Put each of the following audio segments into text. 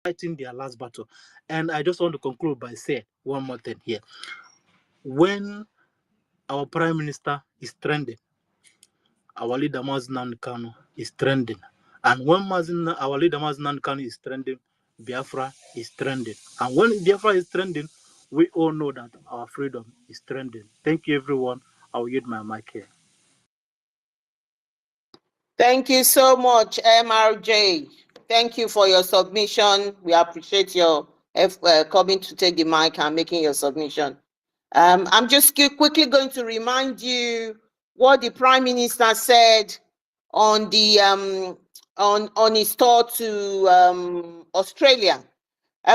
fighting their last battle. And I just want to conclude by saying one more thing here. When our Prime Minister is trending, our leader Maznan Kanu is trending. And when our leader Maznan Kanu is trending, Biafra is trending. And when Biafra is trending, we all know that our freedom is trending. Thank you, everyone. I will yield my mic here. Thank you so much, MRJ. Thank you for your submission. We appreciate your coming to take the mic and making your submission. I'm just quickly going to remind you what the Prime Minister said on the on his tour to Australia.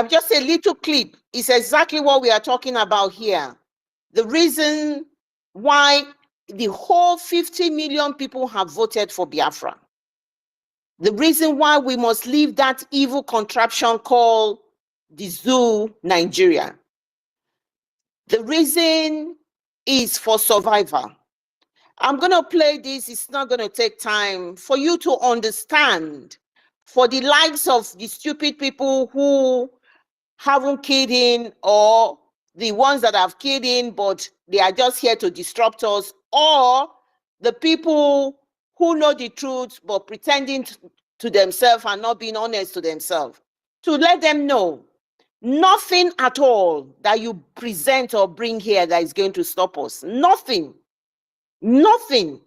Just a little clip. It's exactly what we are talking about here. The reason why the whole 50 million people have voted for Biafra. The reason why we must leave that evil contraption called the zoo Nigeria. The reason is for survival. I'm going to play this. It's not going to take time for you to understand. For the likes of the stupid people who haven't keyed in, or the ones that have keyed in, but they are just here to disrupt us, or the people who know the truth, but pretending to themselves and not being honest to themselves, to let them know nothing at all that you present or bring here that is going to stop us. Nothing. Nothing.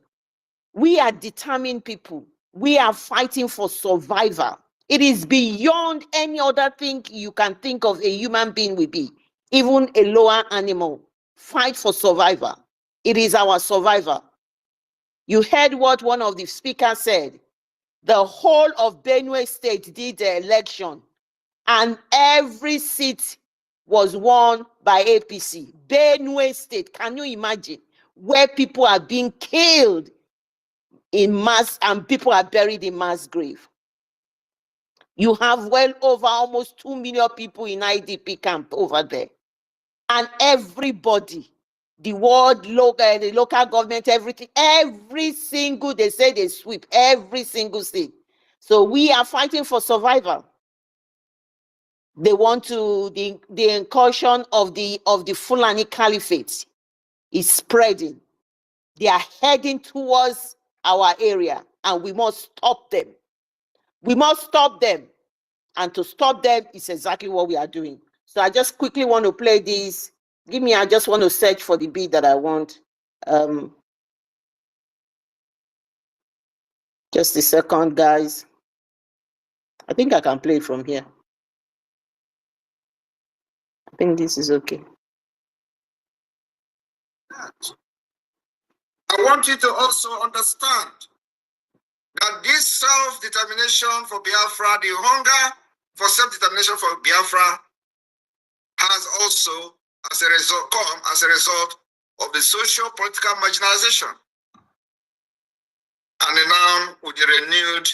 We are determined people. We are fighting for survival. It is beyond any other thing you can think of a human being will be, even a lower animal. Fight for survival. It is our survival. You heard what one of the speakers said. The whole of Benue State did the election, and every seat was won by APC. Benue State, can you imagine? Where people are being killed in mass and people are buried in mass grave. You have well over almost 2 million people in IDP camp over there. And everybody, the world, the local government, everything, every single, they say they sweep, every single thing. So we are fighting for survival. They want to, the incursion of the Fulani Caliphate is spreading. They are heading towards our area, and we must stop them. We must stop them. And to stop them is exactly what we are doing. So I just quickly want to play this. Give me, I just want to search for the beat that I want. Just a second, guys. I think I can play it from here. I think this is okay. I want you to also understand that this self-determination for Biafra, the hunger for self-determination for Biafra, has also, as a result, come as a result of the socio-political marginalization. And now, with the renewed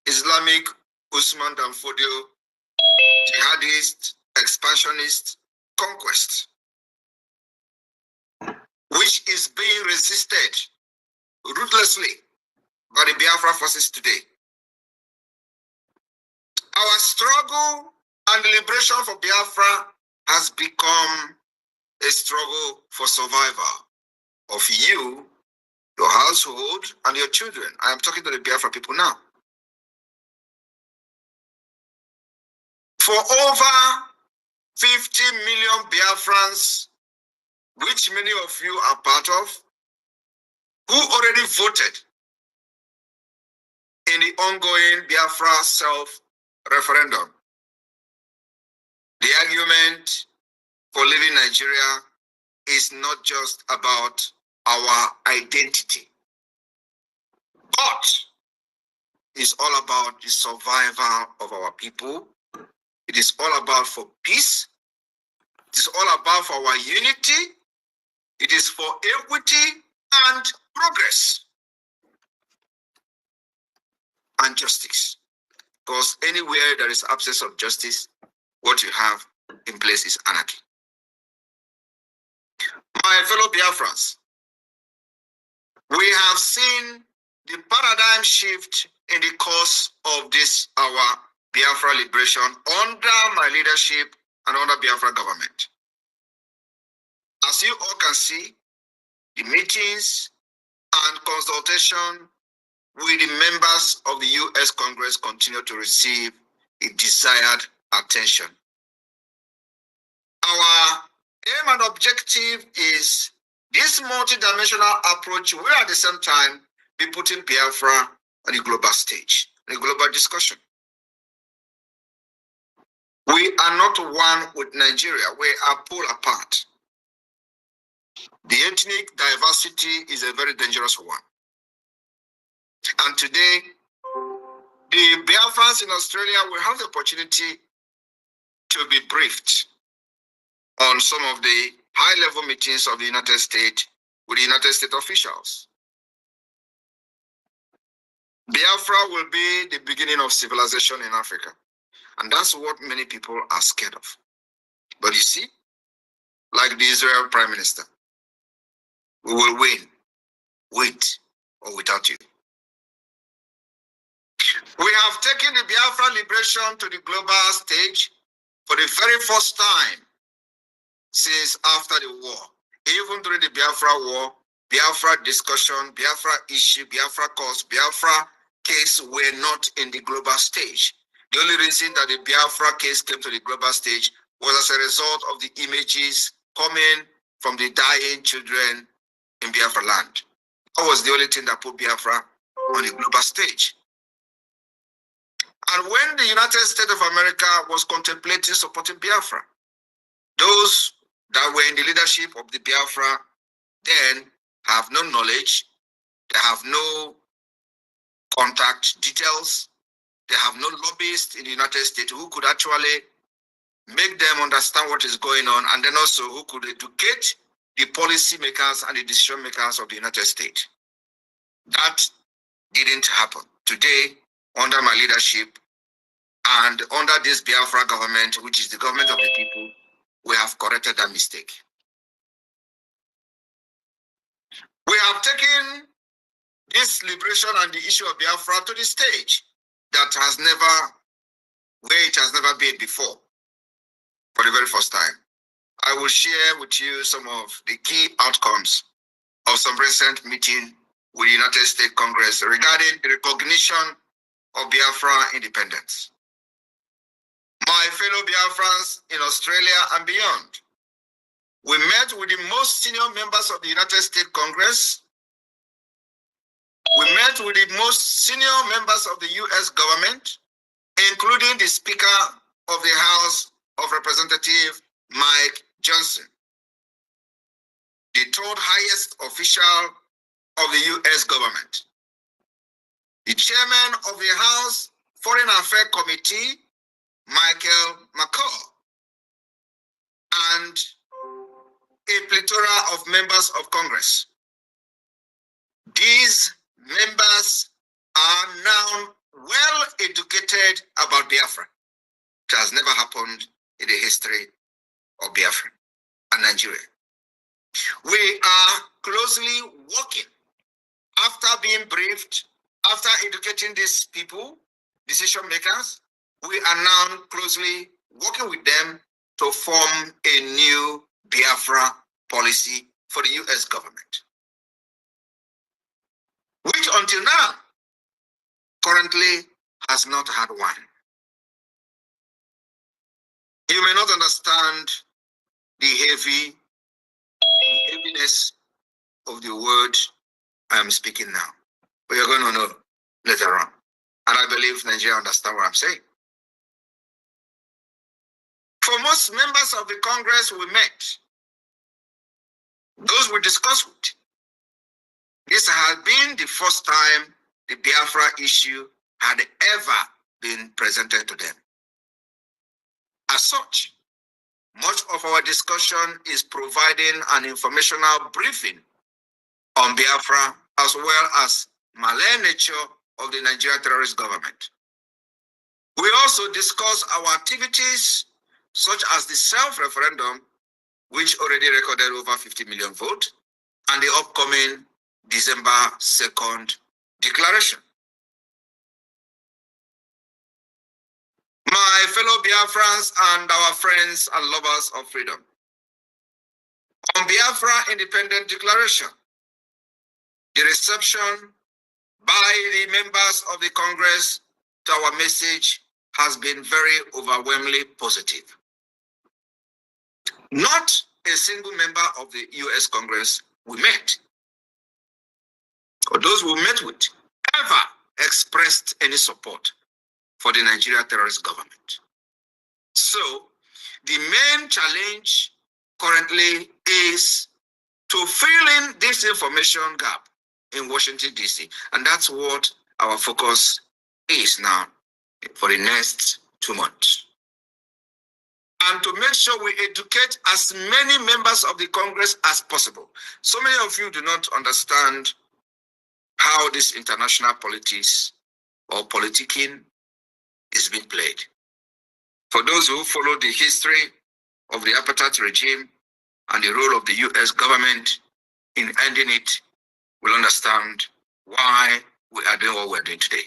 Islamic Usman Dan Fodio, jihadist, expansionist conquest, which is being resisted ruthlessly by the Biafra forces today. Our struggle and the liberation for Biafra has become a struggle for survival of you, your household, and your children. I am talking to the Biafra people now. For over 50 million Biafrans, which many of you are part of, who already voted in the ongoing Biafra self-referendum. The argument for leaving Nigeria is not just about our identity, but it's all about the survival of our people. It is all about for peace. It is all about for our unity. It is for equity and progress and justice. Because anywhere there is absence of justice, what you have in place is anarchy. My fellow Biafrans, we have seen the paradigm shift in the course of this our Biafra liberation under my leadership and under Biafra government. As you all can see, the meetings and consultation with the members of the U.S. Congress continue to receive a desired attention. Our aim and objective is this multidimensional approach will at the same time be putting Biafra on the global stage, in a global discussion. We are not one with Nigeria. We are pulled apart. The ethnic diversity is a very dangerous one. And today, the Biafrans in Australia will have the opportunity to be briefed on some of the high-level meetings of the United States with the United States officials. Biafra will be the beginning of civilization in Africa. And that's what many people are scared of. But you see, like the Israel Prime Minister, we will win, with or without you. We have taken the Biafra liberation to the global stage for the very first time since after the war. Even during the Biafra war, Biafra discussion, Biafra issue, Biafra cause, Biafra case were not in the global stage. The only reason that the Biafra case came to the global stage was as a result of the images coming from the dying children in Biafra land. That was the only thing that put Biafra on the global stage. And when the United States of America was contemplating supporting Biafra, those that were in the leadership of the Biafra then have no knowledge, they have no contact details, they have no lobbyists in the United States who could actually make them understand what is going on, and then also who could educate the policy makers and the decision makers of the United States. That didn't happen. Today, under my leadership and under this Biafra government, which is the government of the people, we have corrected that mistake. We have taken this liberation and the issue of Biafra to the stage that has never, where it has never been before, for the very first time. I will share with you some of the key outcomes of some recent meeting with the United States Congress regarding the recognition of Biafra independence. My fellow Biafrans in Australia and beyond, we met with the most senior members of the United States Congress. We met with the most senior members of the U.S. government, including the Speaker of the House of Representatives, Mike Johnson, the third highest official of the U.S. government, the Chairman of the House Foreign Affairs Committee, Michael McCall, and a plethora of members of Congress. These members are now well educated about Biafra. It has never happened in the history of Biafra and Nigeria. We are closely working. After being briefed, after educating these people, decision makers, we are now closely working with them to form a new Biafra policy for the U.S. government, which until now currently has not had one. You may not understand the heaviness of the word I am speaking now, but you're going to know later on. And I believe Nigeria understand what I'm saying. For most members of the Congress we met, those we discussed with, this has been the first time the Biafra issue had ever been presented to them. As such, much of our discussion is providing an informational briefing on Biafra as well as Malay nature of the Nigerian terrorist government. We also discuss our activities such as the self-referendum, which already recorded over 50 million votes, and the upcoming December 2nd declaration. fellow Biafrans and our friends and lovers of freedom, on Biafra Independent Declaration, the reception by the members of the Congress to our message has been very overwhelmingly positive. Not a single member of the US Congress we met, or those we met with, ever expressed any support for the Nigeria terrorist government. So, the main challenge currently is to fill in this information gap in Washington, D.C. And that's what our focus is now for the next 2 months. And to make sure we educate as many members of the Congress as possible. So many of you do not understand how this international politics or politicking is being played. For those who follow the history of the apartheid regime and the role of the US government in ending it, will understand why we are doing what we're doing today.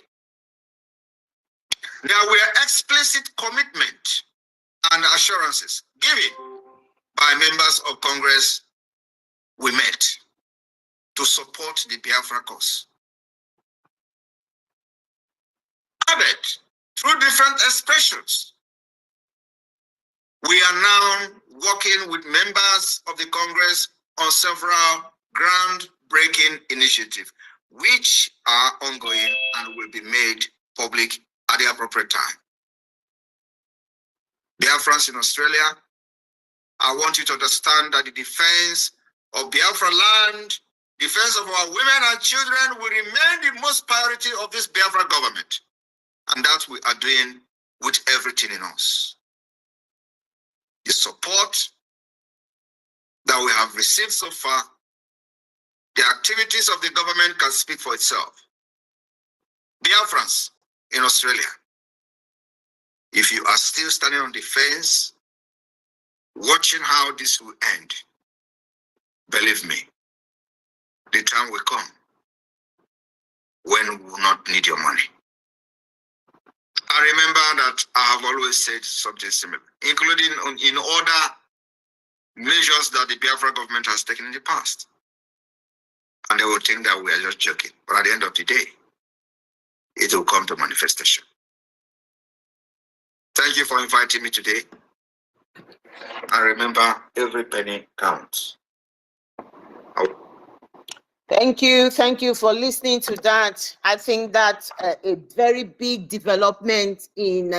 There were explicit commitment and assurances given by members of Congress we met to support the Biafra cause. Added through different expressions, we are now working with members of the Congress on several groundbreaking initiatives, which are ongoing and will be made public at the appropriate time. Biafrans in Australia, I want you to understand that the defense of Biafra land, defense of our women and children will remain the most priority of this Biafra government. And that we are doing with everything in us. The support that we have received so far, the activities of the government can speak for itself. Biafrans in Australia, if you are still standing on the fence, watching how this will end, believe me, the time will come when we will not need your money. I remember that I have always said something similar, including in other measures that the Biafra government has taken in the past. And they will think that we are just joking. But at the end of the day, it will come to manifestation. Thank you for inviting me today. And remember, every penny counts. Thank you for listening to that. I think that's a very big development in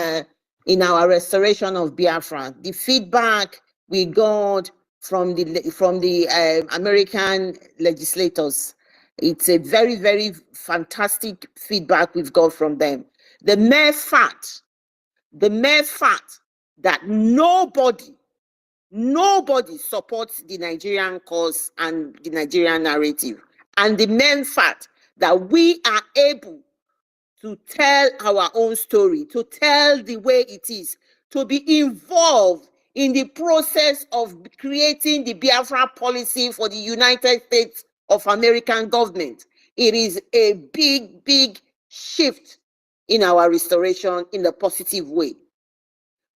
our restoration of Biafra. The feedback we got from the American legislators, it's a very, very fantastic feedback we've got from them. The mere fact that nobody supports the Nigerian cause and the Nigerian narrative. And the main fact that we are able to tell our own story, to tell the way it is, to be involved in the process of creating the Biafra policy for the United States of American government. It is a big, big shift in our restoration in a positive way.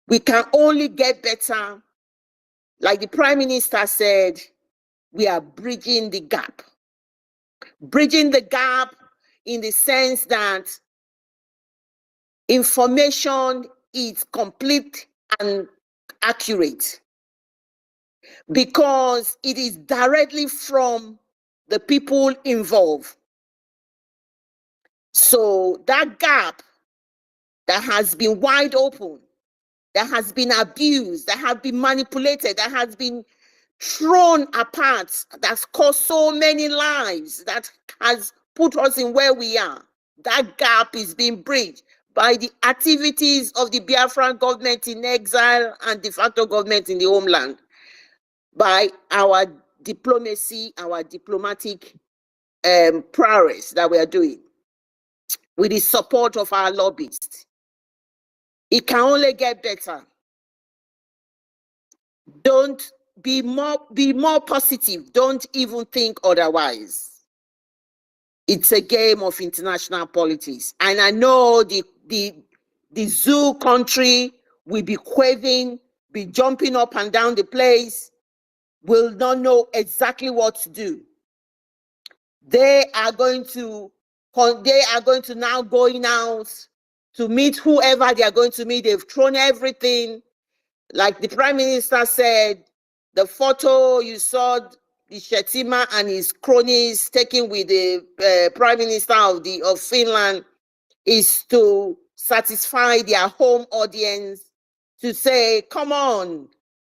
We can only get better. Like the Prime Minister said, we are bridging the gap. Bridging the gap in the sense that information is complete and accurate because it is directly from the people involved. So that gap that has been wide open, that has been abused, that has been manipulated, that has been thrown apart, that's caused so many lives, that has put us in where we are. That gap is being bridged by the activities of the Biafran government in exile and de facto government in the homeland, by our diplomacy, our diplomatic prowess that we are doing, with the support of our lobbyists. It can only get better. Don't be more positive. Don't even think otherwise. It's a game of international politics. And I know the zoo country will be quaving, be jumping up and down the place, will not know exactly what to do. They are going to now going out to meet whoever they are going to meet. They've thrown everything. Like the Prime Minister said, the photo you saw, the Shetima and his cronies taken with the Prime Minister of Finland, is to satisfy their home audience, to say, come on,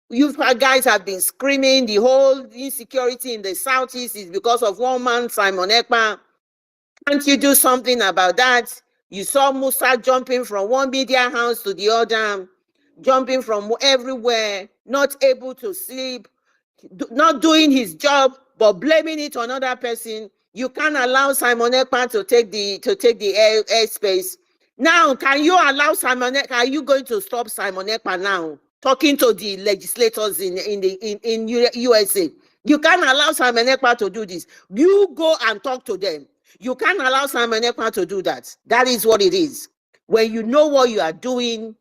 you guys have been screaming, the whole insecurity in the Southeast is because of one man, Simon Ekpa. Can't you do something about that? You saw Musa jumping from one media house to the other, jumping from everywhere, not able to sleep, not doing his job, but blaming it on another person. You can't allow Simon Ekpa to take the airspace. Now, can you allow Simon Ekpa? Are you going to stop Simon Ekpa now? Talking to the legislators in USA. You can't allow Simon Ekpa to do this. You go and talk to them. You can't allow Simon Ekpa to do that. That is what it is. When you know what you are doing,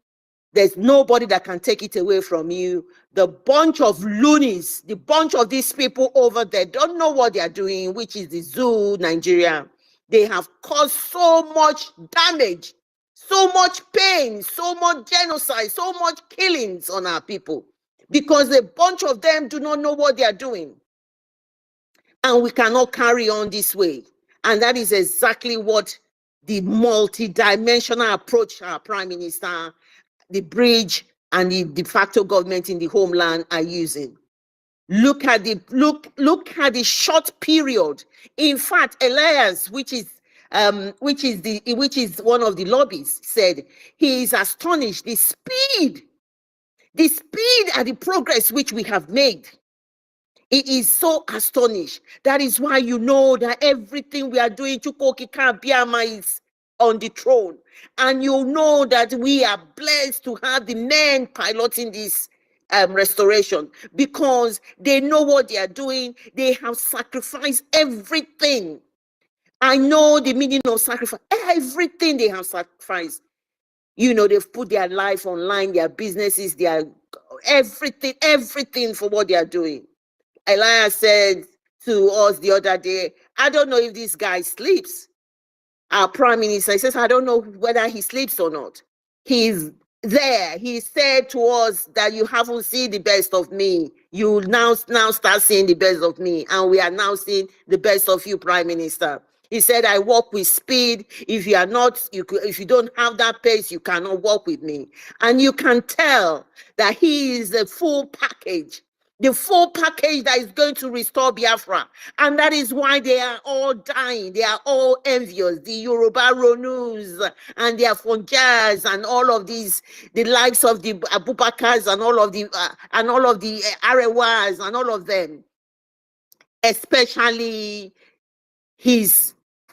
there's nobody that can take it away from you. The bunch of loonies, the bunch of these people over there don't know what they are doing, which is the zoo, Nigeria. They have caused so much damage, so much pain, so much genocide, so much killings on our people, because a bunch of them do not know what they are doing. And we cannot carry on this way. And that is exactly what the multi-dimensional approach our Prime Minister, the Brgie, and the de facto government in the homeland are using. Look at the short period. In fact, Elias, which is one of the lobbies, said he is astonished the speed and the progress which we have made. He is so astonished. That is why you know that everything we are doing, Chukwokika Biama is on the throne. And you know that we are blessed to have the men piloting this restoration, because they know what they are doing. They have sacrificed everything. I know the meaning of sacrifice. Everything they have sacrificed. You know, they've put their life online, their businesses, their everything for what they are doing. Elias said to us the other day, I don't know if this guy sleeps. Our Prime Minister, he says, I don't know whether he sleeps or not. He's there. He said to us that you haven't seen the best of me. You now start seeing the best of me. And we are now seeing the best of you, Prime Minister. He said, I walk with speed. If you are not, if you don't have that pace, you cannot walk with me. And you can tell that he is a full package. The full package that is going to restore Biafra. And that is why they are all dying. They are all envious. The Yoruba Ronus and the Afonjas and all of these, the likes of the Abubakars and all of the Arewas and all of them. Especially his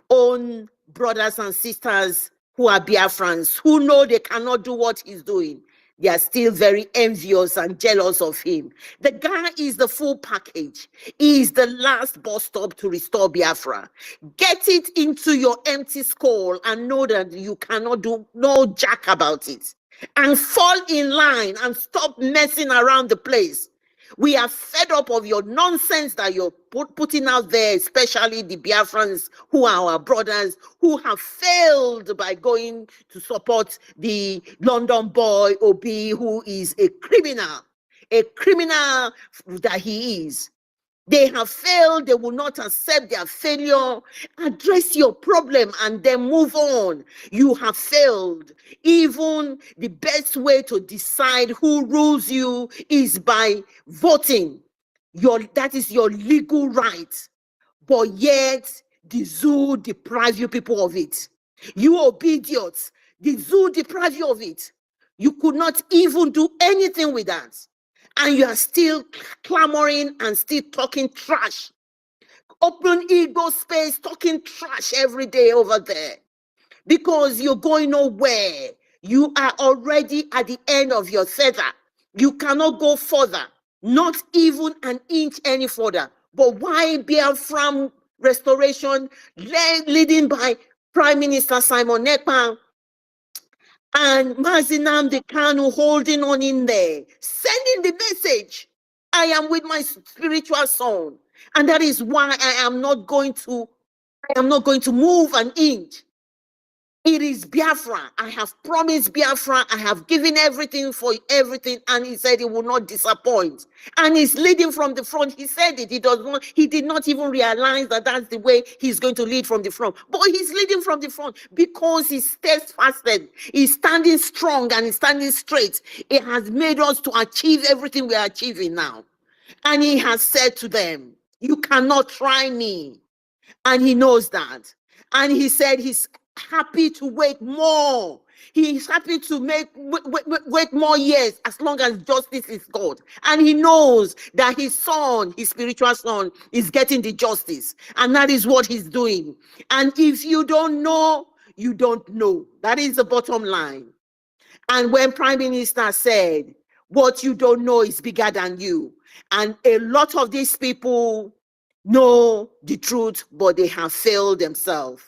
own brothers and sisters who are Biafrans, who know they cannot do what he's doing. They are still very envious and jealous of him. The guy is the full package. He is the last bus stop to restore Biafra. Get it into your empty skull and know that you cannot do no jack about it. And fall in line and stop messing around the place. We are fed up of your nonsense that you're putting out there, especially the Biafrans who are our brothers, who have failed by going to support the London boy, Obi, who is a criminal that he is. They have failed. They will not accept their failure. Address your problem and then move on. You have failed. Even the best way to decide who rules you is by voting. That is your legal right. But yet, the zoo deprives you people of it. You obedience. The zoo deprives you of it. You could not even do anything with that. And you are still clamoring and still talking trash. Open ego space, talking trash every day over there. Because you're going nowhere. You are already at the end of your tether. You cannot go further. Not even an inch any further. But why Biafra restoration, leading by Prime Minister Simon Ekpa And Mazi Nnamdi Kanu holding on in there, sending the message. I am with my spiritual son. And that is why I am not going to move an inch. It is Biafra. I have promised Biafra. I have given everything for everything. And he said he will not disappoint. And he's leading from the front. He said it. He did not even realize that that's the way he's going to lead from the front. But he's leading from the front because he's steadfasted. He's standing strong and he's standing straight. It has made us to achieve everything we are achieving now. And he has said to them, you cannot try me. And he knows that. And he said he's happy to wait more. He's happy to wait more years as long as justice is God. And he knows that his son, his spiritual son, is getting the justice. And that is what he's doing. And if you don't know, you don't know. That is the bottom line. And when Prime Minister said, what you don't know is bigger than you. And a lot of these people know the truth, but they have failed themselves.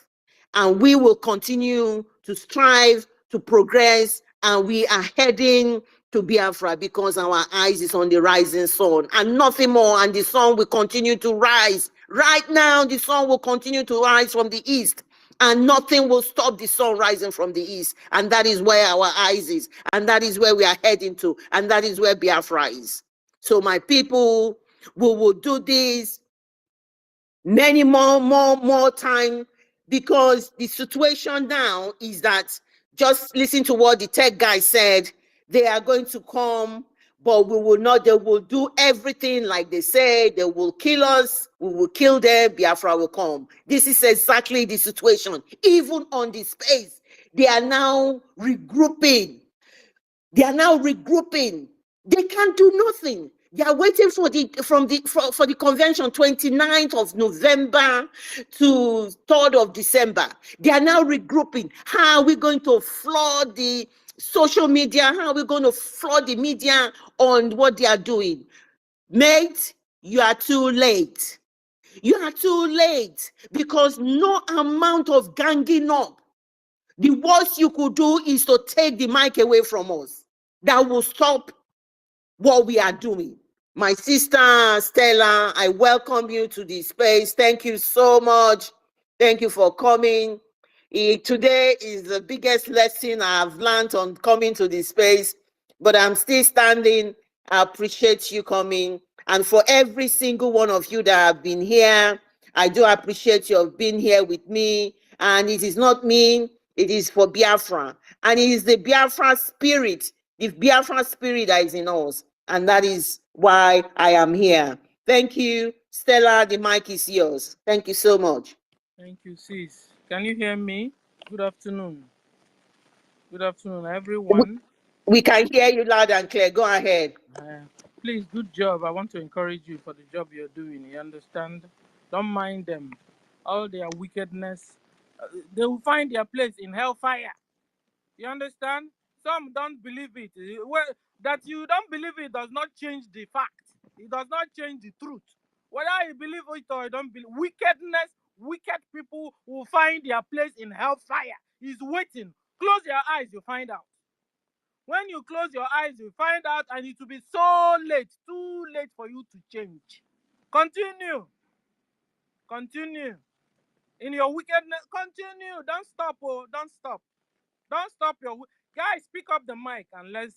And we will continue to strive to progress, and we are heading to Biafra because our eyes is on the rising sun and nothing more. And the sun will continue to rise. Right now, the sun will continue to rise from the east, and nothing will stop the sun rising from the east. And that is where our eyes is, and that is where we are heading to, and that is where Biafra is. So my people, we will do this many more time, because the situation now is that, just listen to what the tech guy said, they are going to come, but we will not, they will do everything like they say, they will kill us, we will kill them, Biafra will come. This is exactly the situation. Even on the space, they are now regrouping. They can't do nothing. They are waiting for the convention, 29th of November to 3rd of December. They are now regrouping. How are we going to flood the social media? How are we going to flood the media on what they are doing? Mate, you are too late. You are too late, because no amount of ganging up, the worst you could do is to take the mic away from us. That will stop what we are doing. My sister Stella, I welcome you to this space. Thank you so much. Thank you for coming. Today is the biggest lesson I've learned on coming to this space, but I'm still standing. I appreciate you coming. And for every single one of you that have been here, I do appreciate you being here with me. And it is not me, it is for Biafra. And it is the Biafra spirit, the Biafra spirit that is in us. And that is why I am here. Thank you. Stella, the mic is yours. Thank you so much. Thank you, sis. Can you hear me? Good afternoon. Good afternoon, everyone. We can hear you loud and clear. Go ahead. Please, good job. I want to encourage you for the job you're doing. You understand? Don't mind them. All their wickedness, they will find their place in hellfire. You understand? Some don't believe it. Well, that you don't believe it does not change the fact. It does not change the truth. Whether you believe it or you don't believe, wicked people will find their place in hellfire. He's waiting. Close your eyes, you find out. When you close your eyes, you find out, and it will be so late, too late for you to change. Continue. Continue. In your wickedness, continue. Don't stop, oh, don't stop. Don't stop your... Guys, pick up the mic and let's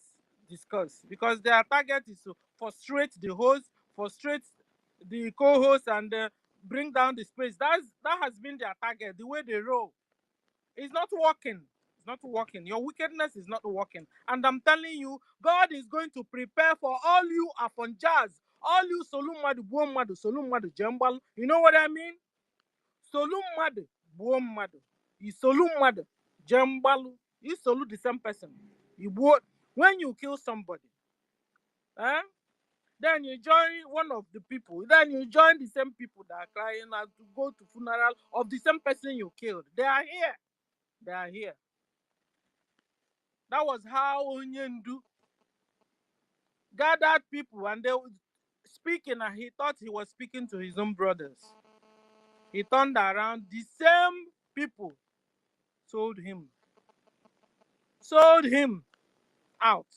discuss. Because their target is to frustrate the host, frustrate the co-host, and bring down the space. That has been their target, the way they roll. It's not working. It's not working. Your wickedness is not working. And I'm telling you, God is going to prepare for all you Afonjas, all you Solumadu, Buomadu, Solumadu, Jembal. You know what I mean? Solumadu, Buomadu. Solumadu, Jembalu. You salute the same person. When you kill somebody, then you join one of the people. Then you join the same people that are crying out to go to funeral of the same person you killed. They are here. They are here. That was how Onyendu gathered people, and they were speaking, and he thought he was speaking to his own brothers. He turned around, the same people told him sold him out.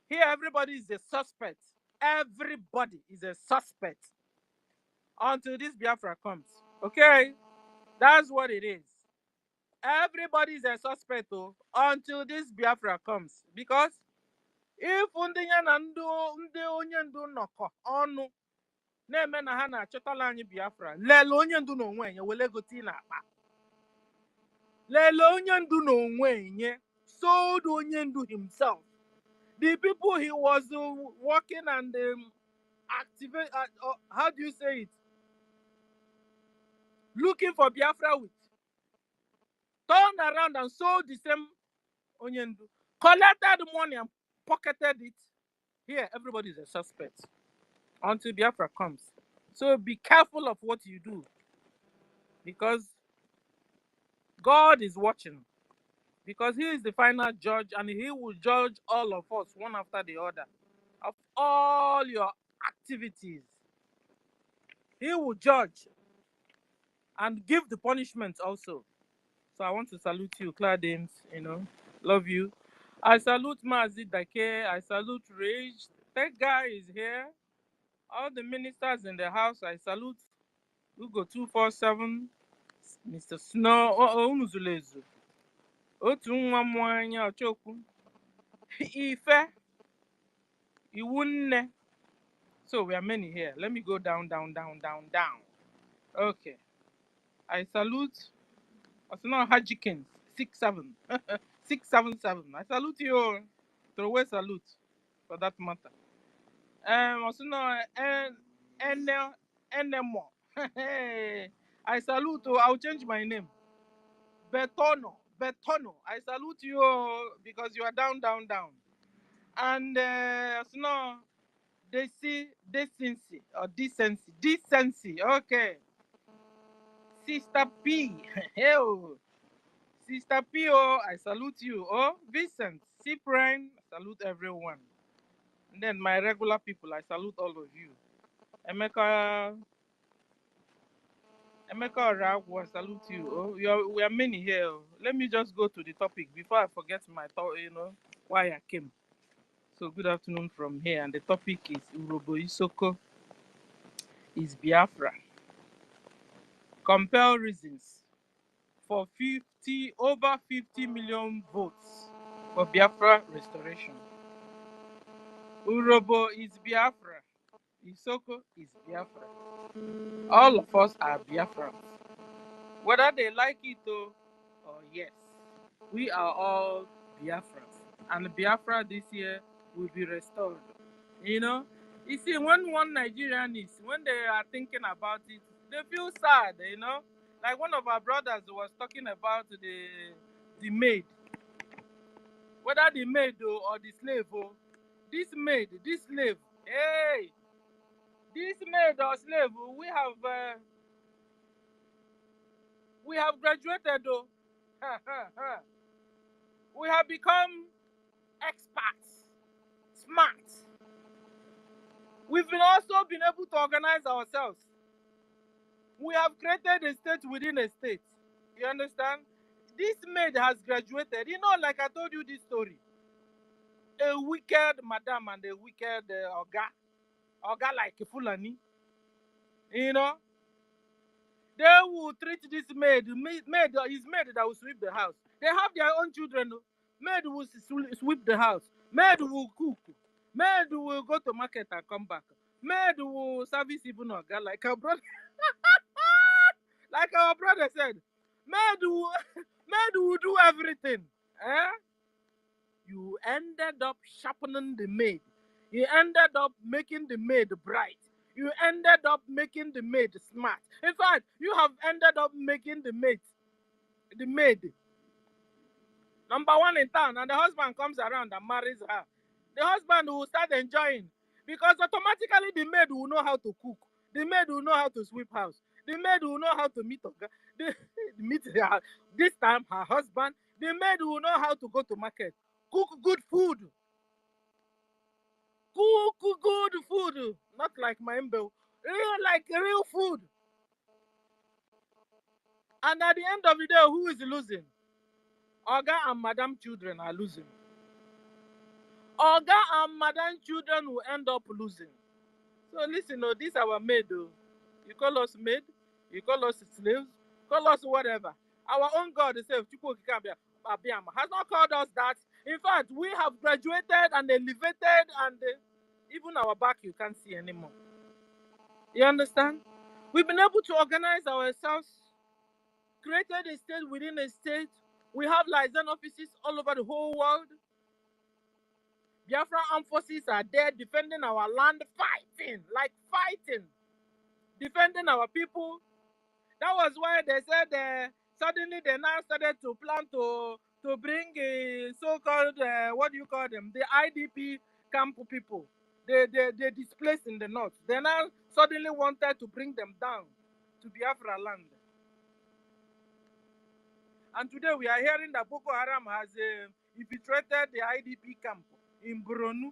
Here, everybody is a suspect. Everybody is a suspect until this Biafra comes. Okay? That's what it is. Everybody is a suspect until this Biafra comes. Because if ndị ya na ndị onye ndu nọkọ ọnụ na-eme na ha na-achọtala anyị Biafra, lele onye ndu n'onwe ya wele gote n'akpa. Lele onye ndu n'onwe ya sold onye ndu himself. The people he was working and activate, how do you say it? Looking for Biafra with, turned around and sold the same Onyendu, collected the money and pocketed it. Here, everybody is a suspect until Biafra comes. So be careful of what you do, because God is watching. Because He is the final judge, and He will judge all of us one after the other of all your activities. He will judge and give the punishment also. So I want to salute you, Claudines, love you. I salute Mazi Dake, I salute Rage. That guy is here. All the ministers in the house, I salute Ugo 247, Mr. Snow, Unuzulezu, Otu Mwanya Ochoku, Ife, Iwunne. So we are many here. Let me go down. Okay. I salute Osino Hajikins, 67. 677. I salute you. Throw away salute for that matter. Also no Enemo. I salute you. I'll change my name. Betono. I salute you because you are down. And also no decency. Okay. Sister P. Hell. Sister P.O., I salute you. Oh, Vincent, Cyprian, I salute everyone. And then my regular people, I salute all of you. Emeka Ragu, I salute you. Oh, we are many here. Let me just go to the topic before I forget my thought, why I came. So good afternoon from here. And the topic is Urobo Isoko is Biafra. Compel reasons for over 50 million votes for Biafra restoration. Urobo is Biafra. Isoko is Biafra. All of us are Biafrans. Whether they like it or yes, we are all Biafrans. And Biafra this year will be restored. You see, when one Nigerian when they are thinking about it, they feel sad, Like one of our brothers was talking about the maid. Whether the maid or the slave, this maid, this slave, hey, this maid or slave, we have graduated though. We have become experts, smart. We've also been able to organize ourselves. We have created a state within a state. You understand? This maid has graduated. Like I told you this story. A wicked madam and a wicked Oga like Fulani. They will treat this maid is maid that will sweep the house. They have their own children. Maid will sweep the house. Maid will cook. Maid will go to market and come back. Maid will service even Oga like our brother. Like our brother said, maid will do everything. You ended up sharpening the maid. You ended up making the maid bright. You ended up making the maid smart. In fact, you have ended up making the maid number one in town, and the husband comes around and marries her. The husband will start enjoying, because automatically the maid will know how to cook. The maid will know how to sweep house. The maid will know how to meet this time her husband. The maid will know how to go to market, cook good food. Cook good food, not like my Mbel. Real food. And at the end of the day, who is losing? Oga and Madam children are losing. Oga and Madam children will end up losing. So listen, oh, this our maid, oh. You call us maid, you call us slaves, call us whatever. Our own God is saying, has not called us that. In fact, we have graduated and elevated, and even our back you can't see anymore. You understand? We've been able to organize ourselves, created a state within a state. We have liaison offices all over the whole world. Biafra armed forces are there defending our land, fighting, defending our people. That was why they said suddenly they now started to plan to bring so-called, what do you call them, the IDP camp people. They displaced in the north. They now suddenly wanted to bring them down to Biafra land. And today we are hearing that Boko Haram has infiltrated the IDP camp in Borno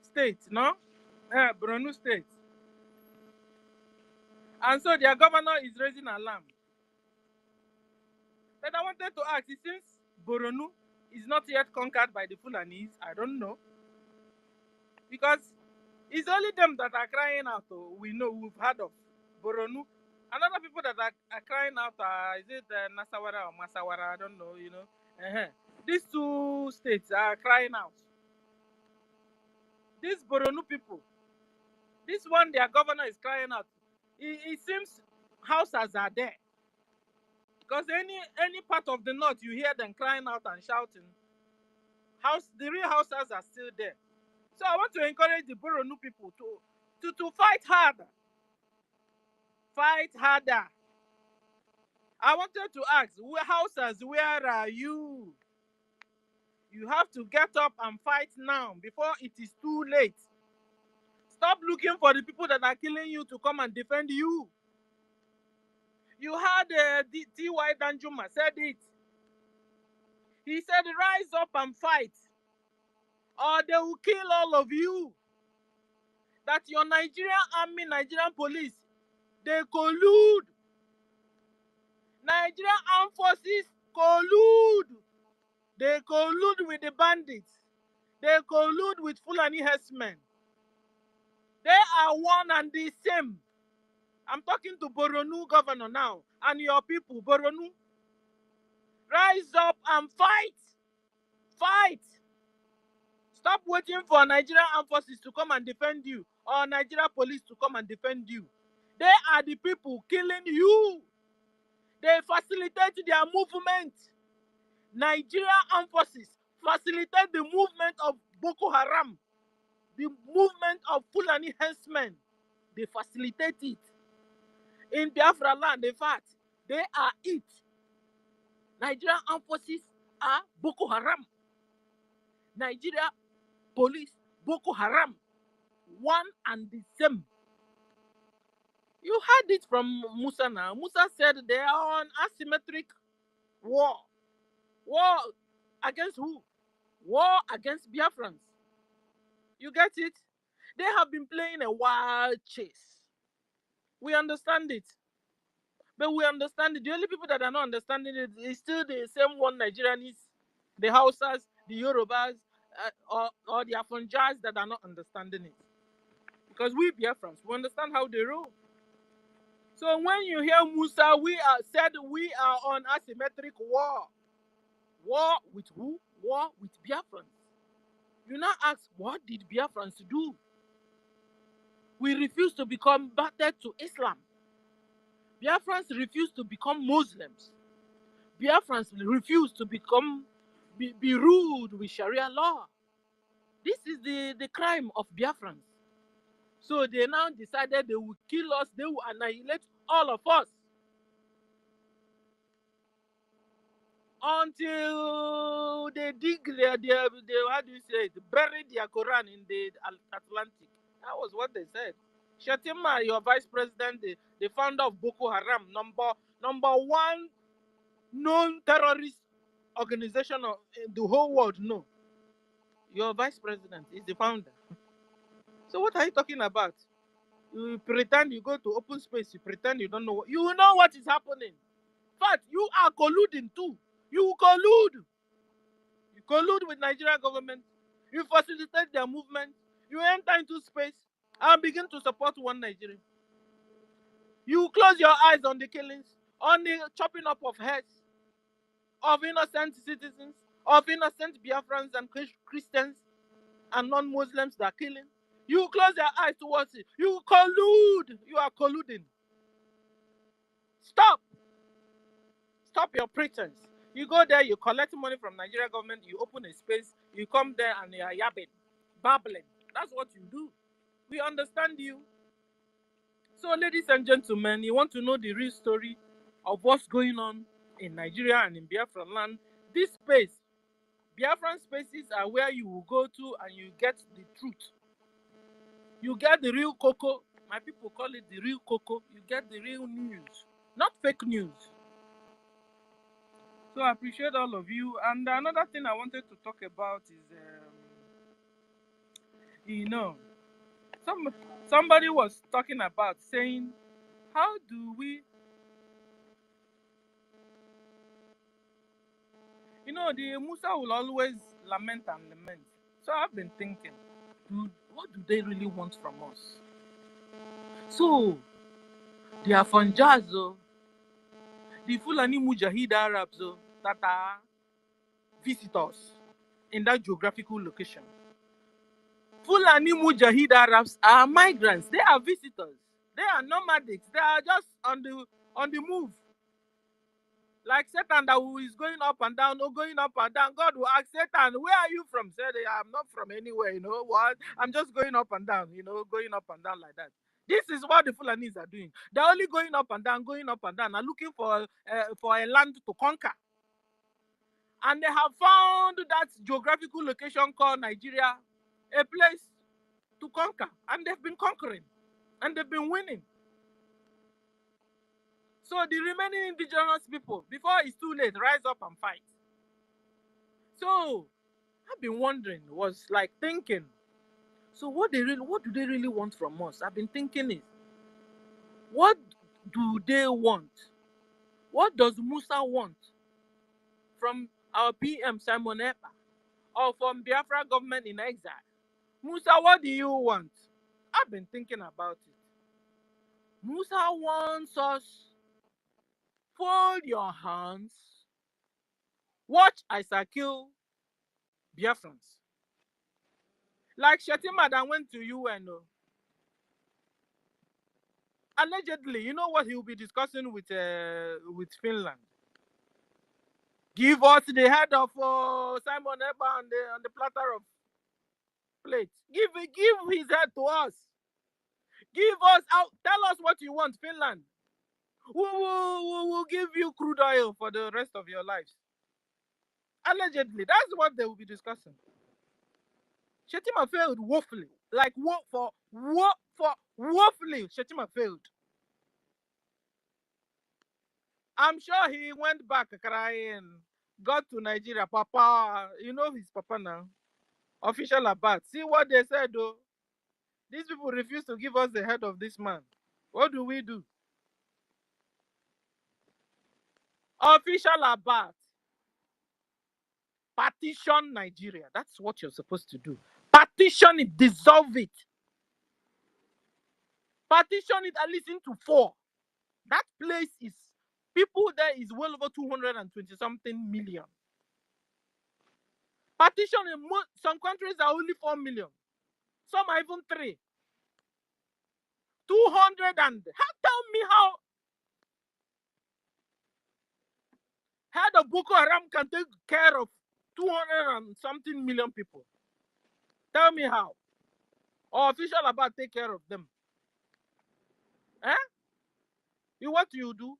State, no? Borno State. And so their governor is raising alarm. But I wanted to ask, since Borno is not yet conquered by the Fulanis, I don't know. Because it's only them that are crying out, we know, we've heard of Borno. Another people that are crying out, is it Nasawara or Masawara? I don't know, you know. These two states are crying out. These Borno people, this one, their governor is crying out. It seems houses are there. Because any part of the north, you hear them crying out and shouting. The real houses are still there. So I want to encourage the Borno people to fight harder. Fight harder. I wanted to ask, houses, where are you? You have to get up and fight now before it is too late. Stop looking for the people that are killing you to come and defend you. You heard T.Y. Danjuma said it. He said, rise up and fight, or they will kill all of you. That your Nigerian army, Nigerian police, they collude. Nigerian armed forces collude. They collude with the bandits. They collude with Fulani herdsmen. They are one and the same. I'm talking to Borno governor now and your people, Borno. Rise up and fight. Fight. Stop waiting for Nigerian armed forces to come and defend you or Nigerian police to come and defend you. They are the people killing you. They facilitate their movement. Nigerian armed forces facilitate the movement of Boko Haram, the movement of Fulani herdsmen. They facilitate it. In Biafra land, in fact, they are it. Nigerian armed forces are Boko Haram. Nigeria police, Boko Haram. One and the same. You heard it from Musa now. Musa said they are on asymmetric war. War against who? War against Biafrans. You get it? They have been playing a wild chase. We understand it. But we understand it. The only people that are not understanding it is still the same one Nigerians, the Hausas, the Yorubas, or the Afonjas that are not understanding it. Because we Biafrans, we understand how they roll. So when you hear Musa, we are on asymmetric war. War with who? War with Biafrans. You now ask, what did Biafrans do? We refuse to be converted to Islam. Biafrans refuse to become Muslims. Biafrans refuse to be ruled with Sharia law. This is the crime of Biafrans. So they now decided they will kill us, they will annihilate all of us. Until they dig how do you say it, bury their Quran in the Atlantic. That was what they said. Shatima, your vice president, the founder of Boko Haram, number one known terrorist organization in the whole world, no. Your vice president is the founder. So what are you talking about? You pretend you go to open space. You pretend you don't know. You know what is happening. In fact, you are colluding too. You collude. You collude with Nigerian government. You facilitate their movement. You enter into space and begin to support one Nigeria. You close your eyes on the killings, on the chopping up of heads of innocent citizens, of innocent Biafrans and Christians and non-Muslims that are killing. You close your eyes towards it. You collude. You are colluding. Stop. Stop your pretense. You go there, you collect money from Nigerian government, you open a space, you come there and you are yabbing, babbling. That's what you do. We understand you. So, ladies and gentlemen, you want to know the real story of what's going on in Nigeria and in Biafra land? This space, Biafran spaces, are where you will go to and you get the truth. You get the real cocoa. My people call it the real cocoa. You get the real news, not fake news. So I appreciate all of you. And another thing I wanted to talk about is, somebody was talking about saying, how do we, the Musa will always lament and lament. So I've been thinking, what do they really want from us? So, they are from Jazz, the Fulani Mujahid Arabs that are visitors in that geographical location. Fulani Mujahid Arabs are migrants. They are visitors. They are nomadics. They are just on the move. Like Satan that is going up and down, going up and down. God will ask Satan, where are you from? Say, I'm not from anywhere, you know what? I'm just going up and down, going up and down like that. This is what the Fulanis are doing. They're only going up and down, and looking for a land to conquer. And they have found that geographical location called Nigeria, a place to conquer. And they've been conquering. And they've been winning. So the remaining indigenous people, before it's too late, rise up and fight. So I've been wondering, was like thinking, so what do they really want from us? I've been thinking is, what do they want? What does Musa want from our PM Simon Epa or from Biafra government in exile? Musa, what do you want? I've been thinking about it. Musa wants us, fold your hands, watch as I kill Biafrans. Like Shetima that went to UN. Allegedly, you know what he will be discussing with Finland? Give us the head of Simon Epa on the platter of plates. Give his head to us. Give us out. Tell us what you want, Finland. We will give you crude oil for the rest of your lives. Allegedly, that's what they will be discussing. Shetima failed woefully. Like woefully, Shetima failed. I'm sure he went back crying, got to Nigeria. Papa, you know his papa now. Official Abad. See what they said though. These people refuse to give us the head of this man. What do we do? Official Abad. Partition Nigeria. That's what you're supposed to do. Partition it, dissolve it. Partition it at least into 4. That place is, people there is well over 220 something million. Partition in some countries are only 4 million. Some are even 3. 200 and tell me how head of Boko Haram can take care of 200 and something million people. Tell me how. Or official about take care of them. What you do?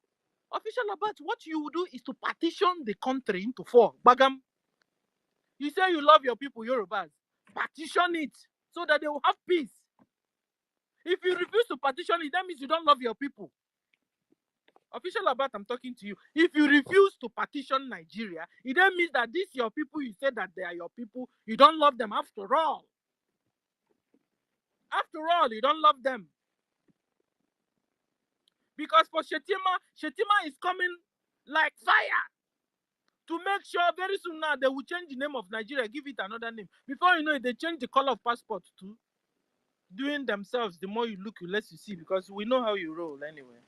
Official about what you do is to partition the country into 4. Bagam. You say you love your people, Yorubas. Partition it so that they will have peace. If you refuse to partition it, that means you don't love your people. Official about I'm talking to you. If you refuse to partition Nigeria, it then means that these your people, you say that they are your people, you don't love them after all. After all, you don't love them. Because for Shetima is coming like fire to make sure very soon now they will change the name of Nigeria, give it another name. Before you know it, they change the color of passport too. Doing themselves, the more you look, the less you see, because we know how you roll anyway.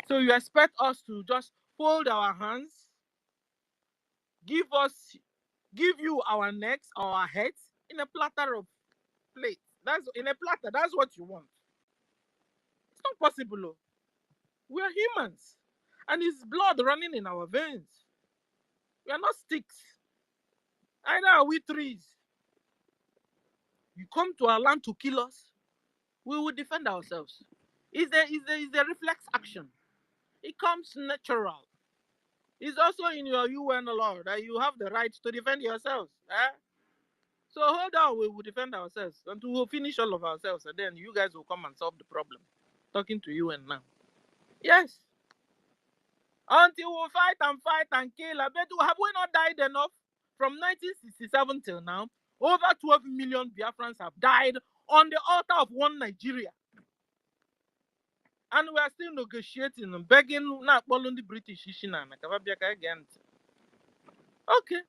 So you expect us to just fold our hands, give you our necks, our heads in a platter of plates. That's in a platter. That's what you want. It's not possible. Oh. We are humans, and it's blood running in our veins. We are not sticks. Either are we trees. You come to our land to kill us, we will defend ourselves. It's a reflex action. It comes natural. It's also in your UN law that you have the right to defend yourselves. Eh? So hold on, we will defend ourselves until we'll finish all of ourselves, and then you guys will come and solve the problem. Talking to UN now. Yes. Until we fight and kill. I bet, have we not died enough? From 1967 till now, over 12 million Biafrans have died on the altar of one Nigeria. And we are still negotiating and begging, not following the British. Okay.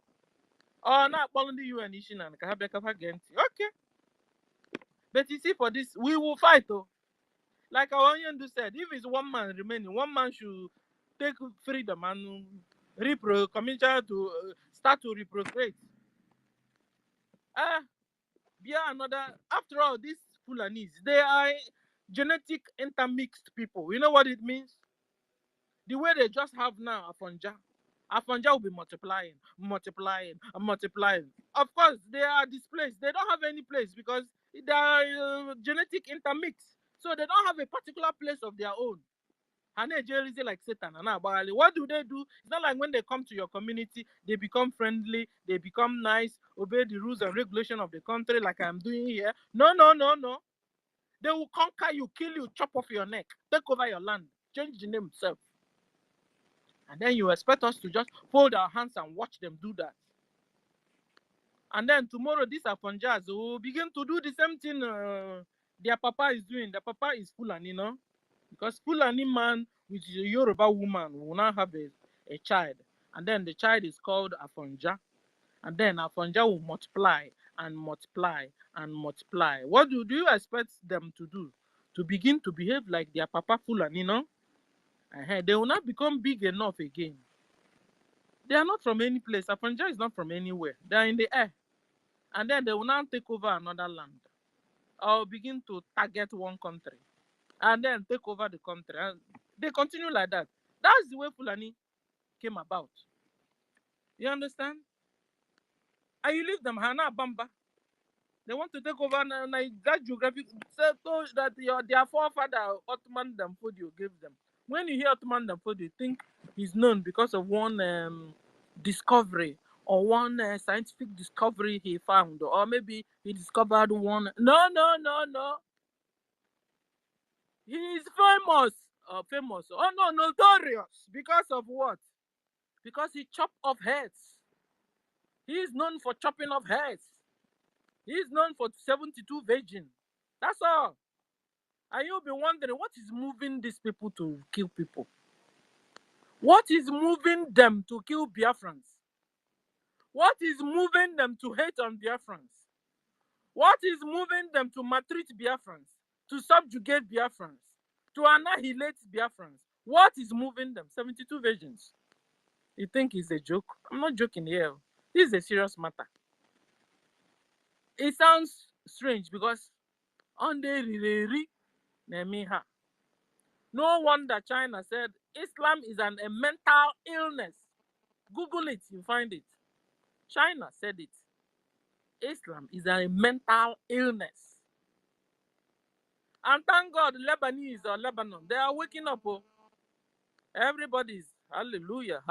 Or not following the UN. Okay. But you see, for this, we will fight, though. Like our Onyendu said, if it's one man remaining, one man should take freedom and commission to start to reprocreate. After all, these Fulanis, they are genetic intermixed people. You know what it means? The way they just have now Afonja. Afonja will be multiplying. Of course, they are displaced. They don't have any place because they are genetic intermix. So they don't have a particular place of their own. Like Satan. What do? It's not like when they come to your community, they become friendly, they become nice, obey the rules and regulation of the country like I'm doing here. No. They will conquer you, kill you, chop off your neck, take over your land, change the name itself. And then you expect us to just fold our hands and watch them do that. And then tomorrow, these Afonjas will begin to do the same thing their papa is doing. Their papa is Fulani, because Fulani man with a Yoruba woman will now have a child. And then the child is called Afonja. And then Afonja will multiply and multiply and multiply. What do you expect them to do? To begin to behave like their papa Fulani, They will not become big enough again. They are not from any place. Afonja is not from anywhere. They are in the air. And then they will now take over another land. Or begin to target one country. And then take over the country. And they continue like that. That's the way Fulani came about. You understand? And you leave them, Hana Bamba. They want to take over that geographic, so that their forefather, Ottoman Damfodio, gave them. When you hear Ottoman Damfodio, you think he's known because of one discovery or one scientific discovery he found, or maybe he discovered one. No. He is famous. Oh no, notorious. Because of what? Because he chopped off heads. He is known for chopping off heads. He is known for 72 virgin. That's all. And you'll be wondering, what is moving these people to kill people? What is moving them to kill Biafrans? What is moving them to hate on Biafrans? What is moving them to maltreat Biafrans? To subjugate Biafrans? To annihilate Biafrans? What is moving them? 72 virgins. You think it's a joke? I'm not joking here. This is a serious matter. It sounds strange because on the no wonder China said Islam is a mental illness. Google it, you find it. China said it. Islam is a mental illness. And thank God, Lebanese or Lebanon, they are waking up. Oh. Everybody's hallelujah.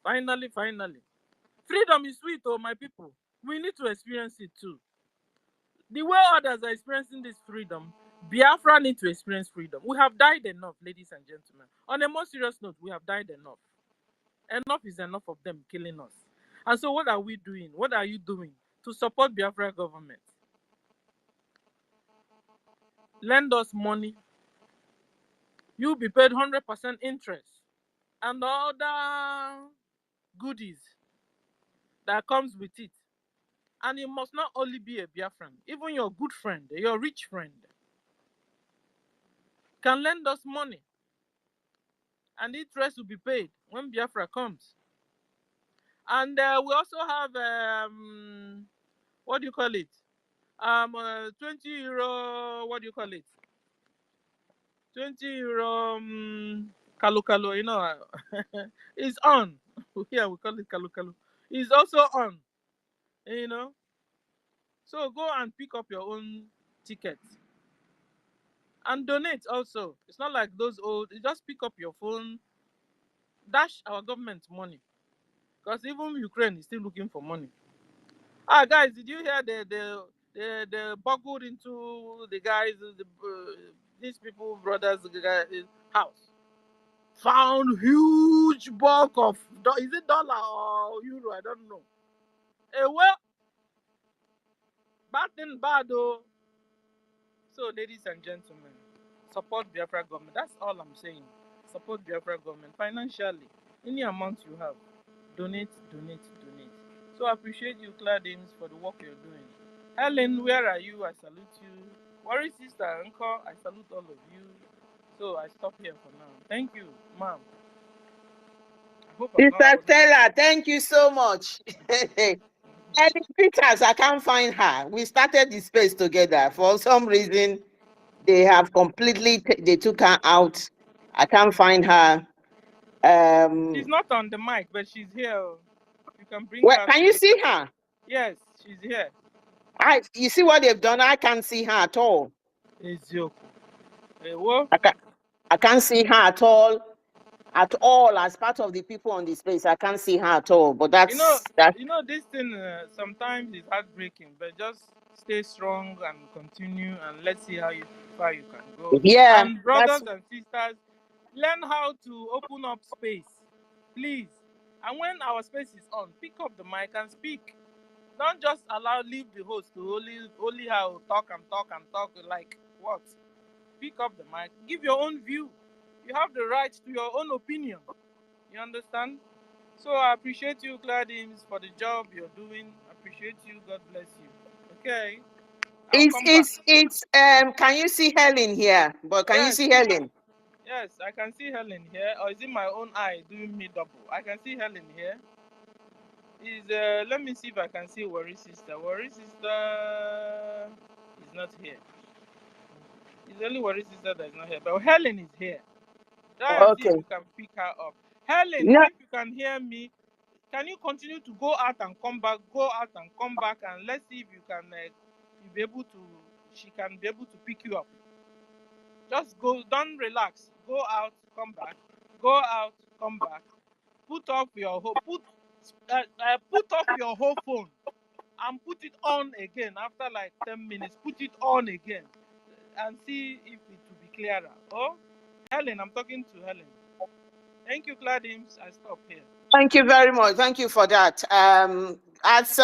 Finally. Freedom is sweet, oh my people. We need to experience it too. The way others are experiencing this freedom, Biafra need to experience freedom. We have died enough, ladies and gentlemen. On a more serious note, we have died enough. Enough is enough of them killing us. And so what are we doing? What are you doing to support Biafra government? Lend us money. you'll be paid 100% interest and other goodies that comes with it. And it must not only be a Biafran, even your good friend, your rich friend, can lend us money, and interest will be paid when Biafra comes. And we also have what do you call it? 20 euro. What do you call it? 20 euro. Kalu kalu. You know, it's on. Here we call it kalu kalu. It's also on. You know. So go and pick up your own ticket and donate also. It's not like those old. You just pick up your phone, dash our government money, because even Ukraine is still looking for money. Ah, guys, did you hear the buggled into the guys, these people, brothers, the guys' house? Found huge bulk of, is it dollar or euro? I don't know. Well, bad thing bad though. So, ladies and gentlemen, support Biafra government. That's all I'm saying. Support Biafra government financially. Any amount you have, donate, donate, donate. So I appreciate you, Claudines, for the work you're doing. Helen, where are you? I salute you. Worry sister, uncle, I salute all of you. So I stop here for now. Thank you, ma'am. Mr. Stella, thank you so much. Eddie Peters, I can't find her. We started the space together. For some reason, they have completely, they took her out. I can't find her. She's not on the mic, but she's here. You can bring her. Can you see her? Yes, she's here. You see what they've done? I can't see her at all. I can't see her at all. At all, as part of the people on the space, I can't see her at all. But that's you know this thing sometimes is heartbreaking, but just stay strong and continue, and let's see how far you can go. Yeah. And brothers and sisters, learn how to open up space, please. And when our space is on, pick up the mic and speak. Don't just leave the host to only how talk like what. Pick up the mic, give your own view. You have the right to your own opinion. You understand? So I appreciate you, Gladys, for the job you're doing. I appreciate you. God bless you. Okay. Can you see Helen here? But can you see Helen? Yes, I can see Helen here. Or is it my own eye doing me double? I can see Helen here. Let me see if I can see Worry Sister. Worry Sister is not here. It's only Worry Sister that is not here. But Helen is here. Try and see if you can pick her up. Helen, if you can hear me, can you continue to go out and come back, and let's see if you can be able to, she can be able to pick you up. Just go, don't relax. Go out, come back. Go out, come back. Put off your whole phone and put it on again after like 10 minutes. Put it on again and see if it will be clearer. Oh, Helen, I'm talking to Helen. Thank you, Gladys. I stop here. Thank you very much. Thank you for that. As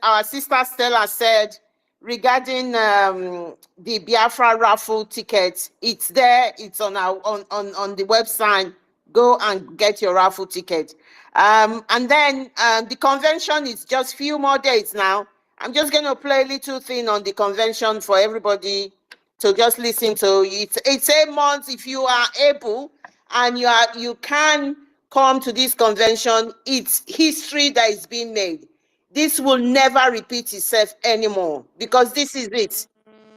our sister Stella said, regarding the Biafra raffle tickets, it's there. It's on our on the website. Go and get your raffle ticket. And then the convention is just few more days now. I'm just going to play a little thing on the convention for everybody to just listen to. It's a month if you are able, and you can come to this convention. It's history that is being made. This will never repeat itself anymore, because this is it.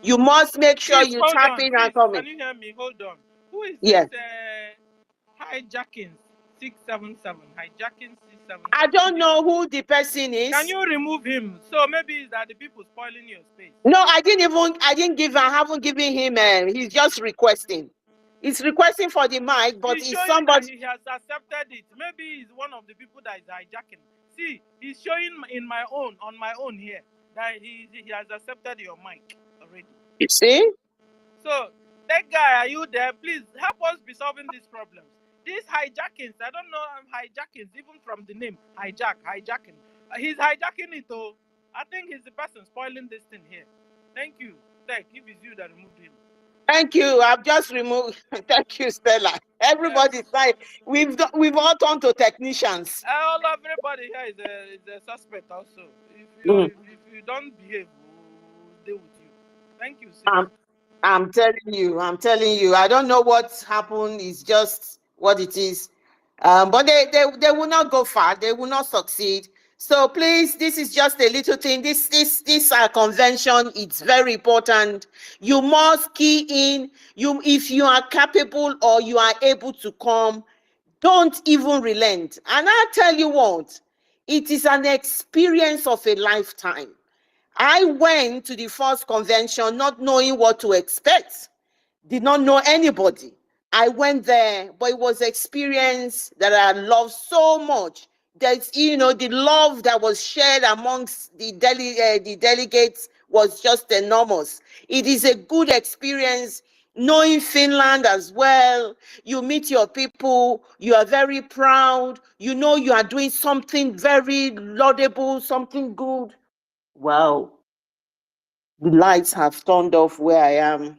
You must make sure you tap in and come in. Can you hear me? Hold on. Who is this hijacking 677? Hijacking 677. I don't know who the person is. Can you remove him? So maybe it's that the people spoiling your space. No, I haven't given him. He's just requesting. He's requesting for the mic, but he's it's somebody. He has accepted it. Maybe he's one of the people that is hijacking. See, he's showing on my own here that he has accepted your mic already. You see? So that guy, are you there? Please help us be solving these problems. These hijackings, I don't know hijackings, even from the name hijacking. He's hijacking it though. I think he's the person spoiling this thing here. Thank you. Tech, if it's you that removed him. Thank you. I've just removed. Thank you, Stella. Everybody's like, we've all turned to technicians. All everybody here is a suspect also. Mm. If you don't behave, we'll deal with you. Thank you, sis. I'm telling you, I don't know what happened. It's just what it is. But they will not go far. They will not succeed. So please, this is just a little thing. This convention, it's very important. You must key in. If you are capable or you are able to come, don't even relent. And I tell you what, it is an experience of a lifetime. I went to the first convention not knowing what to expect, did not know anybody. I went there, but it was experience that I loved so much. That, the love that was shared amongst the delegates was just enormous. It is a good experience knowing Finland as well. You meet your people, you are very proud, you are doing something very laudable, something good. Wow, the lights have turned off where I am.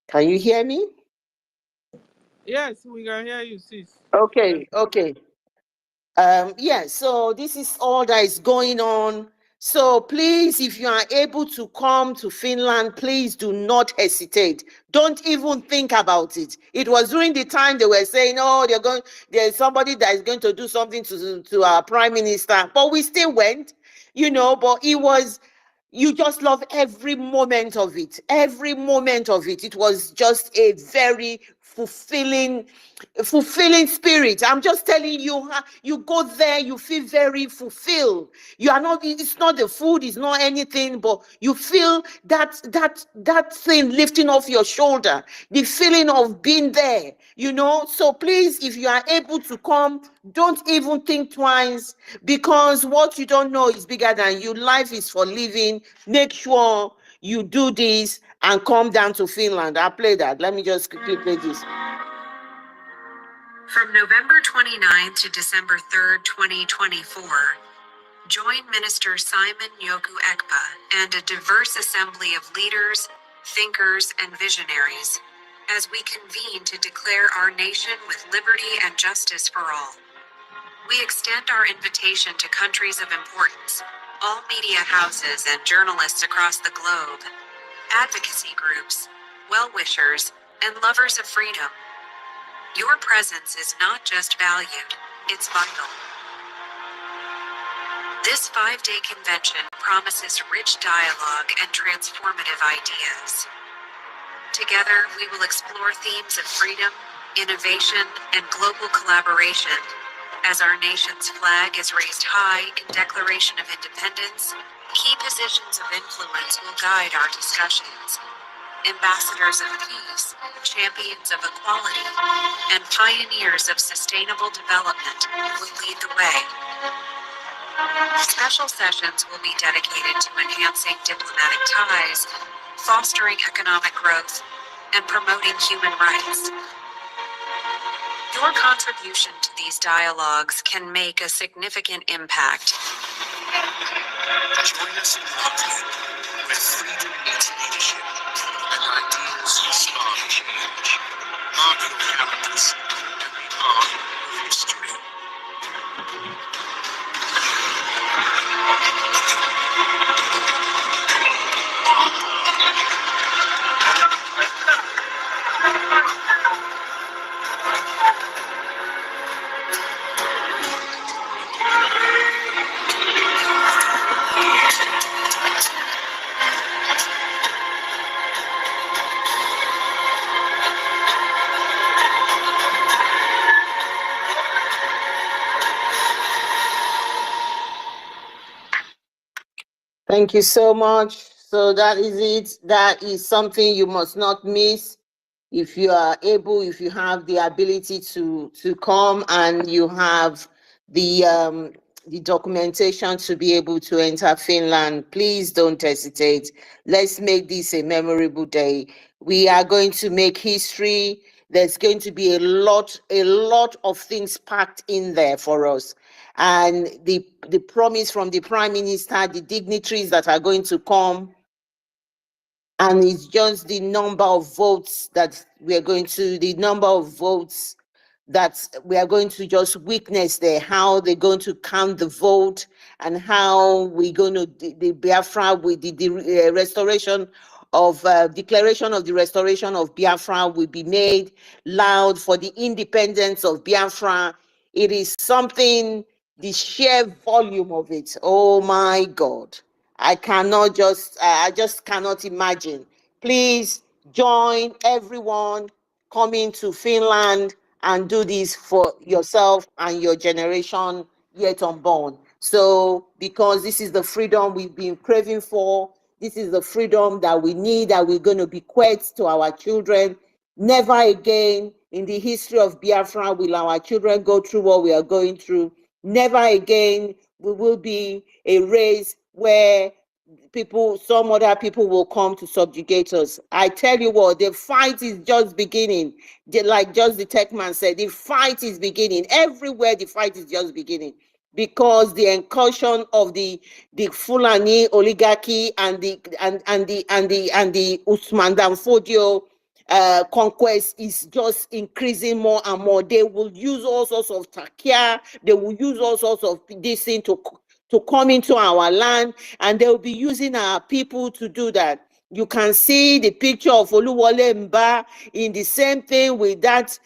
Can you hear me? Yes, we can hear you, sis. Okay. Yeah, so this is all that is going on. So please, if you are able to come to Finland, please do not hesitate. Don't even think about it. It was during the time they were saying, oh, there's somebody that is going to do something to our prime minister. But we still went, but it was, you just love every moment of it. Every moment of it. It was just a very fulfilling spirit. I'm just telling you, you go there, you feel very fulfilled. You are not, it's not the food, it's not anything, but you feel that thing lifting off your shoulder, the feeling of being there, So please, if you are able to come, don't even think twice, because what you don't know is bigger than you. Life is for living. Make sure you do this and come down to Finland. I'll play that. Let me just quickly play this. From November 29th to December 3rd, 2024, join Minister Simon Yoku Ekpa and a diverse assembly of leaders, thinkers, and visionaries as we convene to declare our nation with liberty and justice for all. We extend our invitation to countries of importance, all media houses and journalists across the globe, advocacy groups, well-wishers, and lovers of freedom. Your presence is not just valued, it's vital. This 5-day convention promises rich dialogue and transformative ideas. Together, we will explore themes of freedom, innovation, and global collaboration. As our nation's flag is raised high in Declaration of Independence, key positions of influence will guide our discussions. Ambassadors of peace, champions of equality, and pioneers of sustainable development will lead the way. Special sessions will be dedicated to enhancing diplomatic ties, fostering economic growth, and promoting human rights. Your contribution to these dialogues can make a significant impact. Join us in London, where freedom meets leadership and ideas spark change. Mark your calendars and be part of history. Thank you so much. So that is it. That is something you must not miss. If you are able, if you have the ability to come and you have the documentation to be able to enter Finland, please don't hesitate. Let's make this a memorable day. We are going to make history. There's going to be a lot of things packed in there for us. And the promise from the Prime Minister, the dignitaries that are going to come, And it's just the number of votes that we are going to, the number of votes that we are going to just witness there, how they're going to count the vote and how we're going to, the Biafra with the restoration of, declaration of the restoration of Biafra will be made loud for the independence of Biafra. It is something, the sheer volume of it, oh my God. I cannot just, I just cannot imagine. Please join everyone coming to Finland and do this for yourself and your generation yet unborn. So, because this is the freedom we've been craving for, this is the freedom that we need, that we're going to bequeath to our children. Never again in the history of Biafra will our children go through what we are going through. Never again we will be a race where people, some other people will come to subjugate us. I tell you what, the fight is just beginning. Like just the tech man said, the fight is beginning. Everywhere the fight is just beginning. Because the incursion of the Fulani oligarchy and the Usman Dan Fodio conquest is just increasing more and more. They will use all sorts of takia, they will use all sorts of this thing to come into our land, and they'll be using our people to do that. You can see the picture of Oluwole Mba in the same thing with that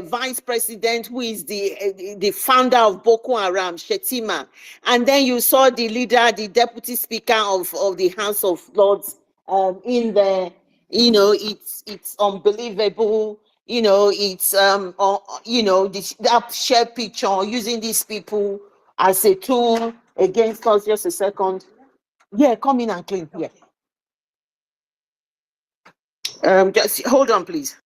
vice president who is the founder of Boko Haram, Shetima. And then you saw the leader, the deputy speaker of the House of Lords in the, you know, it's unbelievable. You know, it's you know, that shared picture using these people as a tool against us. Just a second. Yeah, come in and clean. Yeah. Just hold on, please.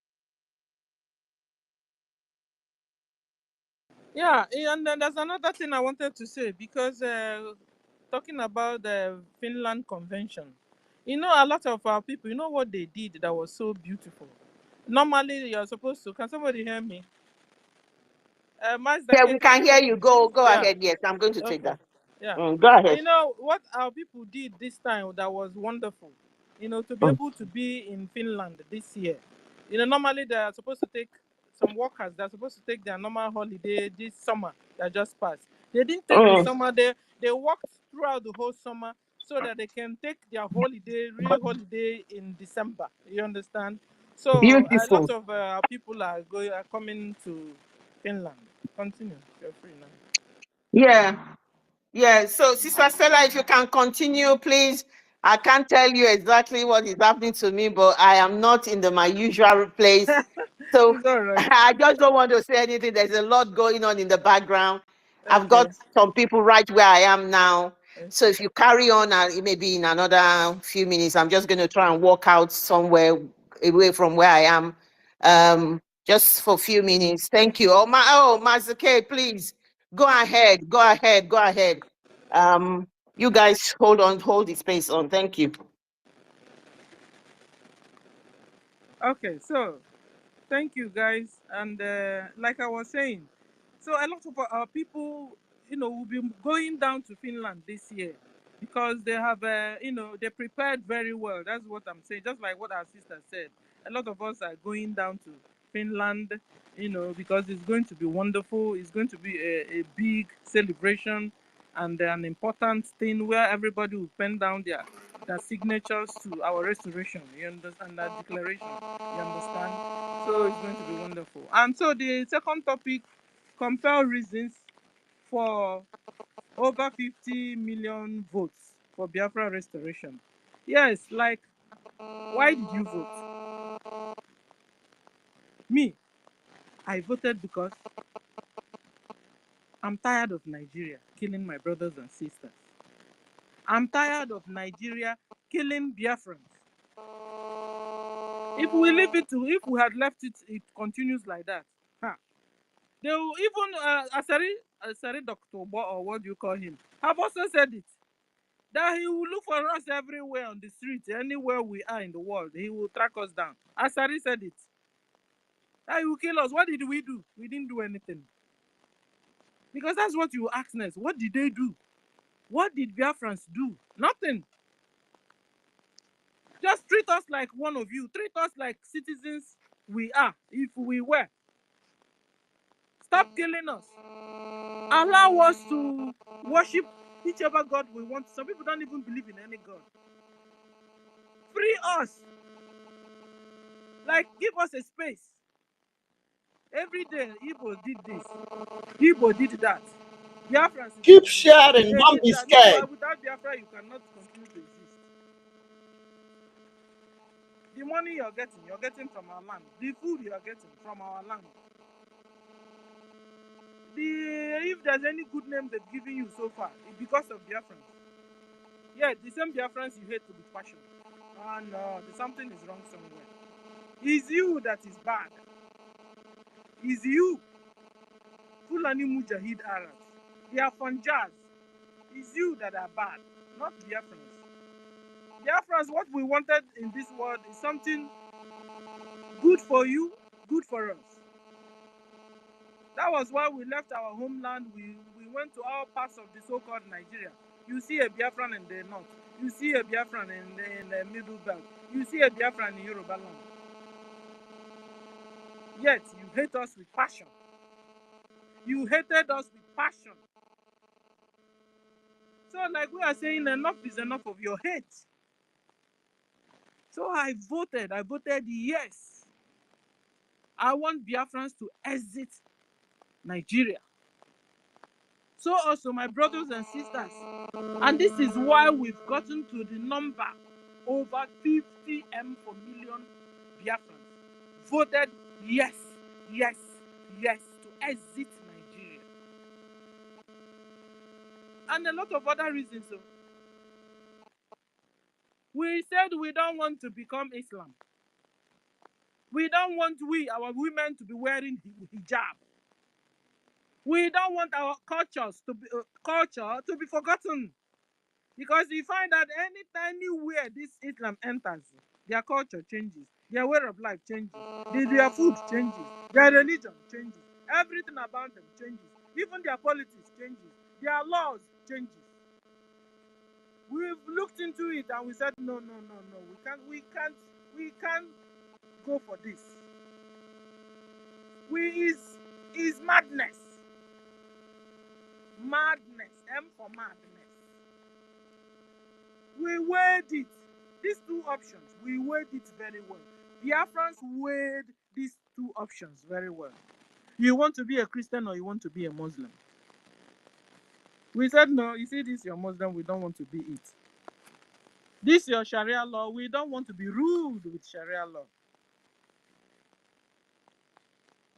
Yeah, and then there's another thing I wanted to say, because talking about the Finland Convention, you know, a lot of our people, you know what they did that was so beautiful. Normally, you're supposed to. Can somebody hear me? Master Yeah, K, we can can you hear hear you. me? Go Yeah. ahead. Yes, I'm going to take Okay. that. Yeah. Go ahead. You know what our people did this time that was wonderful. You know, to be able to be in Finland this year. You know, normally they are supposed to take some workers. They're supposed to take their normal holiday this summer that just passed. They didn't take the summer. They worked throughout the whole summer so that they can take their holiday, real holiday, in December. You understand? So a lot Beautiful. of people are coming to Finland. Continue. You're free now. Yeah. Yeah. So, Sister Stella, if you can continue, please. I can't tell you exactly what is happening to me, but I am not in my usual place. So It's all right. I just don't want to say anything. There's a lot going on in the background. I've Okay. got some people right where I am now. So Okay. if you carry on, it may be in another few minutes. I'm just going to try and walk out somewhere away from where I am, just for a few minutes. Thank you. Master K, please go ahead. Go ahead. Go ahead. You guys hold on, hold the space on. Thank you. Okay. So, thank you guys. And like I was saying, so a lot of our people, you know, will be going down to Finland this year because they have, you know, they prepared very well. That's what I'm saying. Just like what our sister said, a lot of us are going down to Finland, you know, because it's going to be wonderful. It's going to be a big celebration and an important thing where everybody will pen down their signatures to our restoration. You understand that declaration? You understand? So it's going to be wonderful. And so the second topic, compel reasons for over 50 million votes for Biafra restoration. Yes, like, why did you vote? Me, I voted because I'm tired of Nigeria killing my brothers and sisters. I'm tired of Nigeria killing Biafrans. If we leave it to, if we had left it, it continues like that. Huh. They will even Asari Dr. Or what do you call him, have also said it, that he will look for us everywhere on the street, anywhere we are in the world. He will track us down. Asari said it. That he will kill us. What did we do? We didn't do anything. Because that's what you ask next. What did they do? What did Biafrans do? Nothing. Just treat us like one of you. Treat us like citizens we are, if we were. Stop killing us. Allow us to worship whichever God we want. Some people don't even believe in any God. Free us. Like, give us a space. Every day, Igbo did this. Igbo did that. Biafrans Keep sharing. Don't be that. scared. Meanwhile, without Biafra, you cannot continue to exist. The money you're getting from our land. The food you're getting from our land. If there's any good name they've given you so far, it's because of Biafrans. Yeah, the same Biafrans you hate with passion. Oh no, something is wrong somewhere. It's you that is bad. It's you. Fulani Mujahid Arabs. They are Fanjas. It's you that are bad, not Biafrans. Biafrans, what we wanted in this world is something good for you, good for us. That was why we left our homeland. We went to all parts of the so-called Nigeria. You see a Biafran in the north. You see a Biafran in the middle belt. You see a Biafran in Yoruba land. Yet, you hate us with passion. You hated us with passion. So, like we are saying, enough is enough of your hate. So I voted yes. I want Biafrans to exit Nigeria. So also my brothers and sisters. And this is why we've gotten to the number over 50 M for million Biafrans. Voted yes to exit Nigeria. And a lot of other reasons. So we said we don't want to become Islam. We don't want our women to be wearing hijab. We don't want our culture to be forgotten. Because you find that anytime anywhere this Islam enters, their culture changes, their way of life changes, their food changes, their religion changes, everything about them changes, even their politics changes, their laws changes. We've looked into it and we said no, we can't go for this. Is madness. Madness. M for madness. We weighed it. These two options, we weighed it very well. Biafrans weighed these two options very well. You want to be a Christian or you want to be a Muslim? We said no, you see this your Muslim, we don't want to be it. This your Sharia law, we don't want to be ruled with Sharia law.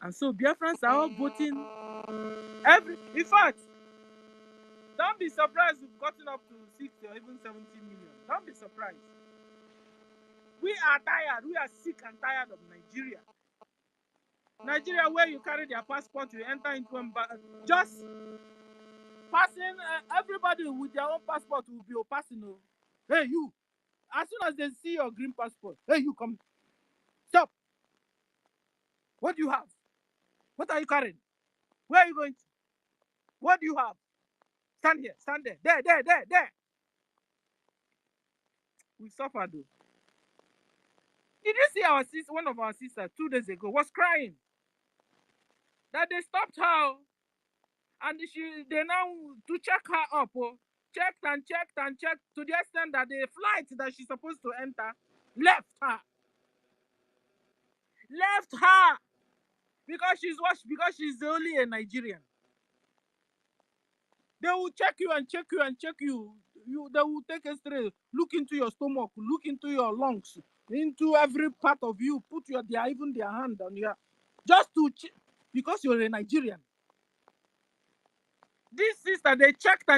And so Biafrans are all voting in fact, don't be surprised we've gotten up to 60 or even 70 million. Don't be surprised. We are tired. We are sick and tired of Nigeria. Nigeria, where you carry their passport, you enter into just passing. Everybody with their own passport will be passing. Hey, you. As soon as they see your green passport, hey, you come. Stop. What do you have? What are you carrying? Where are you going to? What do you have? Stand here. Stand there. There. We suffered though. Did you see our sister? One of our sisters 2 days ago was crying that they stopped her, and they now to check her up. Checked to the extent that the flight that she's supposed to enter left her because she's only a Nigerian. They will check you. They will take a straight, look into your stomach, look into your lungs, into every part of you, put their hand on you, just to because you're a Nigerian. This sister, they checked.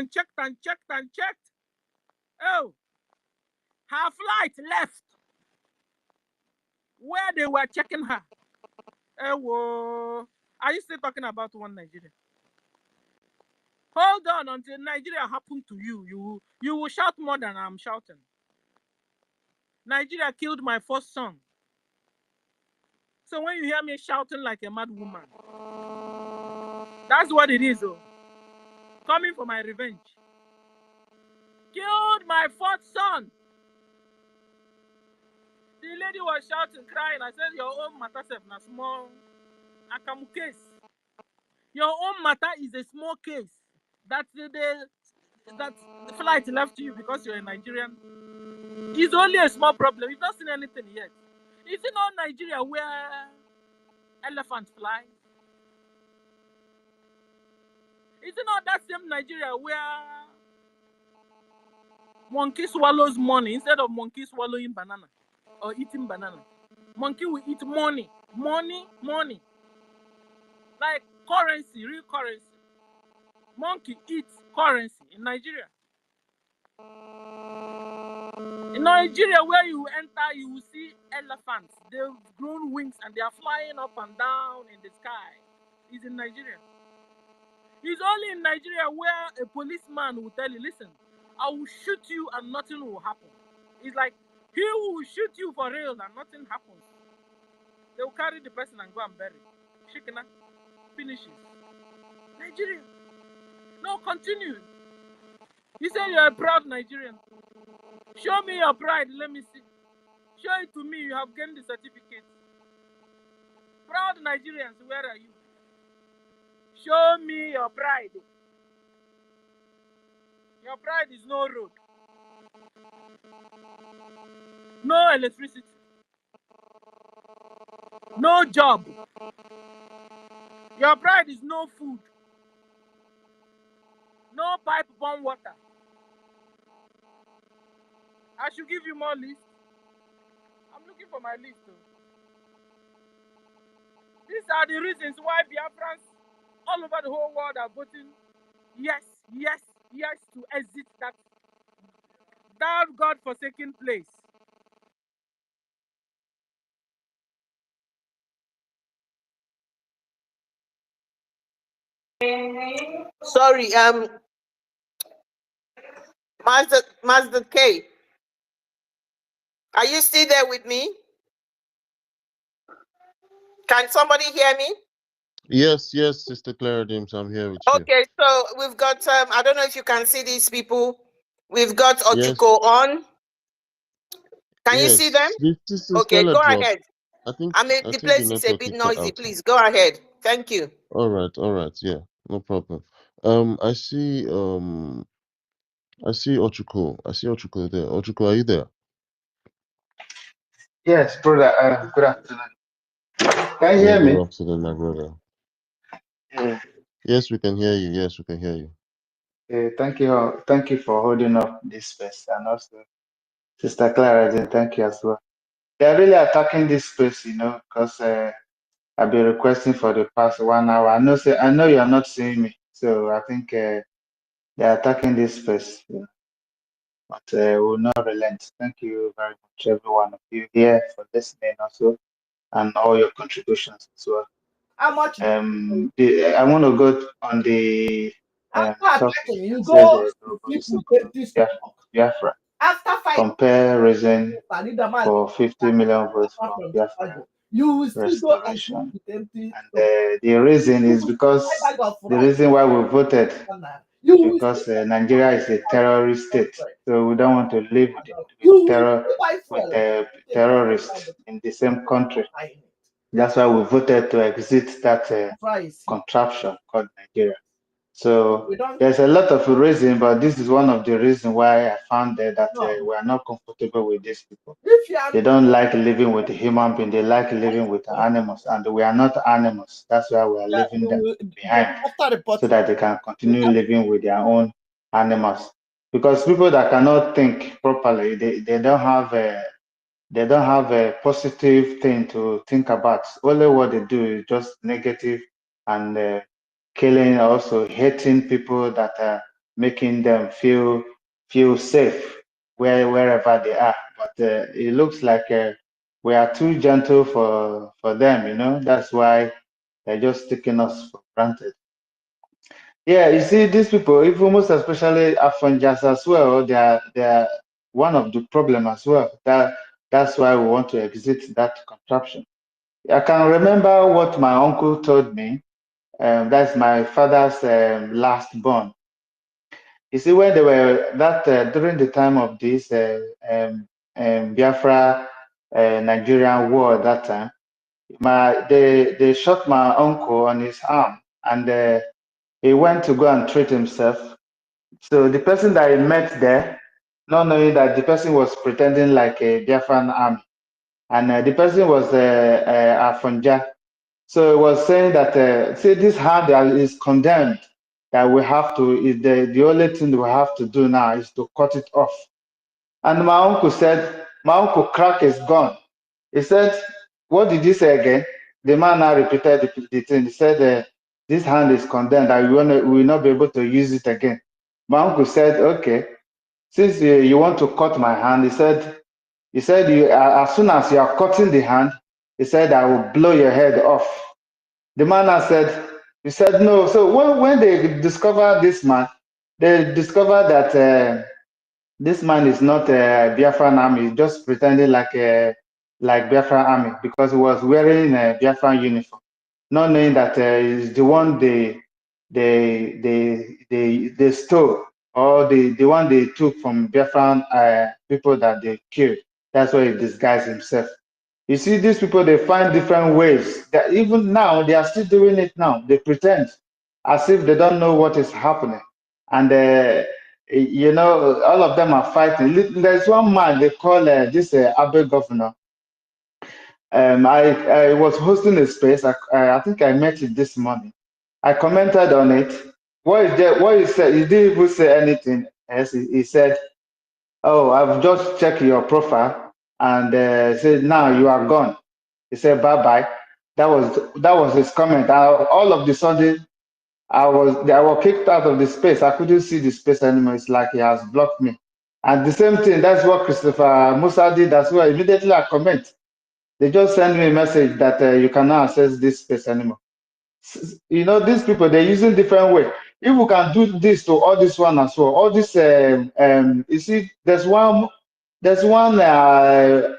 Oh, her flight left where they were checking her. Oh, are you still talking about one Nigeria? Hold on until Nigeria happened to you. You will shout more than I'm shouting. Nigeria killed my first son. So when you hear me shouting like a mad woman, that's what it is, though. Coming for my revenge. Killed my fourth son. The lady was shouting, crying. I said, your own matter is a small akamu case. Your own matter is a small case. That the flight left you because you're a Nigerian. It's only a small problem. You've not seen anything yet. Is it not Nigeria where elephants fly? Is it not that same Nigeria where monkey swallows money instead of monkey swallowing banana or eating banana? Monkey will eat money. Money. Like currency, real currency. Monkey eats currency in Nigeria. In Nigeria, where you enter, you will see elephants. They've grown wings and they are flying up and down in the sky. It's in Nigeria. It's only in Nigeria where a policeman will tell you, listen, I will shoot you and nothing will happen. It's like, he will shoot you for real and nothing happens. They will carry the person and go and bury. Shikina finishes. Nigeria. No, continue. You say you're a proud Nigerian. Show me your pride, let me see. Show it to me, you have gained the certificate. Proud Nigerians, where are you? Show me your pride. Your pride is no road. No electricity. No job. Your pride is no food. No pipe-borne water. I should give you more list. I'm looking for my list. These are the reasons why Biafrans all over the whole world are voting yes to exit that God-forsaken place. Sorry, Master K. Are you still there with me? Can somebody hear me? Yes, Sister Clara James, I'm here with you. Okay, so we've got I don't know if you can see these people. We've got Yes. Ochuko on. Can you see them? Okay, go ahead. The place is a bit noisy. Please go ahead. Thank you. All right, yeah, no problem. I see Ochuko. I see Ochuko there. Ochuko, are you there? Yes, brother. Good afternoon. Can you hear me? Good afternoon, my brother. Yes, we can hear you. Yes, we can hear you. Thank you for holding up this space, and also Sister Clara, thank you as well. They're really attacking this space, because I've been requesting for the past 1 hour. I know you are not seeing me, so I think they're attacking this space. But we'll not relent. Thank you very much, every one of you here, for listening also, and all your contributions as well. How much? I want to go on the topic. Biafra. Comparison for 50 million votes for Biafra restoration. And the reason is because the reason why we voted, because Nigeria is a terrorist state, so we don't want to live with terrorists in the same country. That's why we voted to exit that contraption called Nigeria. So there's a lot of reasons, but this is one of the reasons why I found that we are not comfortable with these people. They don't like living with a human being. They like living with animals, and we are not animals. That's why we are leaving them behind, so that they can continue living with their own animals. Because people that cannot think properly, they don't have a positive thing to think about. Only what they do is just negative and killing, also hating people that are making them feel safe wherever they are. But it looks like we are too gentle for them. That's why they're just taking us for granted. Yeah, you see, these people, even most especially Afghanis as well, they are one of the problem as well. That's why we want to exit that contraption. I can remember what my uncle told me. That's my father's last born. You see, when they were during the time of this Biafra Nigerian war at that time. They shot my uncle on his arm, and he went to go and treat himself. So the person that he met there, not knowing that the person was pretending like a Biafran army, and the person was Afonja. So it was saying that see, this hand that is condemned, that we have to, is the only thing we have to do now is to cut it off. And my uncle said, my uncle cracked his gun. He said, what did you say again? The man now repeated the thing. He said, this hand is condemned, and we will not be able to use it again. My uncle said, okay, since you want to cut my hand, he said, as soon as you are cutting the hand, he said, I will blow your head off. The man he said no. So when they discovered this man, they discovered that this man is not a Biafran army, just pretending like Biafran army, because he was wearing a Biafran uniform, not knowing that he's the one they stole, or the one they took from Biafran people that they killed. That's why he disguised himself. You see, these people, they find different ways that even now they are still doing it now. They pretend as if they don't know what is happening. And you know, all of them are fighting. There's one man they call this Abe governor. I was hosting a space. I think I met it this morning. I commented on it. What is there? What he said? He didn't even say anything else. He said, "Oh, I've just checked your profile and said now you are gone." He said, "Bye bye." That was his comment. All of the sudden, I was kicked out of the space. I couldn't see the space anymore. It's like he has blocked me. And the same thing, that's what Christopher Musa did as well. Immediately I comment. They just send me a message that you cannot access this space anymore. You know, these people, they're using different way. If we can do this to all this one as well, all this, you see, there's one Lamajiri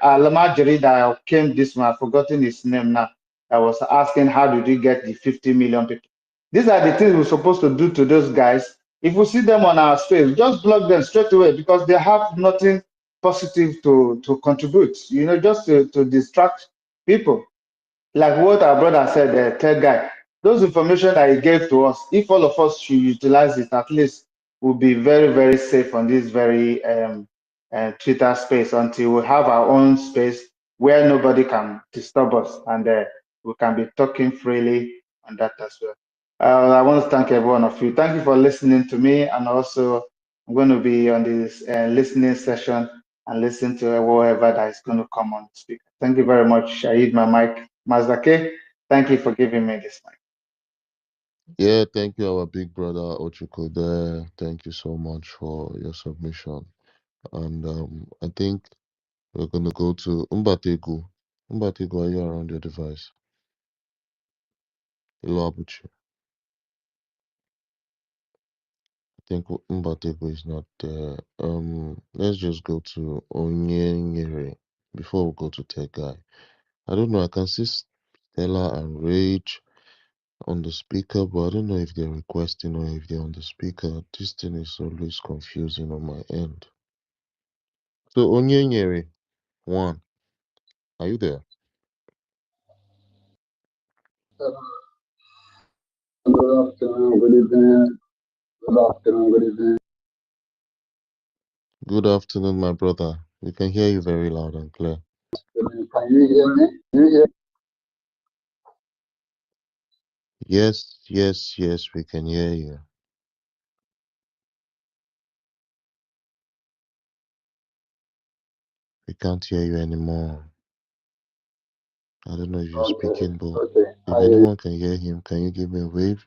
that came this one, I've forgotten his name now. I was asking how did we get the 50 million people? These are the things we're supposed to do to those guys. If we see them on our space, just block them straight away, because they have nothing positive to contribute, you know, just to distract people. Like what our brother said, the third guy, those information that he gave to us, if all of us should utilize it, at least we'll be very, very safe on this very Twitter space until we have our own space where nobody can disturb us, and we can be talking freely on that as well. I want to thank every one of you. Thank you for listening to me, and also I'm going to be on this listening session and listen to whoever that is going to come on to speak. Thank you very much. I hit my mic. Mazake, thank you for giving me this mic. Yeah, thank you, our big brother Ochuko there. Thank you so much for your submission. And I think we're gonna go to Umbategu. Umbategu, are you around your device? Hello, Abuchi. I think Umbategu is not there. Let's just go to Onyenyere before we go to Tech Guy. I don't know. I can see Stella and Rage on the speaker, but I don't know if they're requesting or if they're on the speaker. This thing is always confusing on my end. So Onyenyere, one, are you there? Good afternoon, good evening. Good afternoon, good evening. Good afternoon, my brother. We can hear you very loud and clear. Can you hear me? Can you hear? Yes, yes, yes, we can hear you. We can't hear you anymore. I don't know if you're speaking, but if anyone can hear him, can you give me a wave?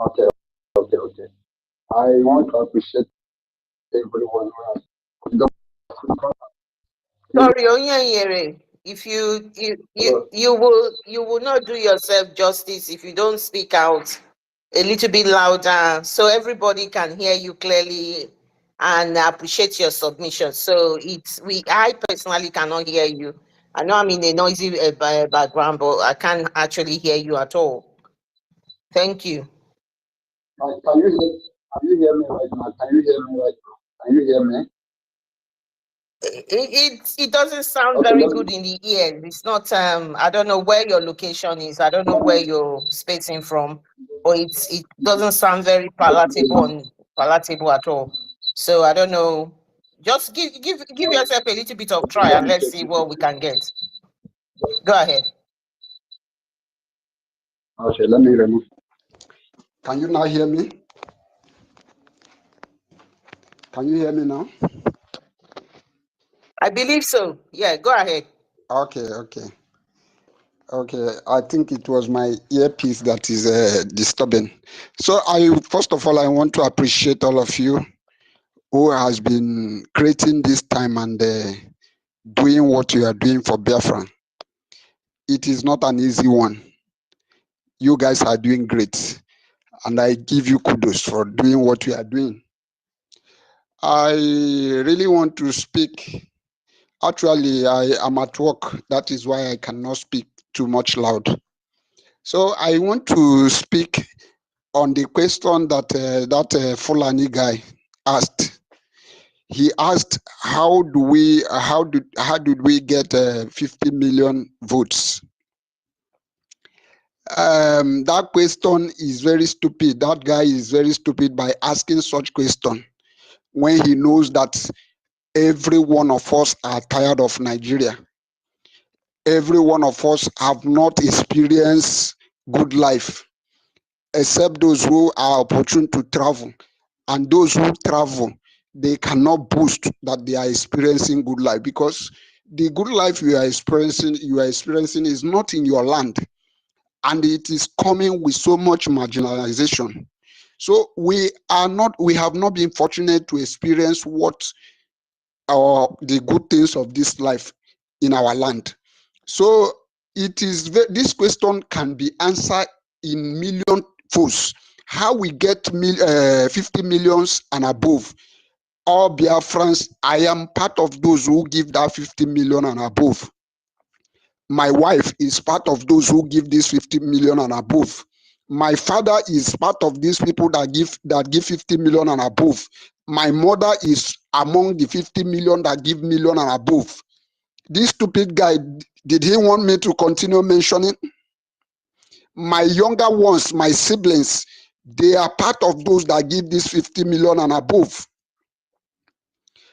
Okay. I want to appreciate everyone who has. Sorry, Onyanyere, if you will not do yourself justice if you don't speak out a little bit louder so everybody can hear you clearly and appreciate your submission. So I personally cannot hear you. I know I'm in a noisy background, but I can't actually hear you at all. Thank you. Can you hear me right now? Can you hear me right now? Can you hear me? It doesn't sound Okay, very good in the ears. It's not I don't know where your location is. I don't know where you're spacing from, but it doesn't sound very palatable at all. So I don't know. Just give yourself a little bit of try and let's see what we can get. Go ahead. Okay, let me remove. Can you now hear me? Can you hear me now? I believe so. Yeah, go ahead. Okay. I think it was my earpiece that is disturbing. So first of all, I want to appreciate all of you who has been creating this time and doing what you are doing for Biafra. It is not an easy one. You guys are doing great, and I give you kudos for doing what you are doing. I really want to speak. Actually, I am at work. That is why I cannot speak too much loud. So I want to speak on the question that Fulani guy asked. He asked, how did we get 50 million votes? That question is very stupid. That guy is very stupid by asking such question when he knows that every one of us are tired of Nigeria. Every one of us have not experienced good life, except those who are opportune to travel. And those who travel, they cannot boast that they are experiencing good life, because the good life you are experiencing is not in your land, and it is coming with so much marginalization. So we have not been fortunate to experience the good things of this life in our land. So this question can be answered in million folds. How we get 50 millions and above? All Biafrans, I am part of those who give that 50 million and above. My wife is part of those who give this 50 million and above. My father is part of these people that give 50 million and above. My mother is among the 50 million that give million and above. This stupid guy, did he want me to continue mentioning? My younger ones, my siblings, they are part of those that give this 50 million and above.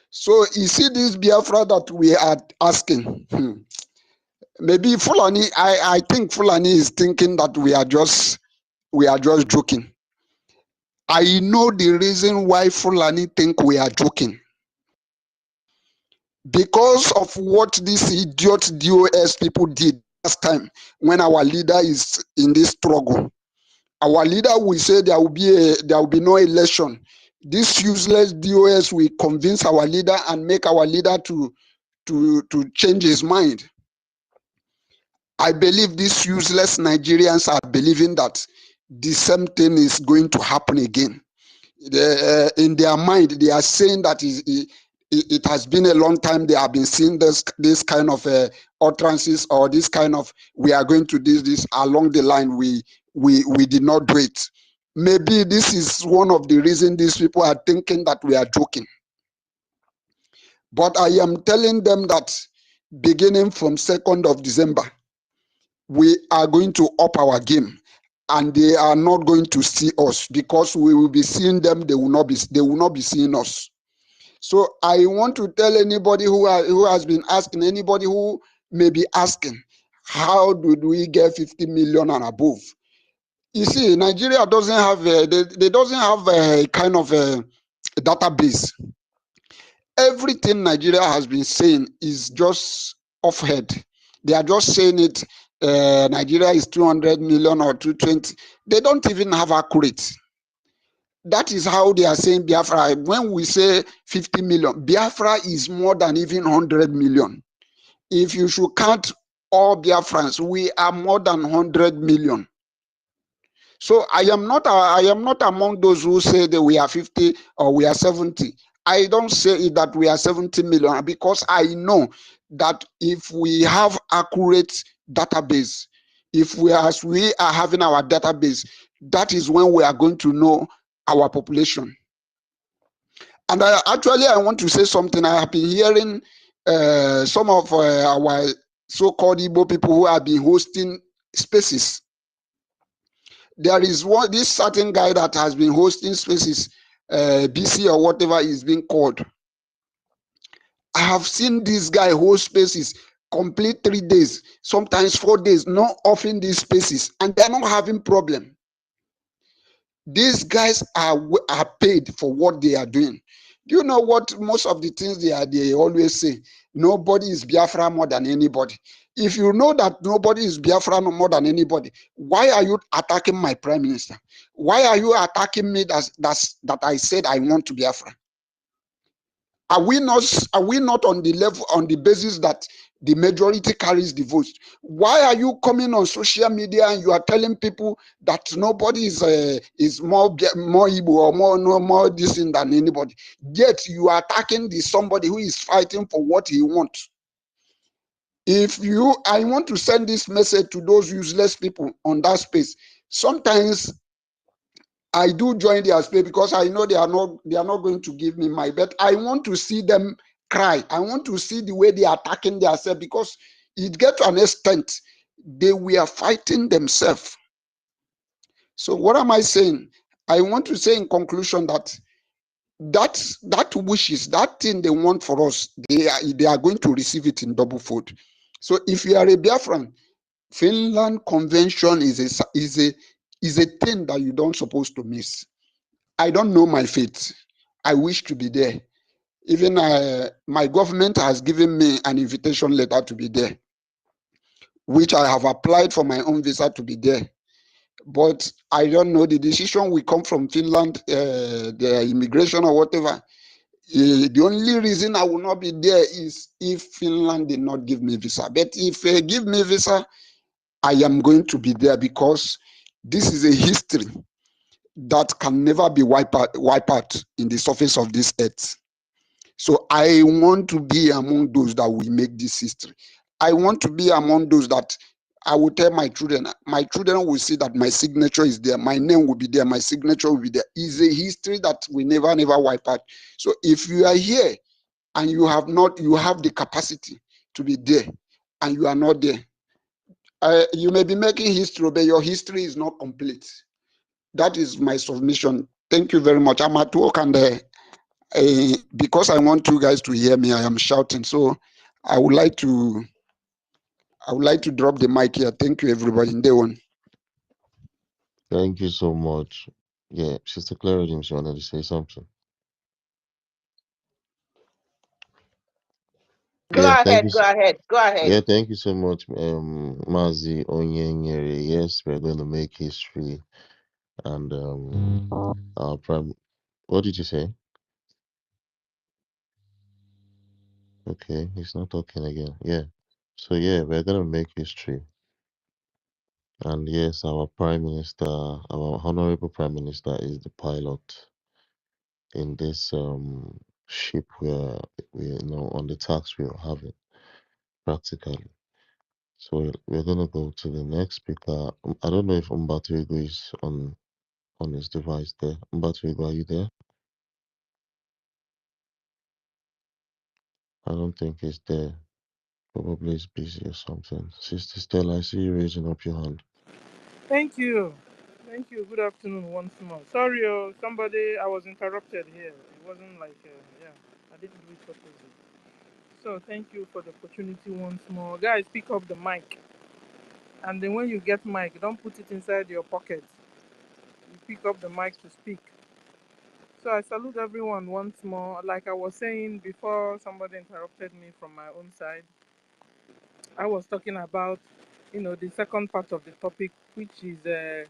So you see this Biafra that we are asking. Maybe Fulani, I think Fulani is thinking that we are just joking. I know the reason why Fulani think we are joking. Because of what these idiot DOS people did last time when our leader is in this struggle. Our leader will say there will be no election. This useless DOS will convince our leader and make our leader to change his mind. I believe these useless Nigerians are believing that the same thing is going to happen again. In their mind, they are saying that it has been a long time they have been seeing this kind of utterances, or this kind of, we are going to do this along the line. We did not do it. Maybe this is one of the reasons these people are thinking that we are joking. But I am telling them that beginning from 2nd of December, we are going to up our game, and they are not going to see us, because we will be seeing them. They will not be seeing us. So I want to tell anybody who has been asking, anybody who may be asking, how did we get 50 million and above? You see, Nigeria doesn't have they doesn't have a kind of a database. Everything Nigeria has been saying is just off head. They are just saying it. Nigeria is 200 million or 220. They don't even have accurate. That is how they are saying Biafra. When we say 50 million, Biafra is more than even 100 million. If you should count all Biafrans, we are more than 100 million. So I am not among those who say that we are 50 or we are 70. I don't say that we are 70 million, because I know that if we have accurate database, If we, as we are having our database, that is when we are going to know our population. And I want to say something. I have been hearing some of our so-called Igbo people who have been hosting spaces. There is this certain guy that has been hosting spaces, BC or whatever is being called. I have seen this guy host spaces complete 3 days, sometimes 4 days, not offering these spaces, and they're not having problem. These guys are paid for what they are doing. Do you know what most of the things they always say? Nobody is Biafra more than anybody. If you know that nobody is Biafra more than anybody, why are you attacking my prime minister? Why are you attacking me that I said I want to Biafra? Are we not on the level, on the basis that the majority carries the votes? Why are you coming on social media and you are telling people that nobody is more Igbo or more this than anybody? Yet you are attacking somebody who is fighting for what he wants. I want to send this message to those useless people on that space. Sometimes I do join their space because I know they are not going to give me my bet. I want to see them cry. I want to see the way they are attacking themselves, because it gets to an extent they were fighting themselves. So what am I saying? I want to say in conclusion that wishes, that thing they want for us, they are going to receive it in double fold. So if you are a Biafran, Finland Convention is a thing that you don't supposed to miss. I don't know my fate. I wish to be there. Even my government has given me an invitation letter to be there, which I have applied for my own visa to be there. But I don't know, the decision will come from Finland, the immigration or whatever. The only reason I will not be there is if Finland did not give me visa. But if they give me visa, I am going to be there, because this is a history that can never be wiped out in the surface of this earth. So I want to be among those that will make this history. I want to be among those that I will tell my children will see that my signature is there, my name will be there, my signature will be there. It's a history that we never wipe out. So if you are here and you have the capacity to be there and you are not there, you may be making history, but your history is not complete. That is my submission. Thank you very much. I'm at work, and because I want you guys to hear me, I am shouting. So I would like to drop the mic here. Thank you, everybody. In day one. Thank you so much. Yeah, Sister Clara James, you wanted to say something? Go ahead. Yeah, thank you so much, Mazi Onyenyere. Yes, we're going to make history, and our prime. What did you say? Okay, he's not talking again. Yeah. So yeah, we're gonna make history, and yes, our prime minister, our honorable prime minister, is the pilot in this ship where we on the tax we're having practically. So we're gonna go to the next speaker. I don't know if Mbatuigo is on his device there. Mbatuigo, are you there? I don't think he's there. Probably he's busy or something. Sister Stella, I see you raising up your hand. Thank you. Thank you. Good afternoon once more. Sorry, somebody, I was interrupted here. It wasn't like, yeah, I didn't do it purposely. So thank you for the opportunity once more. Guys, pick up the mic. And then when you get mic, don't put it inside your pocket. You pick up the mic to speak. So I salute everyone once more. Like I was saying before somebody interrupted me from my own side, I was talking about, the second part of the topic, which is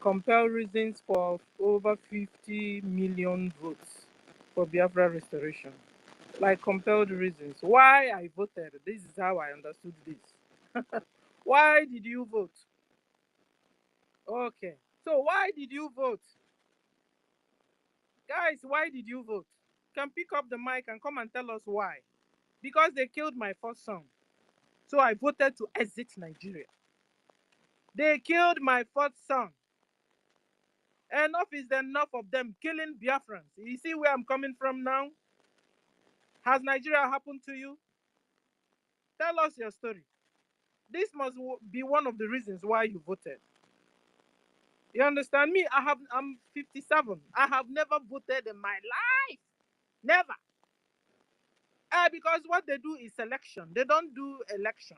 compel reasons for over 50 million votes for Biafra restoration. Like compelled reasons. Why I voted. This is how I understood this. Why did you vote? Okay. So why did you vote? Guys, why did you vote? Can pick up the mic and come and tell us why. Because they killed my first son. So I voted to exit Nigeria. They killed my fourth son. Enough is enough of them killing Biafrans. You see where I'm coming from now? Has Nigeria happened to you? Tell us your story. This must be one of the reasons why you voted. You understand me? I'm 57. I have never voted in my life. Never. Because what they do is selection. They don't do election.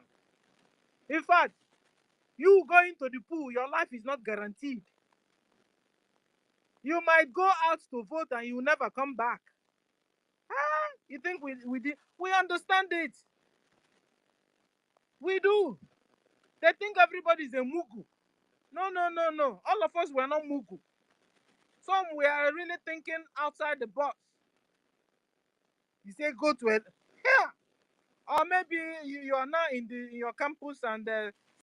In fact, you going to the pool, your life is not guaranteed. You might go out to vote and you never come back. You think we understand it? We do. They think everybody's a mugu. No, no, no, no. All of us were not mugu. Some were really thinking outside the box. You say go to it. Yeah. Or maybe you are now in your campus and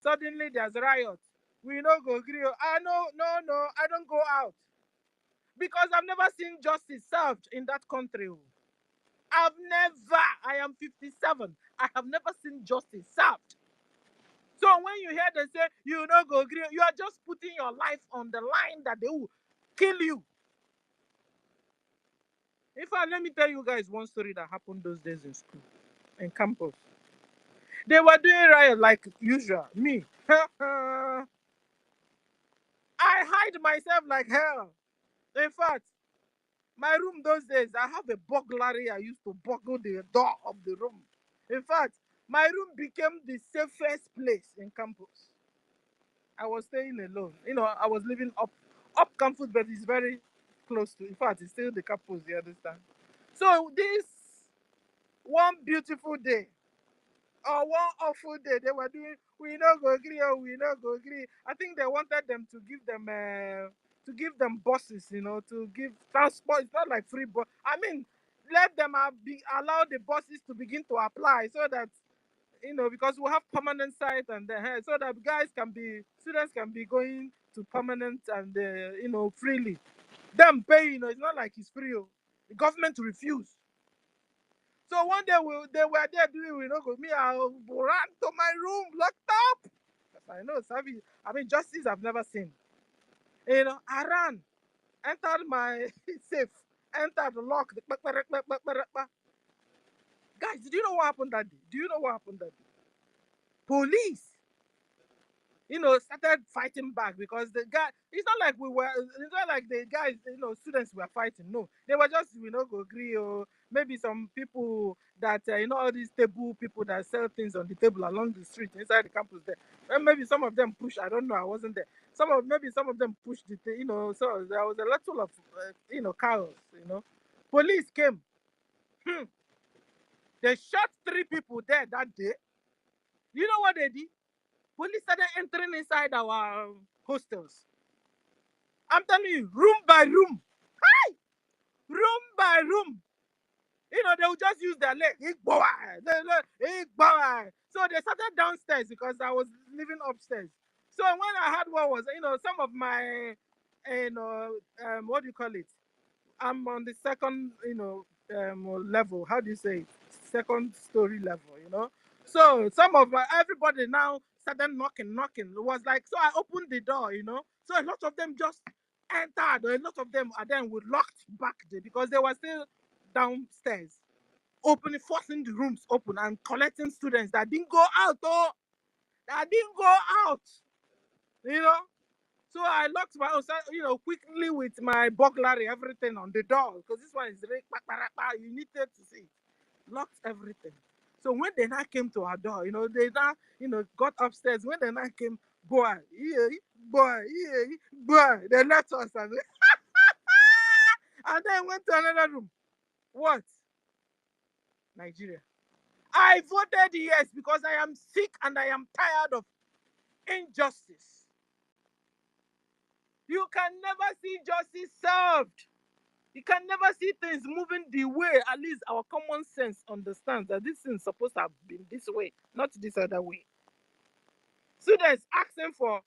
suddenly there's riot. We no go agree. No, I don't go out. Because I've never seen justice served in that country. I am 57. I have never seen justice served. So when you hear them say, you no go agree, you are just putting your life on the line that they will kill you. In fact, let me tell you guys one story that happened those days in school, in campus. They were doing riot like usual. Me. I hide myself like hell. In fact, my room those days, I have a burglary. I used to burgle the door of the room. In fact, my room became the safest place in campus. I was staying alone. I was living up campus, but it's very close to. In fact, it's still the campus. You understand? So this one beautiful day, or one awful day, they were doing. We not go agree, or we not go agree. I think they wanted them to give them buses, to give transport. It's not like free bus. I mean, let them allow the buses to begin to apply so that because we have permanent site and so that students can be going to permanent and freely. Them pay, it's not like it's free. The government refuse. So one day they were there doing, me, I ran to my room, locked up. Because I know service. I mean, justice I've never seen. I ran, entered my safe, entered the lock. Guys, do you know what happened that day? Do you know what happened that day? Police, started fighting back because the guy, it's not like the guys, students were fighting. No, they were just, go agree, or maybe some people that, all these table people that sell things on the table along the street inside the campus there. And maybe some of them push, I don't know, I wasn't there. Maybe some of them pushed the thing, so there was a lot of, chaos, Police came. They shot 3 people there that day. You know what they did? Police started entering inside our hostels. I'm telling you, room by room. Hi! Room by room. They would just use their leg. So they started downstairs because I was living upstairs. So when I had what was, some of my, what do you call it? I'm on the second, level. How do you say it? Second story level. So everybody now started knocking. It was like, so I opened the door, So a lot of them just entered. A lot of them and then we locked back there because they were still downstairs, forcing the rooms open and collecting students that didn't go out. So I locked my own, quickly with my burglary, everything on the door, because this one is very, you needed to see it. Locked everything. So when they now came to our door, they now, got upstairs. When they now came, boy, they left us and then went to another room. What? Nigeria. I voted yes because I am sick and I am tired of injustice. You can never see justice served. You can never see things moving the way at least our common sense understands that this thing is supposed to have been this way, not this other way. Students asking for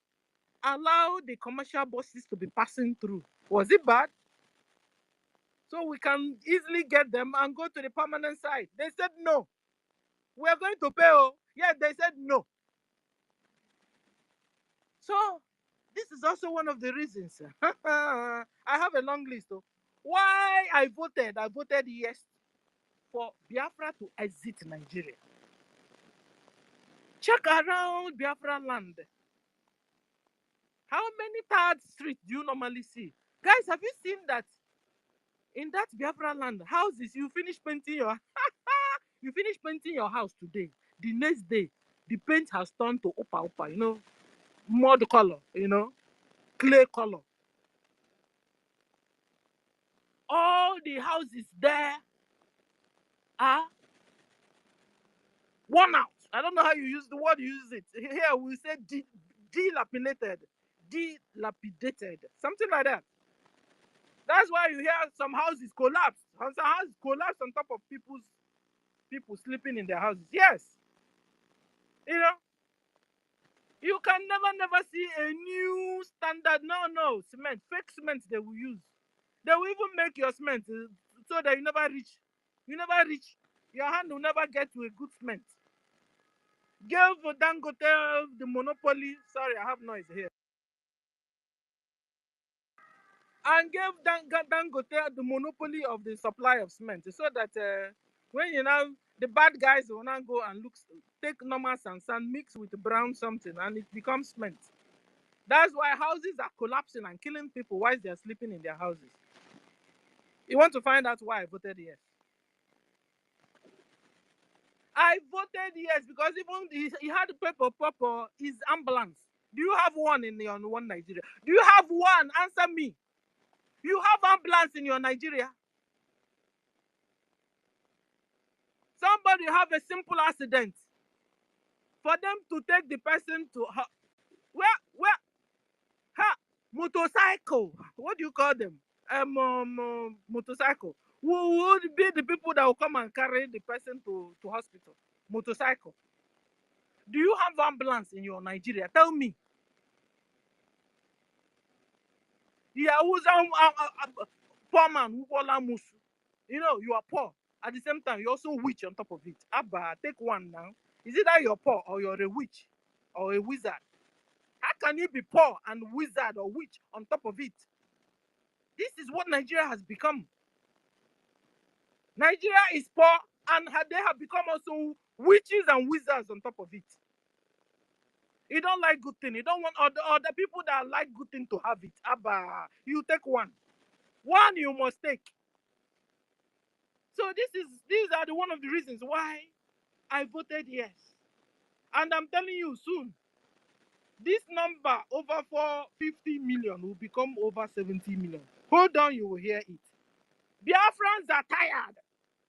allow the commercial buses to be passing through. Was it bad? So we can easily get them and go to the permanent site. They said no. We are going to pay. Yeah, they said no. So this is also one of the reasons. I have a long list of why I voted. I voted yes for Biafra to exit Nigeria. Check around Biafra land. How many third street do you normally see? Guys, have you seen that in that Biafra land, houses, you finish painting your house today. The next day, the paint has turned to opa, mud color, clay color. All the houses there are worn out. I don't know how you use the word, you use it. Here we say dilapidated, something like that. That's why you hear some houses collapse. Some houses collapse on top of people sleeping in their houses. Yes. You can never see a new standard. No, cement. Fake cement they will use. They will even make your cement so that you never reach. Your hand will never get to a good cement. Give Dangote the monopoly. Sorry, I have noise here. And give Dangote the monopoly of the supply of cement so that when the bad guys will now go and take normal sand, mix with brown something, and it becomes cement. That's why houses are collapsing and killing people while they're sleeping in their houses. You want to find out why I voted yes? I voted yes because even he had paper his ambulance. Do you have one in your one Nigeria? Do you have one? Answer me. You have ambulance in your Nigeria? Somebody have a simple accident. For them to take the person to motorcycle. What do you call them? Motorcycle. Who would be the people that will come and carry the person to hospital? Motorcycle. Do you have ambulance in your Nigeria? Tell me. Yeah, who's poor man who call musu? You are poor. At the same time, you're also witch on top of it. Abba, take one now. Is it that you're poor or you're a witch or a wizard? How can you be poor and wizard or witch on top of it? This is what Nigeria has become. Nigeria is poor and they have become also witches and wizards on top of it. You don't like good thing. You don't want other people that like good thing to have it. Abba, you take one. One you must take. So these are one of the reasons why I voted yes. And I'm telling you soon, this number over 450 million will become over 70 million. Hold on, you will hear it. Biafrans are tired.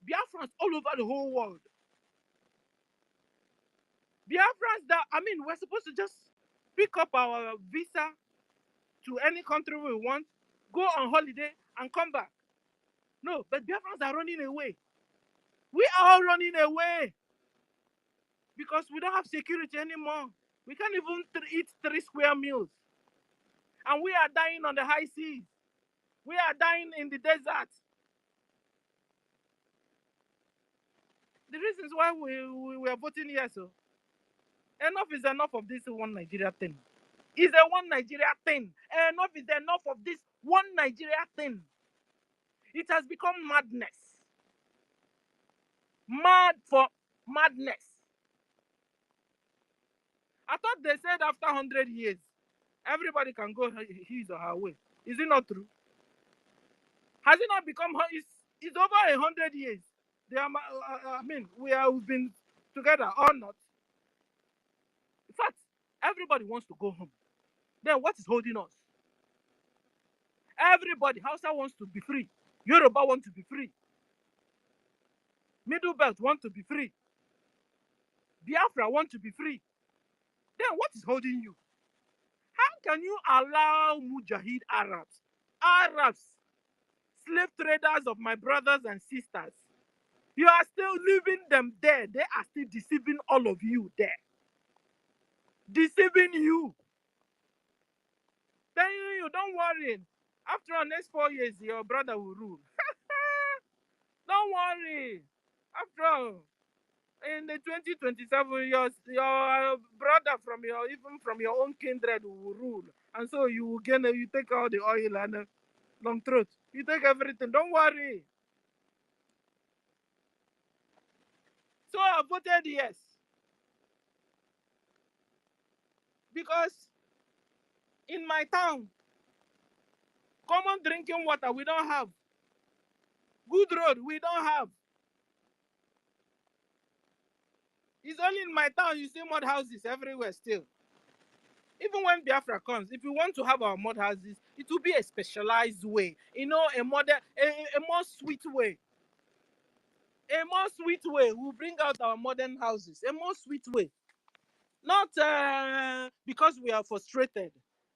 Biafrans all over the whole world. Biafrans we're supposed to just pick up our visa to any country we want, go on holiday and come back. No, but Biafrans are running away. We are all running away because we don't have security anymore. We can't even eat 3 square meals. And we are dying on the high seas. We are dying in the desert. The reasons why we are voting yes. So enough is enough of this one Nigeria thing. It's a one Nigeria thing. Enough is enough of this one Nigeria thing. It has become madness. Mad for madness. I thought they said after 100 years, everybody can go his or her way. Is it not true? Has it not become? It's over 100 years. We've been together or not. In fact, everybody wants to go home. Then what is holding us? Everybody, Hausa wants to be free. Yoruba want to be free. Middle Belt want to be free. Biafra want to be free. Then what is holding you? How can you allow Mujahid Arabs, slave traders of my brothers and sisters, you are still leaving them there. They are still deceiving all of you there. Deceiving you. Telling you, don't worry. After the next 4 years, your brother will rule. Don't worry. After all, In the 2027, your brother from your own kindred will rule, and so you will gain. You take all the oil and long throat. You take everything. Don't worry. So I voted yes because in my town, common drinking water we don't have. Good road we don't have. It's only in my town you see mud houses everywhere still. Even when Biafra comes, if we want to have our mud houses, it will be a specialized way. You know, a more sweet way. A more sweet way. We'll bring out our modern houses. A more sweet way. Not because we are frustrated.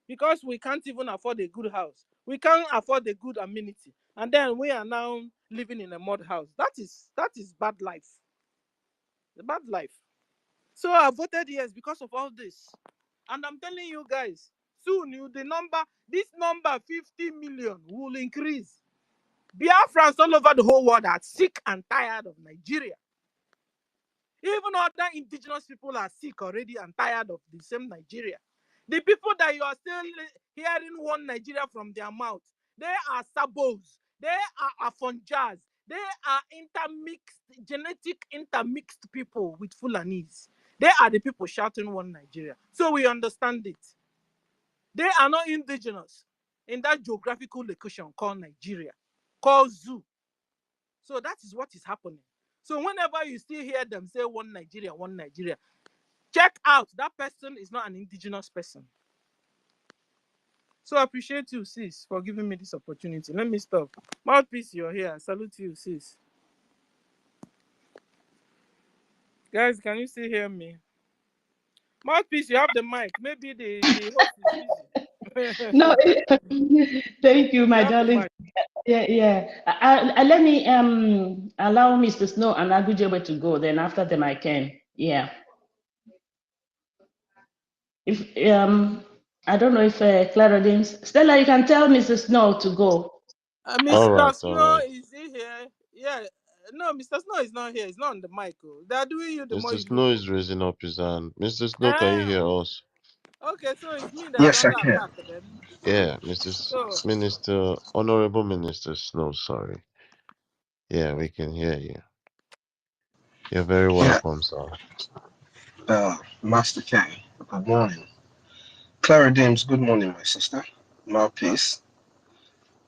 Because we can't even afford a good house. We can't afford a good amenity. And then we are now living in a mud house. That is bad life. The bad life. So I voted yes because of all this. And I'm telling you guys, soon this number 50 million will increase. Biafrans all over the whole world are sick and tired of Nigeria. Even other indigenous people are sick already and tired of the same Nigeria. The people that you are still hearing one Nigeria from their mouth, they are sabos, they are afonjas, they are genetic intermixed people with Fulanese. They are the people shouting one Nigeria. So we understand it. They are not indigenous in that geographical location called Nigeria, called Zoo. So that is what is happening. So whenever you still hear them say one Nigeria, check out that person is not an indigenous person. So I appreciate you, sis, for giving me this opportunity. Let me stop. Mouthpiece, you're here. I salute you, sis. Guys, can you still hear me? Mouthpiece, you have the mic. Maybe the host is busy. No, thank you, my darling. Yeah. Let me allow Mr. Snow and Agujebe to go. Then after them, I can. Yeah. If I don't know if Claudine, Stella, you can tell Mr. Snow to go. Mr. Snow, is he here? Yeah. No, Mr. Snow is not here. He's not on the mic. They are doing you the more Mr. you Snow do. is raising up his hand. Mr. Snow, can you hear us? Okay, so it's me that's Yes, I under can. attack then. Yeah, So, Minister, Honorable Minister Snow, sorry. Yeah, we can hear you. You're very Yeah. welcome, sir. Master K, good morning. Clara Dames, good morning, my sister. Mouthpiece.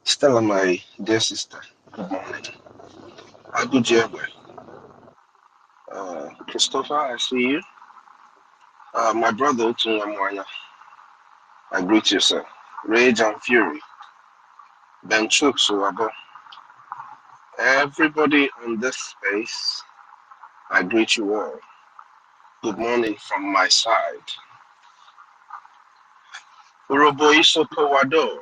Stella, my dear sister, good morning. Agujebe. Christopher, I see you. My brother, Otunamwanya, I greet you, sir. Rage and Fury. Ben Chuk Suwabo. Everybody on this space, I greet you all. Good morning from my side. Uroboiso Powado.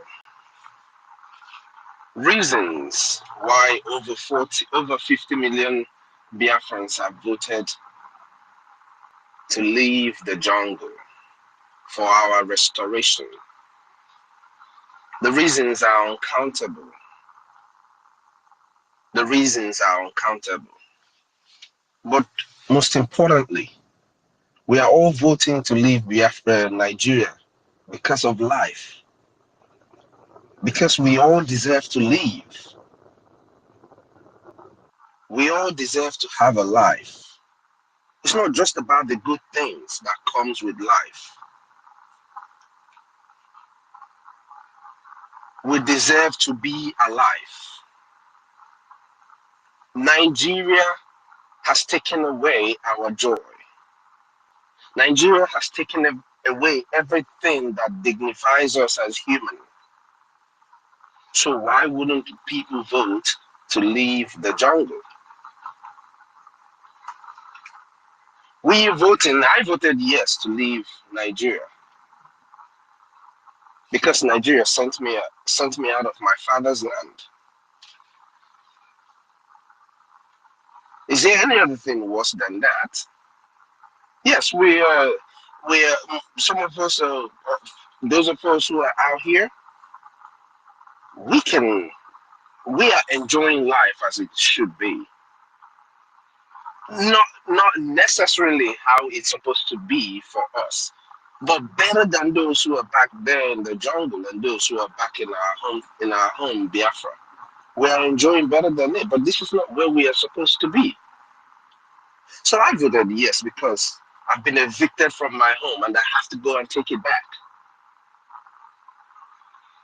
Reasons why over 50 million Biafrans have voted to leave the jungle for our restoration. The reasons are uncountable. The reasons are uncountable. But most importantly, we are all voting to leave Biafra, Nigeria, because of life. Because we all deserve to live. We all deserve to have a life. It's not just about the good things that comes with life. We deserve to be alive. Nigeria has taken away our joy. Nigeria has taken away everything that dignifies us as human. So why wouldn't people vote to leave the jungle? I voted yes to leave Nigeria. Because Nigeria sent me out of my father's land. Is there any other thing worse than that? Yes, we are. Some of us, those of us who are out here, we are enjoying life as it should be. Not necessarily how it's supposed to be for us, but better than those who are back there in the jungle and those who are back in our home Biafra. We are enjoying better than it, but this is not where we are supposed to be. So I voted yes because I've been evicted from my home and I have to go and take it back.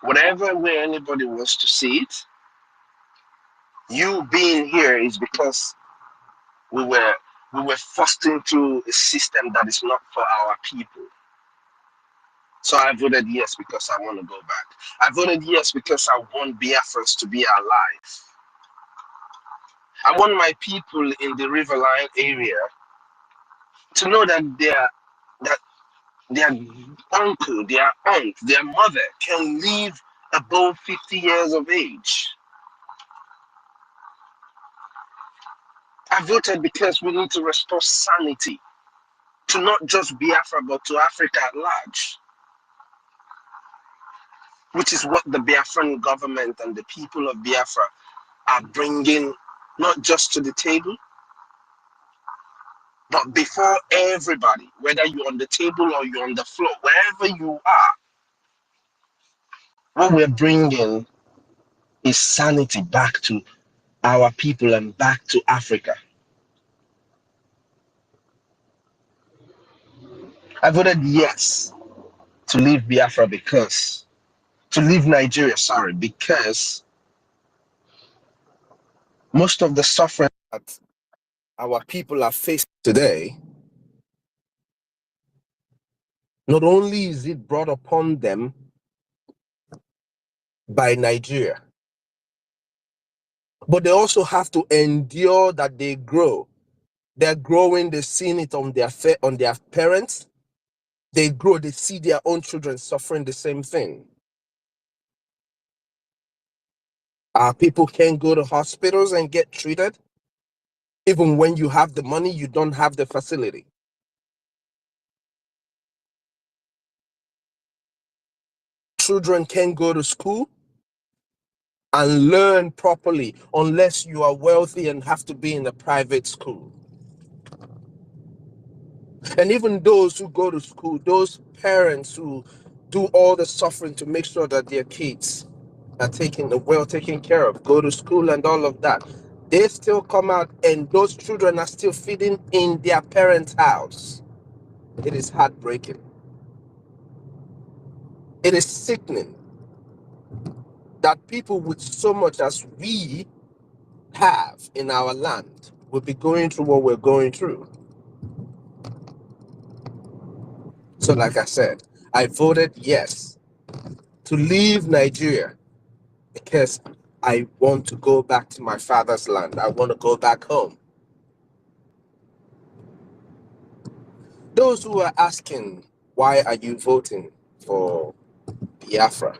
Whatever way anybody wants to see it, you being here is because we were forced into a system that is not for our people. So I voted yes because I want to go back. I voted yes because I want Biafrans to be alive. I want my people in the Riverline area to know that their uncle, their aunt, their mother can live above 50 years of age. I voted because we need to restore sanity to not just Biafra but to Africa at large, which is what the Biafran government and the people of Biafra are bringing not just to the table, but before everybody, whether you're on the table or you're on the floor, wherever you are, what we're bringing is sanity back to our people and back to Africa. I voted yes to leave Biafra to leave Nigeria, sorry, because most of the suffering that our people are facing today, not only is it brought upon them by Nigeria, but they also have to endure that they grow. They're growing, they've seen it on their parents. They grow, they see their own children suffering the same thing. Our people can't go to hospitals and get treated. Even when you have the money, you don't have the facility. Children can't go to school and learn properly unless you are wealthy and have to be in a private school. And even those who go to school, those parents who do all the suffering to make sure that their kids are well taken care of, go to school and all of that, they still come out and those children are still feeding in their parents' house. It is heartbreaking. It is sickening that people with so much as we have in our land will be going through what we're going through. So like I said, I voted yes to leave Nigeria because I want to go back to my father's land. I want to go back home. Those who are asking, why are you voting for Biafra?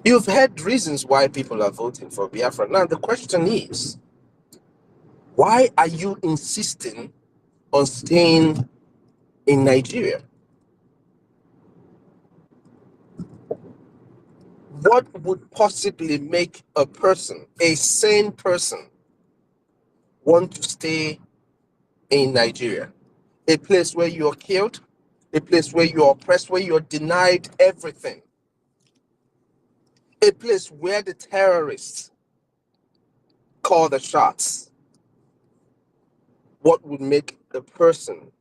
You've heard reasons why people are voting for Biafra. Now the question is, why are you insisting on staying in Nigeria? What would possibly make a person, a sane person, want to stay in Nigeria? A place where you're killed, a place where you're oppressed, where you're denied everything, a place where the terrorists call the shots. What would make a person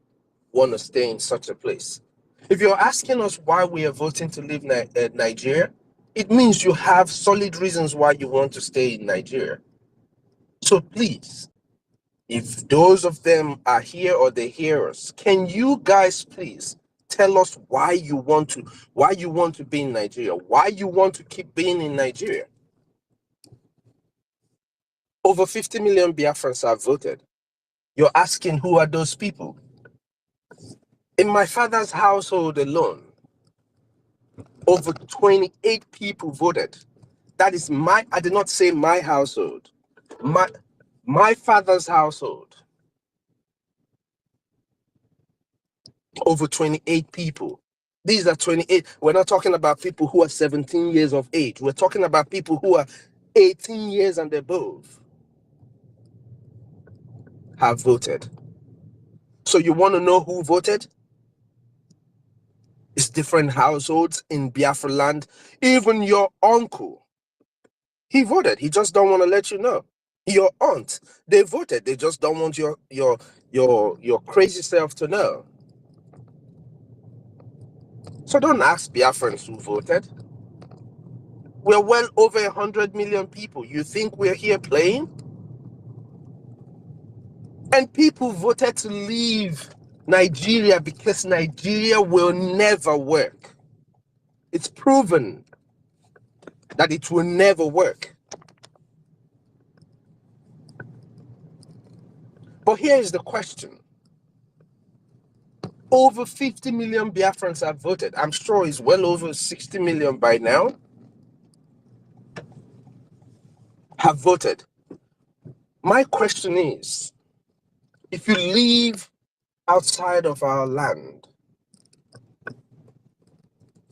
want to stay in such a place? If you're asking us why we are voting to leave Nigeria, it means you have solid reasons why you want to stay in Nigeria. So please, if those of them are here or they hear us, can you guys please tell us why you want to be in Nigeria, why you want to keep being in Nigeria? Over 50 million Biafrans have voted. You're asking who are those people? In my father's household alone, over 28 people voted. That is I did not say my household. My father's household. Over 28 people. These are 28. We're not talking about people who are 17 years of age. We're talking about people who are 18 years and above. have voted. So you want to know who voted? It's different households in Biafra land. Even your uncle, he voted. He just don't want to let you know. Your aunt, they voted. They just don't want your crazy self to know. So don't ask Biafrans who voted. We're well over 100 million people. You think we're here playing? And people voted to leave Nigeria because Nigeria will never work. It's proven that it will never work. But here is the question. Over 50 million Biafrans have voted. I'm sure it's well over 60 million by now have voted. My question is, if you live outside of our land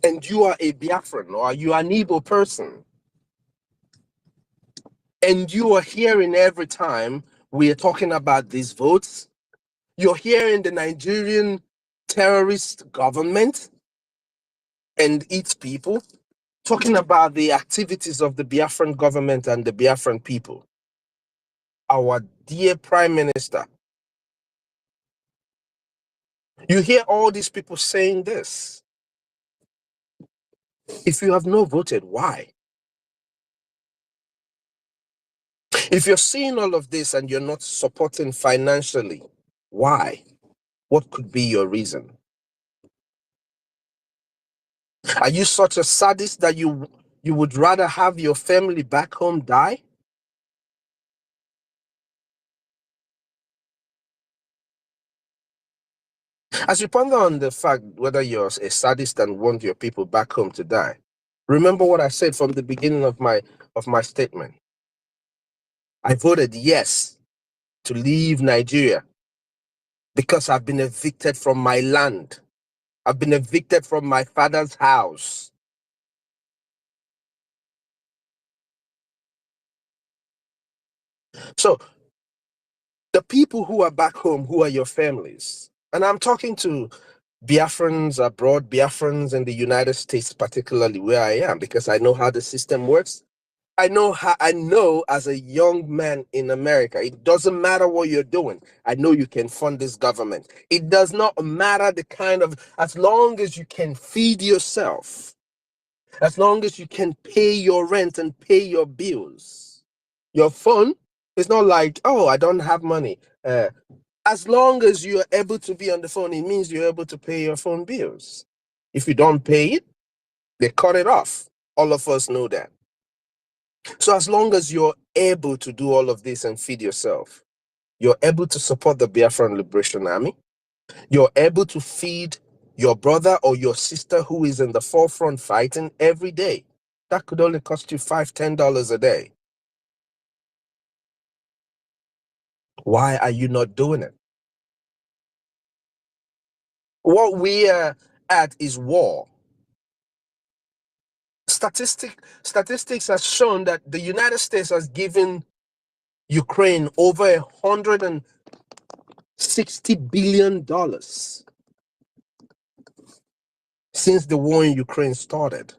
and you are a Biafran or you are an Igbo person and you are hearing every time we are talking about these votes, you're hearing the Nigerian terrorist government and its people talking about the activities of the Biafran government and the Biafran people. Our dear Prime Minister, you hear all these people saying this. If you have not voted, why? If you're seeing all of this and you're not supporting financially, why? What could be your reason? Are you such a sadist that you would rather have your family back home die? As you ponder on the fact whether you're a sadist and want your people back home to die, remember what I said from the beginning of my statement. I voted yes to leave Nigeria because I've been evicted from my land. I've been evicted from my father's house. So the people who are back home, who are your families, and I'm talking to Biafrans abroad, Biafrans in the United States, particularly where I am, because I know how the system works. I know as a young man in America, it doesn't matter what you're doing. I know you can fund this government. It does not matter the kind of, as long as you can feed yourself, as long as you can pay your rent and pay your bills, your phone, it's not like, oh, I don't have money. As long as you're able to be on the phone, it means you're able to pay your phone bills. If you don't pay it, they cut it off. All of us know that. So as long as you're able to do all of this and feed yourself, you're able to support the Biafran Liberation Army, you're able to feed your brother or your sister who is in the forefront fighting every day. That could only cost you $5, $10 a day. Why are you not doing it? What we are at is war. Statistics has shown that the United States has given Ukraine over $160 billion since the war in Ukraine started.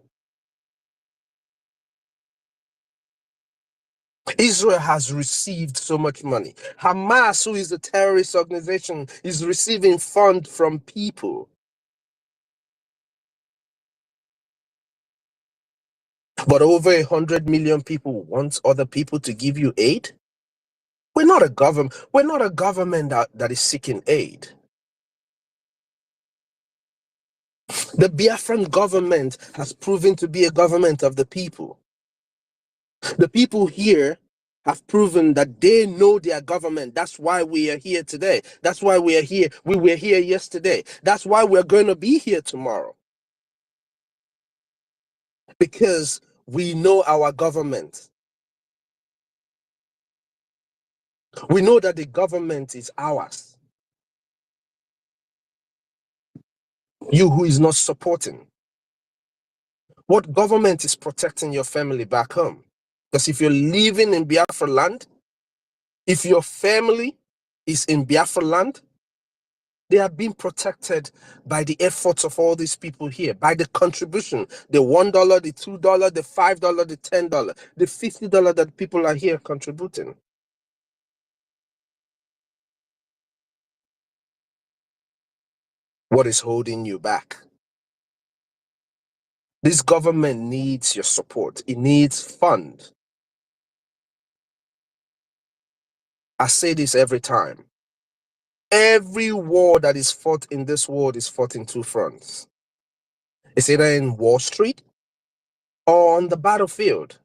Israel has received so much money. Hamas, who is a terrorist organization, is receiving funds from people. But over 100 million people want other people to give you aid? We're not a government. We're not a government that is seeking aid. The Biafran government has proven to be a government of the people. The people here have proven that they know their government. That's why we are here today. That's why we are here. We were here yesterday. That's why we're going to be here tomorrow. Because we know our government. We know that the government is ours. You who is not supporting. What government is protecting your family back home? Because if you're living in Biafra land, if your family is in Biafra land, they are being protected by the efforts of all these people here, by the contribution, the $1, the $2, the $5, the $10, the $50 that people are here contributing. What is holding you back? This government needs your support. It needs funds. I say this every time. Every war that is fought in this world is fought in two fronts. It's either in Wall Street or on the battlefield.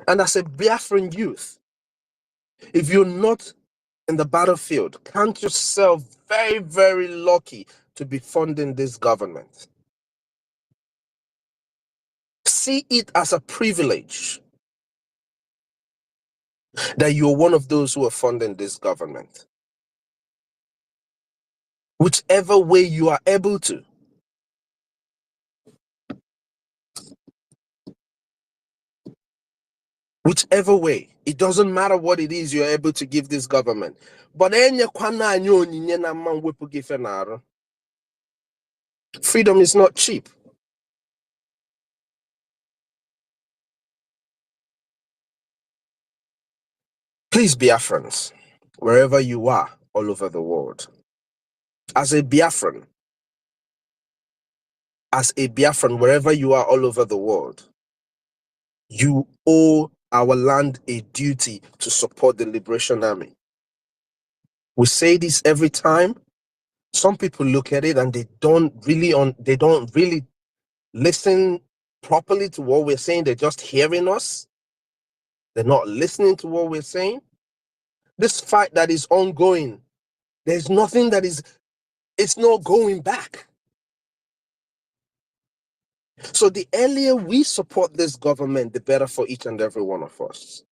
And as a Biafran youth, if you're not in the battlefield, count yourself very, very lucky to be funding this government. See it as a privilege that you're one of those who are funding this government. Whichever way you are able to. Whichever way, it doesn't matter what it is you're able to give this government. But freedom is not cheap. Please, Biafrans, wherever you are all over the world, as a Biafran, wherever you are all over the world, you owe our land a duty to support the Liberation Army. We say this every time. Some people look at it and they don't really listen properly to what we're saying. They're just hearing us. They're not listening to what we're saying. This fight that is ongoing, there's nothing it's not going back. So the earlier we support this government, the better for each and every one of us.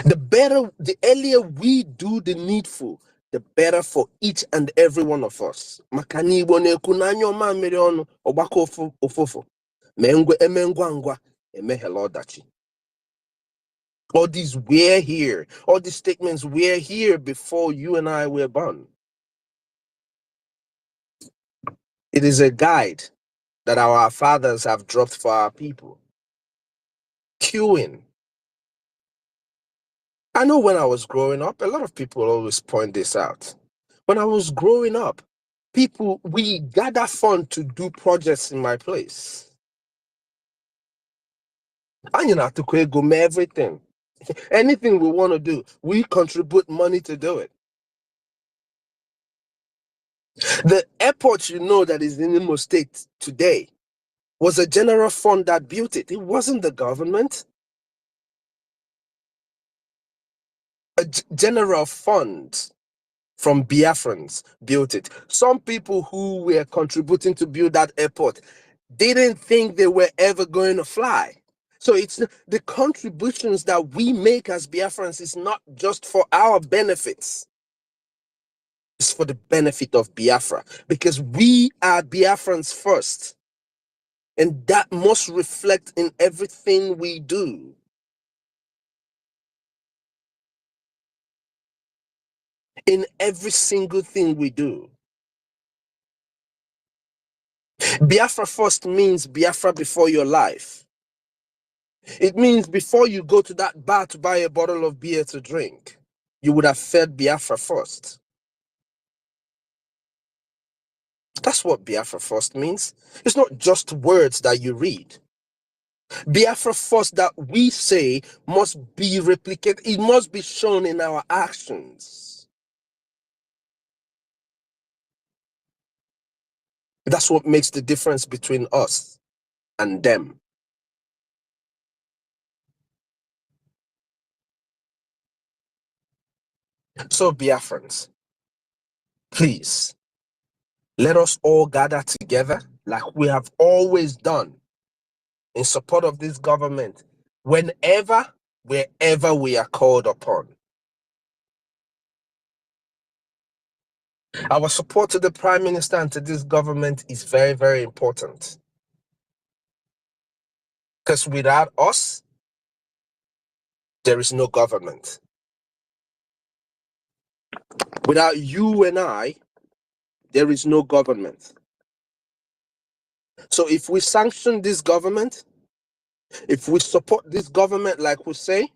The earlier we do the needful, the better for each and every one of us. All these we're here, all these statements, we're here before you and I were born. It is a guide that our fathers have dropped for our people. Queuing. I know when I was growing up, a lot of people always point this out. When I was growing up, we gather fund to do projects in my place. And you know, to go everything. Anything we want to do, we contribute money to do it. The airport, that is in Imo State today was a general fund that built it. It wasn't the government. A general fund from Biafrans built it. Some people who were contributing to build that airport didn't think they were ever going to fly. So it's the contributions that we make as Biafrans is not just for our benefits. It's for the benefit of Biafra, because we are Biafrans first. And that must reflect in everything we do. In every single thing we do. Biafra first means Biafra before your life. It means before you go to that bar to buy a bottle of beer to drink, you would have fed Biafra first. That's what Biafra first means. It's not just words that you read. Biafra first that we say must be replicated. It must be shown in our actions. That's what makes the difference between us and them. So Biafrans, please, let us all gather together like we have always done in support of this government wherever we are called upon. Our support to the Prime Minister and to this government is very, very important. Because without us, there is no government. Without you and I, there is no government. So if we sanction this government, if we support this government like we say,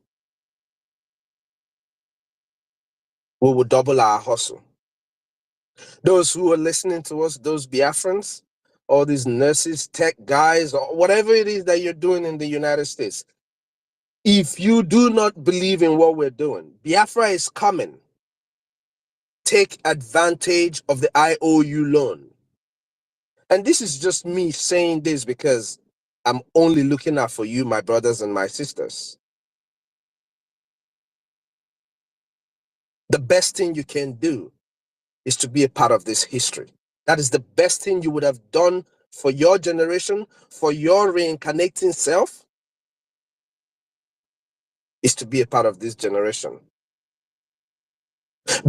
we will double our hustle. Those who are listening to us, those Biafrans, all these nurses, tech guys, or whatever it is that you're doing in the United States, if you do not believe in what we're doing, Biafra is coming. Take advantage of the IOU loan. And this is just me saying this because I'm only looking out for you, my brothers and my sisters. The best thing you can do is to be a part of this history. That is the best thing you would have done for your generation, for your reincarnating self, is to be a part of this generation.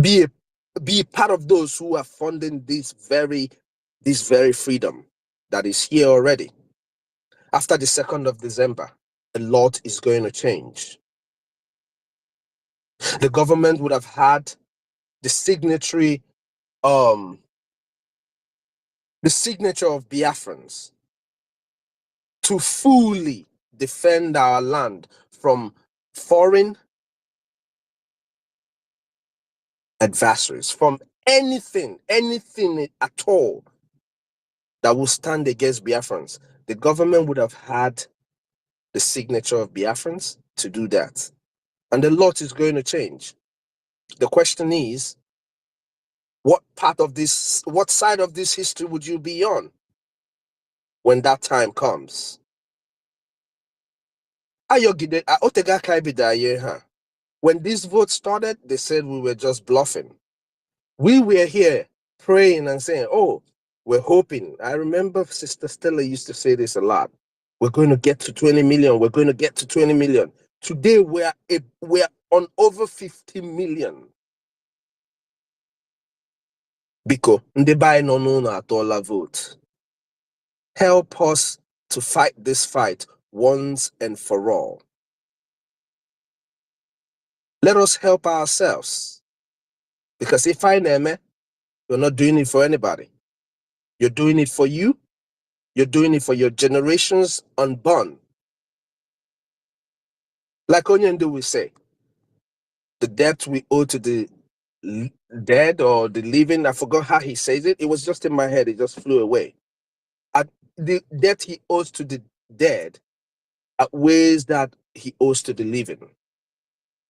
Be part of those who are funding this very freedom that is here already. After the 2nd of December, a lot is going to change. The government would have had the signature of Biafrans to fully defend our land from foreign adversaries, from anything at all that will stand against Biafrans. The government would have had the signature of Biafrans to do that. And a lot is going to change. The question is, what side of this history would you be on when that time comes? When this vote started, they said we were just bluffing. We were here praying and saying, oh, we're hoping. I remember Sister Stella used to say this a lot. We're going to get to 20 million. We're going to get to 20 million. Today, we're on over 50 million. Biko, ndebai no na atola vote. Help us to fight this fight once and for all. Let us help ourselves. Because if I name it, you're not doing it for anybody. You're doing it for you. You're doing it for your generations unborn. Like Onyendu will say, the debt we owe to the dead or the living, I forgot how he says it. It was just in my head. It just flew away. The debt he owes to the dead outweighs that he owes to the living.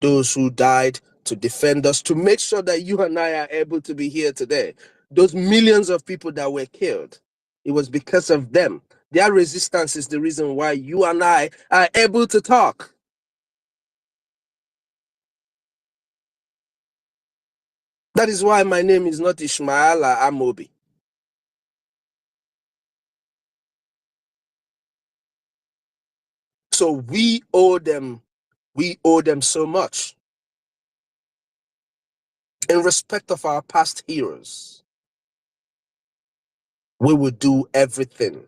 Those who died to defend us, to make sure that you and I are able to be here today. Those millions of people that were killed, it was because of them. Their resistance is the reason why you and I are able to talk. That is why my name is not Ishmael Amobi. So we owe them so much. In respect of our past heroes, we will do everything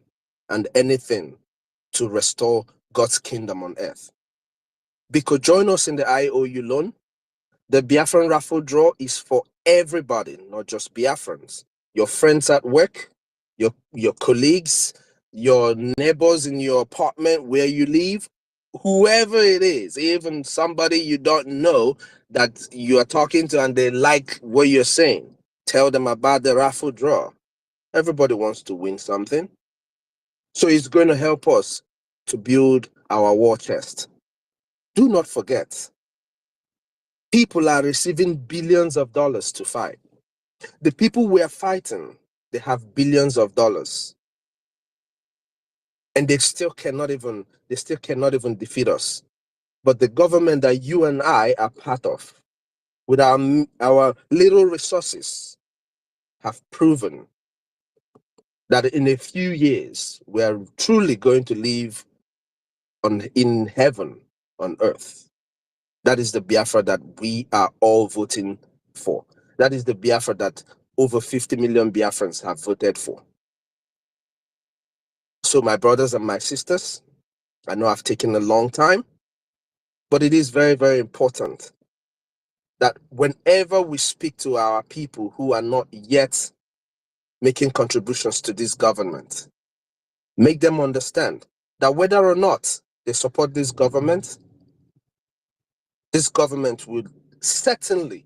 and anything to restore God's kingdom on earth. Because join us in the IOU loan. The Biafran raffle draw is for everybody, not just Biafrans. Your friends at work, your colleagues, your neighbors in your apartment where you live, whoever it is, even somebody you don't know that you are talking to and they like what you're saying. Tell them about the raffle draw. Everybody wants to win something. So it's going to help us to build our war chest. Do not forget, people are receiving billions of dollars to fight. The people we are fighting, they have billions of dollars. And they still cannot even defeat us. But the government that you and I are part of, with our little resources, have proven that in a few years, we are truly going to live in heaven on earth. That is the Biafra that we are all voting for. That is the Biafra that over 50 million Biafrans have voted for. So my brothers and my sisters, I know I've taken a long time. But it is very, very important that whenever we speak to our people who are not yet making contributions to this government, make them understand that whether or not they support this government will certainly,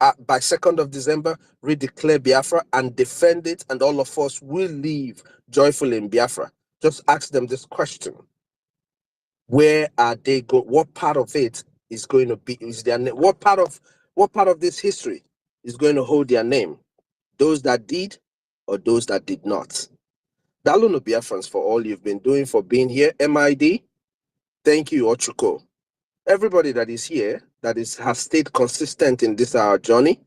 by 2nd of December, redeclare Biafra and defend it, and all of us will live joyfully in Biafra. Just ask them this question. Where are they go? What part of it is going to be? Is their name? What part of this history is going to hold their name? Those that did, or those that did not? Dalono Biafrans for all you've been doing, for being here. MID, thank you, Ochuko. Everybody that is here, has stayed consistent in this our journey.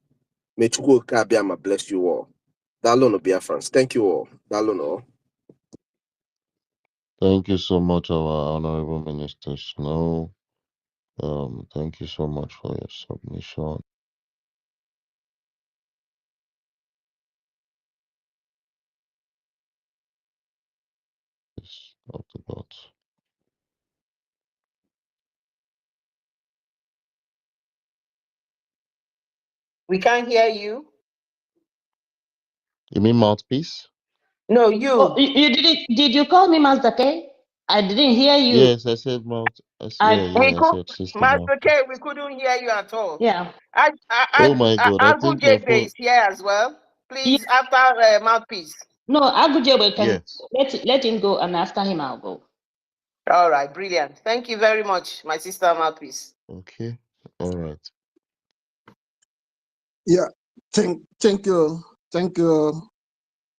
May Chukwu Kabiama bless you all. Dalono Biafrans, thank you all. Dalono. Thank you so much, our Honorable Minister Snow. Thank you so much for your submission. Of the gods. We can't hear you. You mean mouthpiece? No, you. Oh, you didn't? Did you call me Master K? I didn't hear you. Yes, I said mouth. I said sister Master mouth. K, we couldn't hear you at all. Yeah. Oh my God! I think my Agujebe phone. is here as well. Please, after mouthpiece. No, Agujebe can Yes. let him go, and after him I'll go. All right, brilliant. Thank you very much, my sister mouthpiece. Okay. All right. Yeah, thank you,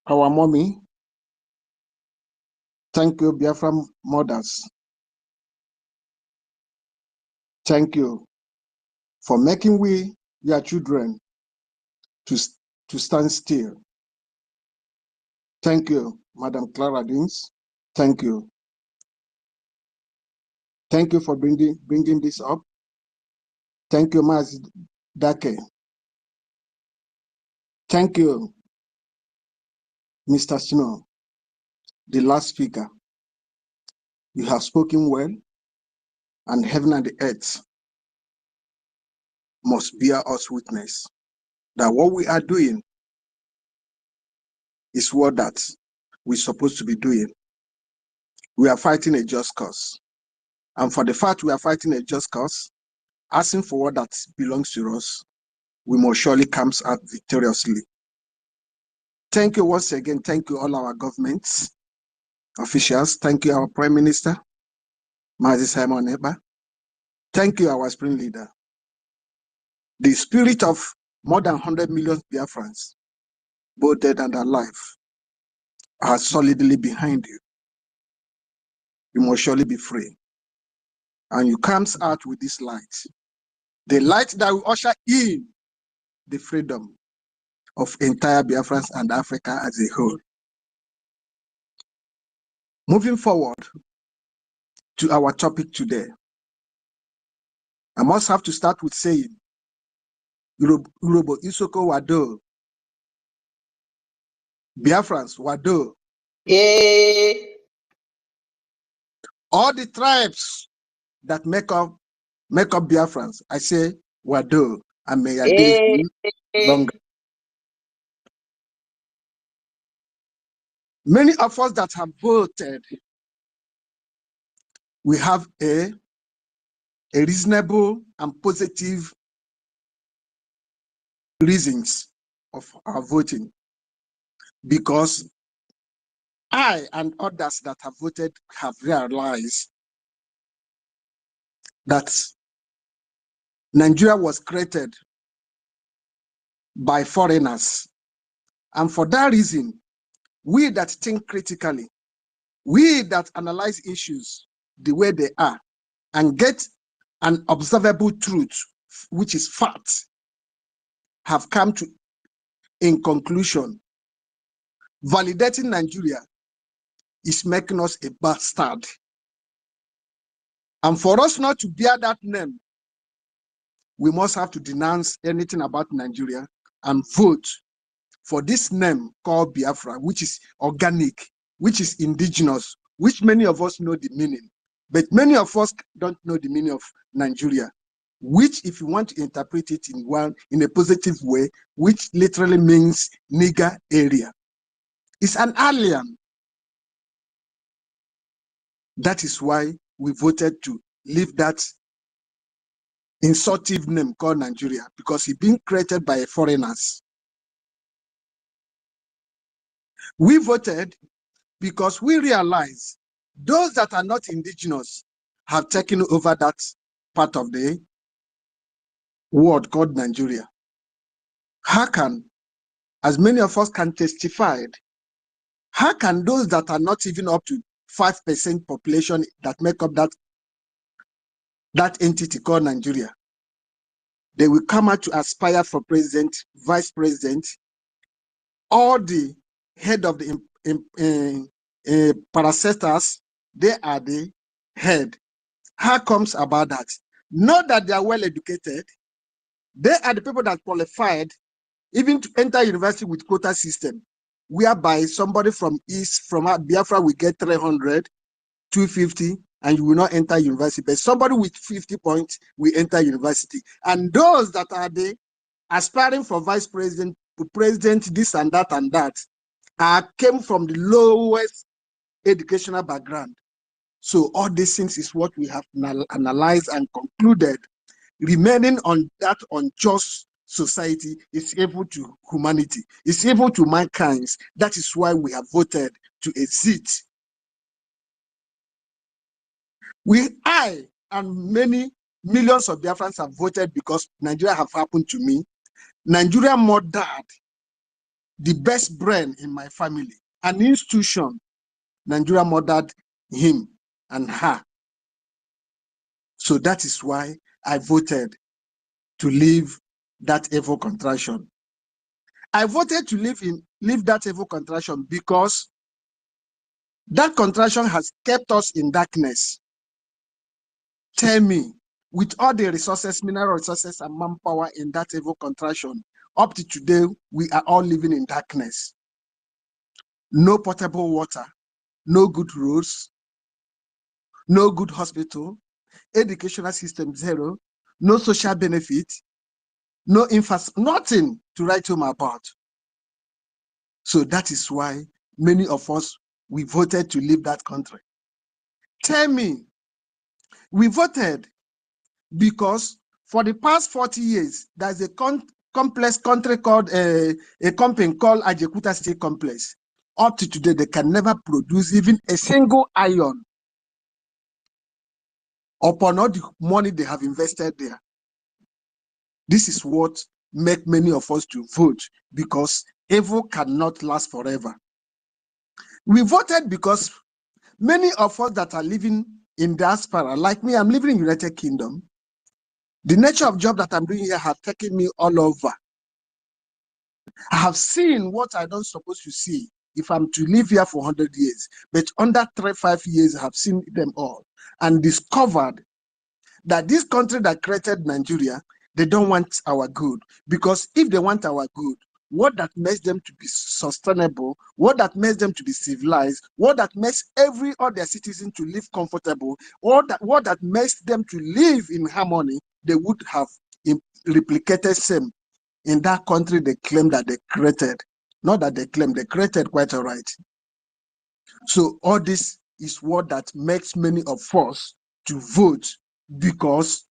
our mommy. Thank you, Biafra mothers. Thank you for making we, your children, to stand still. Thank you, Madam Clara Dings. Thank you. Thank you for bringing this up. Thank you, Maz Dake. Thank you, Mr. Snow, the last speaker. You have spoken well, and heaven and the earth must bear us witness that what we are doing is what that we're supposed to be doing. We are fighting a just cause. And for the fact we are fighting a just cause, asking for what that belongs to us, we must surely come out victoriously. Thank you once again. Thank you all our governments, officials. Thank you our Prime Minister, Mazi Simon Eba. Thank you our spring leader. The spirit of more than 100 million Biafrans, both dead and alive, are solidly behind you. You must surely be free. And you come out with this light. The light that will usher in the freedom of entire Biafrans and Africa as a whole. Moving forward to our topic today, I must have to start with saying, Urobo Isoko Wado, Biafrans Wado. Yeah. All the tribes that make up Biafrans, I say Wado, and may your days be longer. Many of us that have voted, we have a reasonable and positive reasons of our voting, because I and others that have voted have realized that Nigeria was created by foreigners. And for that reason, we that think critically, we that analyze issues the way they are, and get an observable truth, which is fact, have come to, in conclusion, validating Nigeria is making us a bastard. And for us not to bear that name, we must have to denounce anything about Nigeria and vote for this name called Biafra, which is organic, which is indigenous, which many of us know the meaning. But many of us don't know the meaning of Nigeria, which, if you want to interpret it in a positive way, which literally means nigger area. It's an alien. That is why we voted to leave that insultive name called Nigeria, because it's being created by foreigners. We voted because we realize those that are not indigenous have taken over that part of the world called Nigeria. How can, as many of us can testify, how can those that are not even up to 5% population that make up that entity called Nigeria, they will come out to aspire for president, vice president, all the head of the parastatals, they are the head. How comes about that? Not that they are well educated. They are the people that qualified even to enter university with quota system, whereby somebody from East, from Biafra, will get 300, 250, and you will not enter university. But somebody with 50 points will enter university. And those that are the aspiring for vice president, president, this and that, came from the lowest educational background. So all these things is what we have analyzed and concluded. Remaining on that unjust society is evil to humanity, it's evil to mankind. That is why we have voted to exit. I and many millions of Biafrans have voted because Nigeria have happened to me. Nigeria murdered the best brain in my family, an institution. Nigeria murdered him and her. So that is why I voted to leave that evil contraction. I voted to leave that evil contraction because that contraction has kept us in darkness. Tell me, with all the resources, mineral resources and manpower in that evil contraction, up to today, we are all living in darkness. No potable water, no good roads, no good hospital, educational system zero, no social benefit, no nothing to write home about. So that is why many of us, we voted to leave that country. Tell me, we voted because for the past 40 years, there's a complex country called a company called Ajekuta State Complex. Up to today, they can never produce even a single iron upon all the money they have invested there. This is what makes many of us to vote, because evil cannot last forever. We voted because many of us that are living in diaspora, like me, I'm living in United Kingdom. The nature of job that I'm doing here have taken me all over. I have seen what I don't supposed to see if I'm to live here for 100 years. But under 3-5 years, I have seen them all and discovered that this country that created Nigeria, they don't want our good. Because if they want our good, what that makes them to be sustainable, what that makes them to be civilized, what that makes every other citizen to live comfortable, what that makes them to live in harmony, they would have replicated same in that country they claim that they created. Not that they claim, they created quite all right. So all this is what that makes many of us to vote, because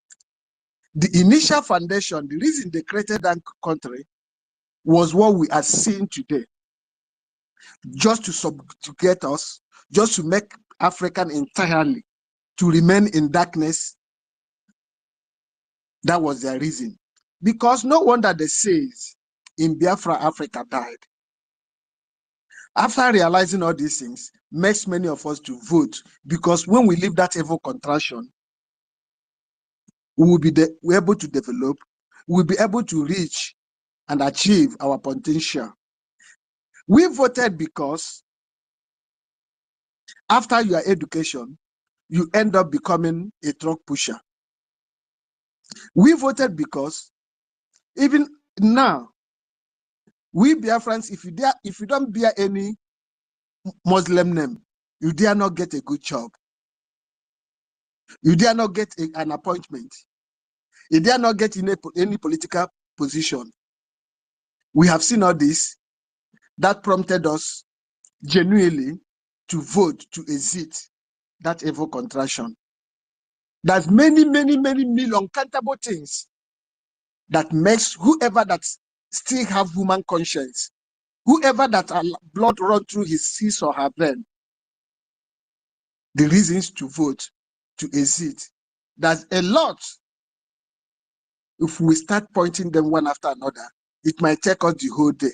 the initial foundation, the reason they created that country was what we are seeing today. Just to subjugate us, just to make African entirely to remain in darkness. That was their reason. Because no wonder they say in Biafra, Africa died. After realizing all these things, makes many of us to vote, because when we leave that evil contraction, we will be able to develop, we will be able to reach and achieve our potential. We voted because after your education, you end up becoming a truck pusher. We voted because even now, we Biafrans, if you don't bear any Muslim name, you dare not get a good job. You dare not get an appointment. You dare not get in any political position. We have seen all this. That prompted us genuinely to vote to exit that evil contraction. There's many uncountable things that makes whoever that still have human conscience, whoever that blood run through his or her vein, the reasons to vote to exit. There's a lot. If we start pointing them one after another, it might take us the whole day.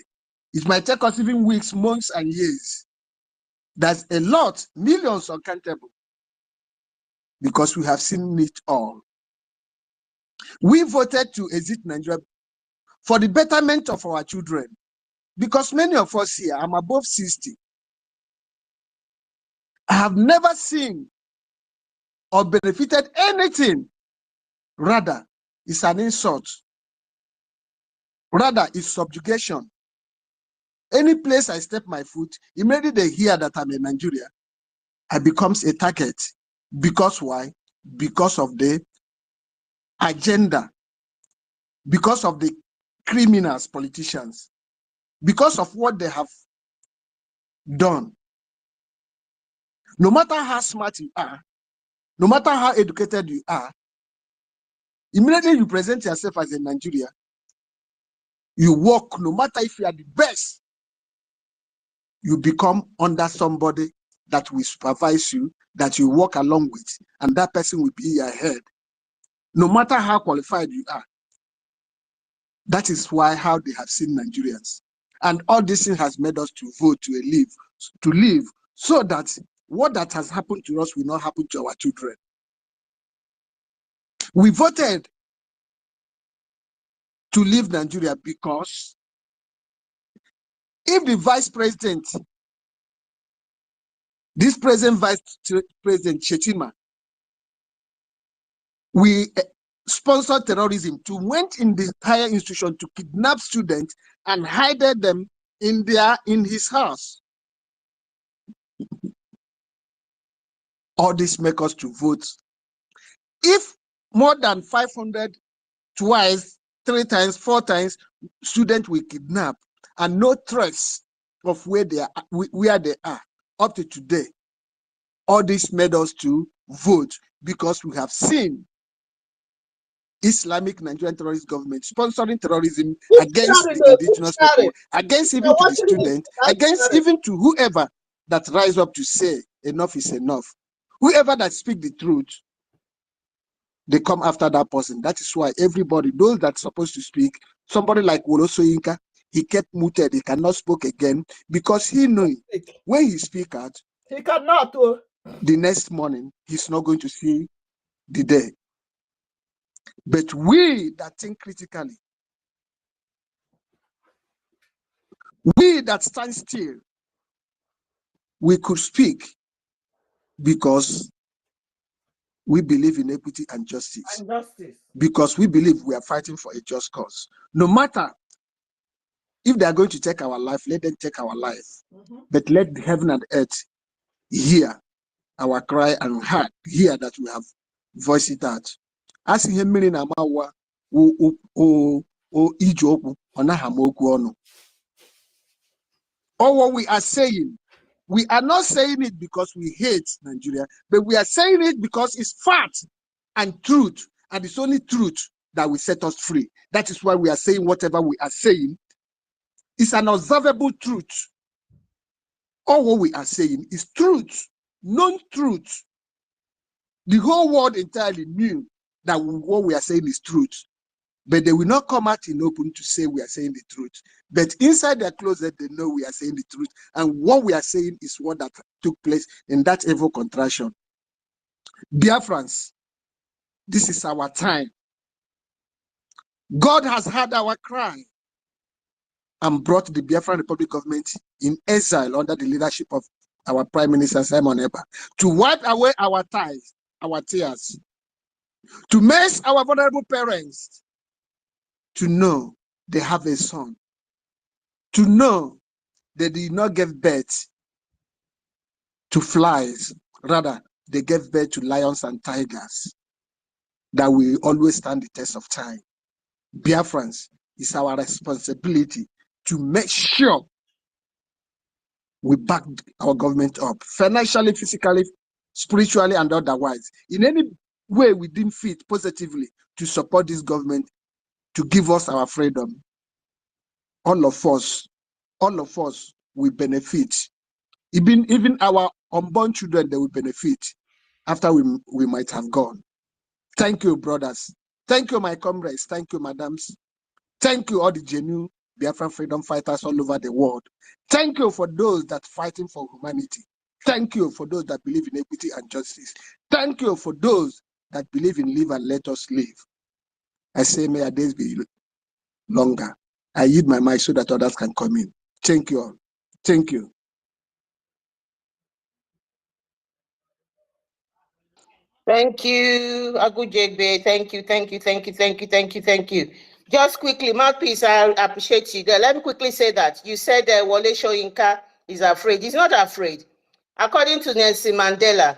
It might take us even weeks, months, and years. There's a lot, millions uncountable, because we have seen it all. We voted to exit Nigeria for the betterment of our children, because many of us here, I'm above 60. I have never seen or benefited anything. Rather, it's an insult. Rather, it's subjugation. Any place I step my foot, immediately they hear that I'm in Nigeria, I becomes a target. Because why? Because of the agenda. Because of the criminals, politicians. Because of what they have done. No matter how smart you are, no matter how educated you are, immediately you present yourself as a Nigerian, you work, no matter if you are the best, you become under somebody that will supervise you, that you work along with, and that person will be your head. No matter how qualified you are. That is how they have seen Nigerians. And all this thing has made us to vote to live, so that what that has happened to us will not happen to our children. We voted to leave Nigeria because if the vice president, this present vice president Shetima, we sponsored terrorism, to went in the higher institution to kidnap students and hide them in his house. All this make us to vote. If more than 500 twice, 3 times, 4 times, students we kidnap and no trace of where they are up to today, all this made us to vote because we have seen Islamic Nigerian terrorist government sponsoring terrorism against the indigenous people, against even to the students, against even to whoever that rise up to say enough is enough. Whoever that speak the truth, they come after that person. That is why everybody, those that's supposed to speak, somebody like Woloso Inka, he kept muted, he cannot speak again because he knew when he speak out, He cannot. The next morning, he's not going to see the day. But we that think critically, we that stand still, we could speak because we believe in equity and justice. Because we believe we are fighting for a just cause. No matter if they are going to take our life, let them take our life. But let the heaven and earth hear our cry and heart, hear that we have voiced it out. As him meaning amawa o ijoku onahamoku ono. All what we are saying, we are not saying it because we hate Nigeria, but we are saying it because it's fact and truth, and it's only truth that will set us free. That is why we are saying whatever we are saying. It's an observable truth. All what we are saying is truth, known truth. The whole world entirely knew that what we are saying is truth, but they will not come out in open to say we are saying the truth. But inside their closet, they know we are saying the truth. And what we are saying is what that took place in that evil contraction. Biafrans, this is our time. God has heard our cry and brought the Biafran Republic government in exile under the leadership of our Prime Minister Simon Ekpa to wipe away our ties, our tears, to make our vulnerable parents to know they have a son, to know they did not give birth to flies, rather they gave birth to lions and tigers that will always stand the test of time. Biafrans, it's our responsibility to make sure we back our government up financially, physically, spiritually, and otherwise. In any way we deem fit positively to support this government to give us our freedom. All of us will benefit. Even our unborn children, they will benefit after we might have gone. Thank you, brothers. Thank you, my comrades. Thank you, madams. Thank you, all the genuine Biafran freedom fighters all over the world. Thank you for those that are fighting for humanity. Thank you for those that believe in equity and justice. Thank you for those that believe in live and let us live. I say, may our days be longer. I yield my mic so that others can come in. Thank you all. Thank you. Thank you, Agujegbe. Thank you. Just quickly, mouthpiece, I appreciate you there. Let me quickly say that. You said Wole Soyinka is afraid. He's not afraid. According to Nelson Mandela,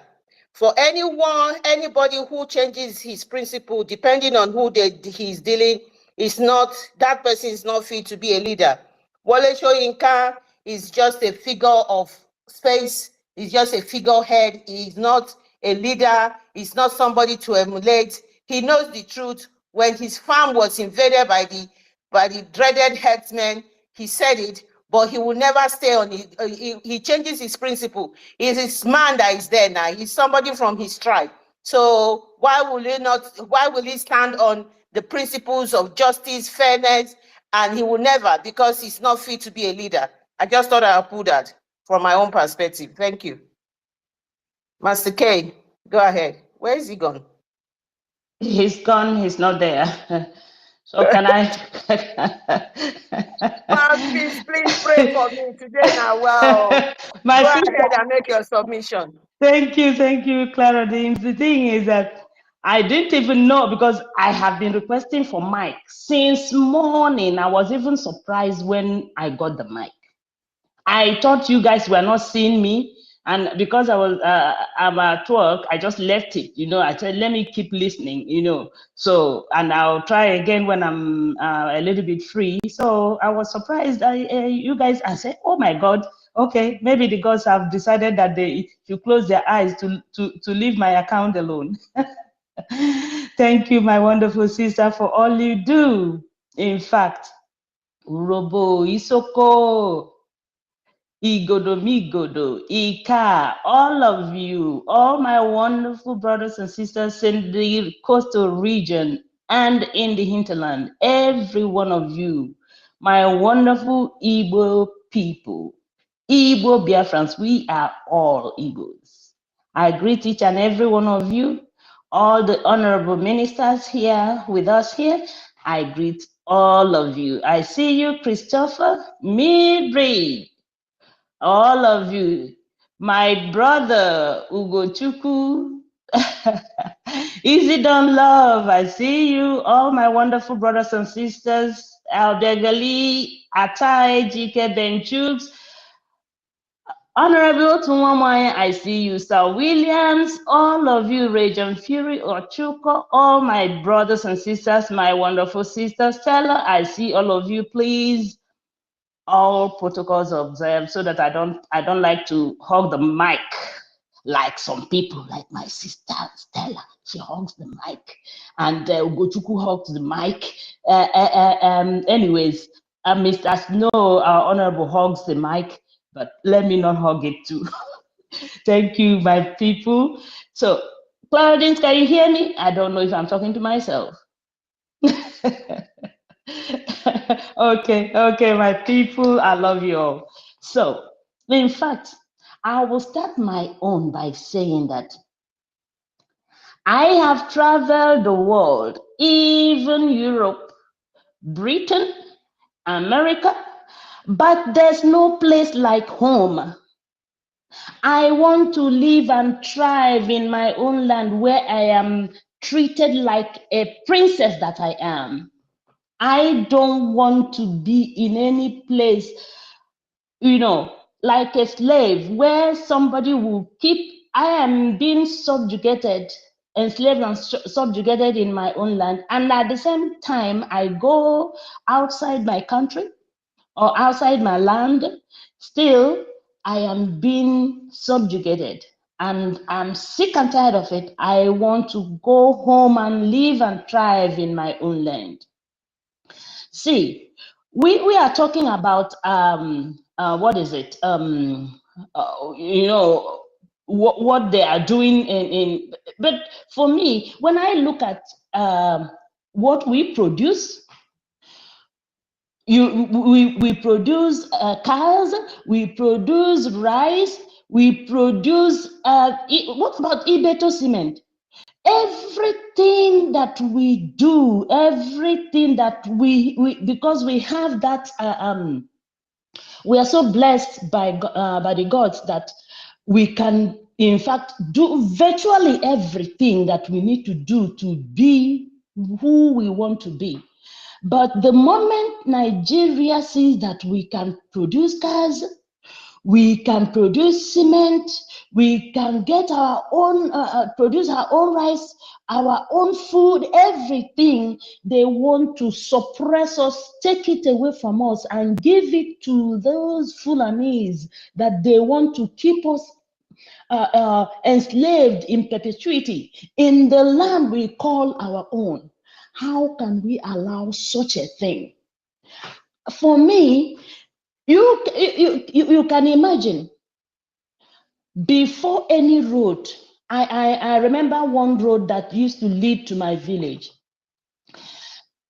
for anybody who changes his principle, depending on who he's dealing, that person is not fit to be a leader. Wole Soyinka is just a figure of space. He's just a figurehead. He's not a leader. He's not somebody to emulate. He knows the truth. When his farm was invaded by the dreaded herdsmen, he said it, but he will never stay on it. He changes his principle. He's this man that is there now. He's somebody from his tribe. So why will he stand on the principles of justice, fairness? And he will never, because he's not fit to be a leader. I just thought I'd put that from my own perspective. Thank you. Master K, go ahead. Where is he gone? He's gone. He's not there. So can I? Please pray for me today now. Well, go ahead and make your submission. Thank you, Clara. The thing is that I didn't even know, because I have been requesting for mic since morning. I was even surprised when I got the mic. I thought you guys were not seeing me, and because I'm at work, I just left it. I said, let me keep listening. So, and I'll try again when I'm a little bit free. So I was surprised. You guys, I said, oh my God. Okay, maybe the gods have decided that they should close their eyes to leave my account alone. Thank you, my wonderful sister, for all you do. In fact, Urobo Isoko, Igodo Migodo, Ika, all of you, all my wonderful brothers and sisters in the coastal region and in the hinterland, every one of you, my wonderful Igbo people, Igbo Biafrans, we are all Igbos. I greet each and every one of you, all the honorable ministers here with us here. I greet all of you. I see you, Christopher, Mildred, all of you, my brother Ugochukwu, Easy Done Love, I see you, all my wonderful brothers and sisters, Aldegali, Atai, Jike Benchukes, Honorable Tunwamaya, I see you, Sir Williams, all of you, Region Fury, Ochuko, all my brothers and sisters, my wonderful sister Stella, I see all of you, please. All protocols observed, so that I don't like to hug the mic like some people, like my sister Stella. She hugs the mic, and Ugochukwu hugs the mic. Anyways, Mr. Snow, our honorable, hugs the mic, but let me not hug it too. Thank you, my people. So, Claudine, can you hear me? I don't know if I'm talking to myself. Okay, my people, I love you all. So, in fact, I will start my own by saying that I have traveled the world, even Europe, Britain, America, but there's no place like home. I want to live and thrive in my own land where I am treated like a princess that I am. I don't want to be in any place, like a slave, where somebody will keep I am being subjugated, enslaved and subjugated in my own land, and at the same time I go outside my country or outside my land, still I am being subjugated, and I'm sick and tired of it. I want to go home and live and thrive in my own land. See, we are talking about what is it? You know, what they are doing in but for me, when I look at what we produce, we produce cars, we produce rice, we produce what about Ibeto cement? Everything that we do, everything that we because we have that we are so blessed by the gods that we can in fact do virtually everything that we need to do to be who we want to be. But the moment Nigeria sees that we can produce cars, we can produce cement, we can get our own, produce our own rice, our own food, everything, they want to suppress us, take it away from us and give it to those Fulanis that they want to keep us enslaved in perpetuity in the land we call our own. How can we allow such a thing? For me, you can imagine, before any road, I remember one road that used to lead to my village.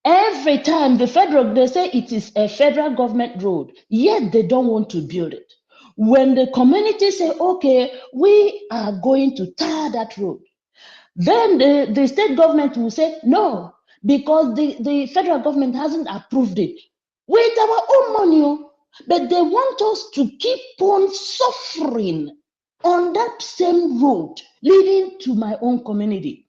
Every time they say it is a federal government road, yet they don't want to build it. When the community say, okay, we are going to tar that road, then the state government will say, no, because the federal government hasn't approved it. With our own money, but they want us to keep on suffering on that same road leading to my own community.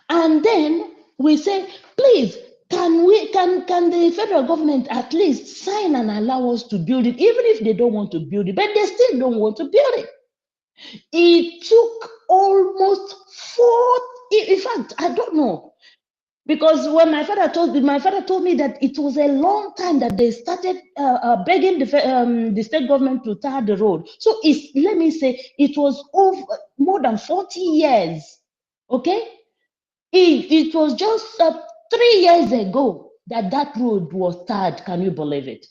And then we say, please, can the federal government at least sign and allow us to build it, even if they don't want to build it, but they still don't want to build it. It took almost in fact, I don't know, because when my father told me that it was a long time that they started begging the state government to tar the road. So let me say, it was over more than 40 years. Okay, it was just 3 years ago that road was tarred. Can you believe it?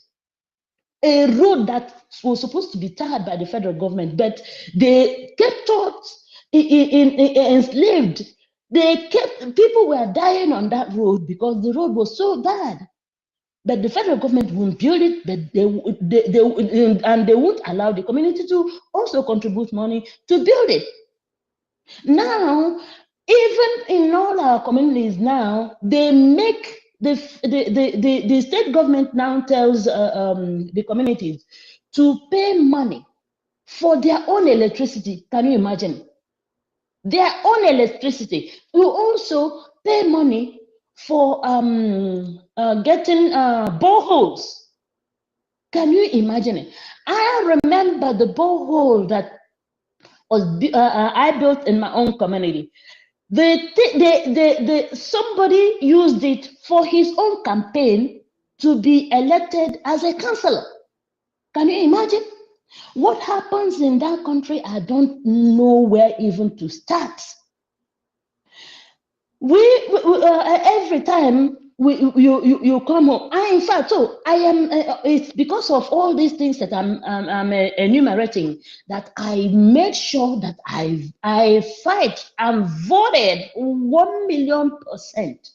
A road that was supposed to be tarred by the federal government, but they kept us enslaved. People were dying on that road because the road was so bad. But the federal government won't build it, but they won't allow the community to also contribute money to build it. Now, even in all our communities now, they make the state government now tells the communities to pay money for their own electricity. Can you imagine? Their own electricity. We also pay money for getting boreholes. Can you imagine it? I remember the borehole that was I built in my own community. Somebody used it for his own campaign to be elected as a councillor. Can you imagine? What happens in that country? I don't know where even to start. Every time you come home, in fact, so I am. It's because of all these things that I'm enumerating that I made sure that I fight and voted 1,000,000%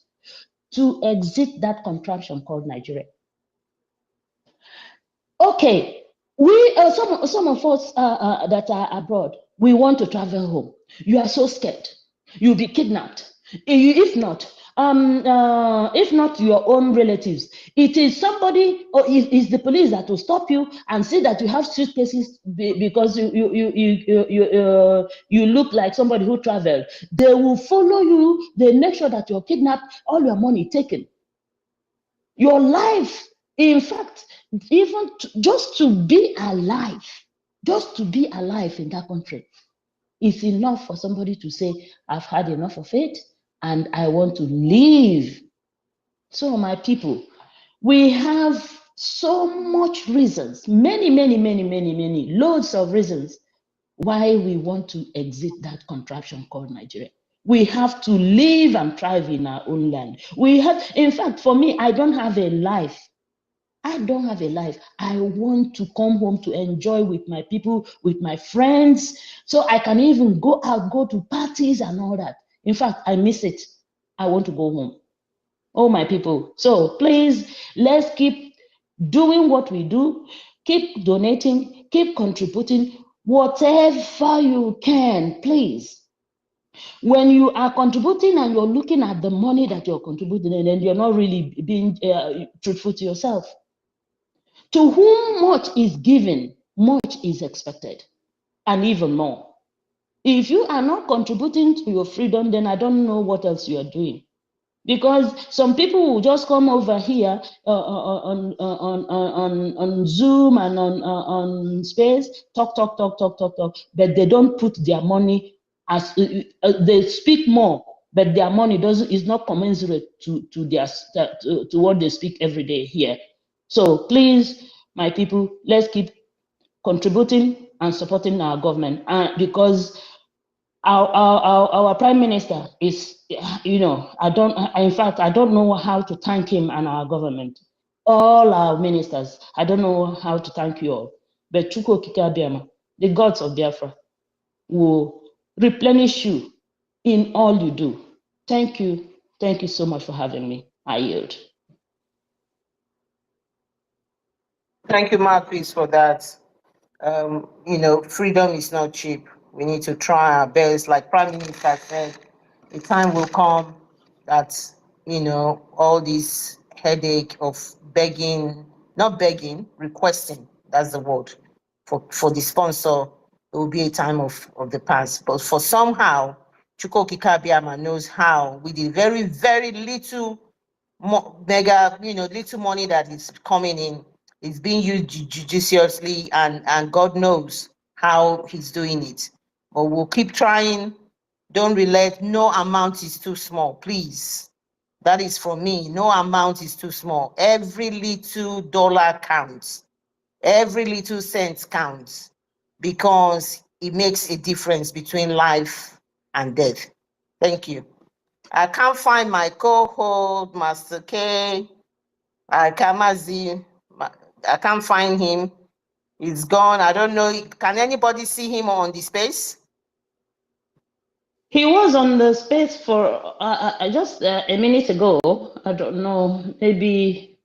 to exit that contraption called Nigeria. Okay, we some of us that are abroad, we want to travel home. You are so scared. You'll be kidnapped. If not your own relatives, it is somebody, or it's the police that will stop you and see that you have suitcases because you look like somebody who traveled. They will follow you. They make sure that you're kidnapped, all your money taken, your life. In fact, even just to be alive, Just to be alive in that country is enough for somebody to say, I've had enough of it and I want to leave. So my people, we have so much reasons, many, loads of reasons why we want to exit that contraption called Nigeria. We have to live and thrive in our own land. We have, in fact, for me, I don't have a life. I don't have a life. I want to come home to enjoy with my people, with my friends, so I can even go out, go to parties and all that. In fact, I miss it. I want to go home. Oh, my people. So please, let's keep doing what we do. Keep donating, keep contributing, whatever you can, please. When you are contributing and you're looking at the money that you're contributing, and then you're not really being truthful to yourself. To whom much is given, much is expected, and even more. If you are not contributing to your freedom, then I don't know what else you are doing. Because some people will just come over here on Zoom and on Space, talk, but they don't put their money as they speak more, but their money is not commensurate to what they speak every day here. So please, my people, let's keep contributing and supporting our government, because our prime minister is, in fact, I don't know how to thank him and our government, all our ministers. I don't know how to thank you all, but Chukwu Okike Abiama, the gods of Biafra, will replenish you in all you do. Thank you so much for having me. I yield. Thank you, Marquis, for that. Freedom is not cheap. We need to try our best. Like Prime Minister said, the time will come that, all this headache of requesting, that's the word, for the sponsor, it will be a time of the past. But for somehow, Chukwu Okike Abiama knows how, with the very, very little little money that is coming in, is being used judiciously, and God knows how he's doing it. But we'll keep trying. Don't relent. No amount is too small, please. That is for me. No amount is too small. Every little dollar counts. Every little cent counts, because it makes a difference between life and death. Thank you. I can't find my co-host, Master K. Kamazi. I can't find him. He's gone. I don't know. Can anybody see him on the space? He was on the space for just a minute ago. I don't know. Maybe,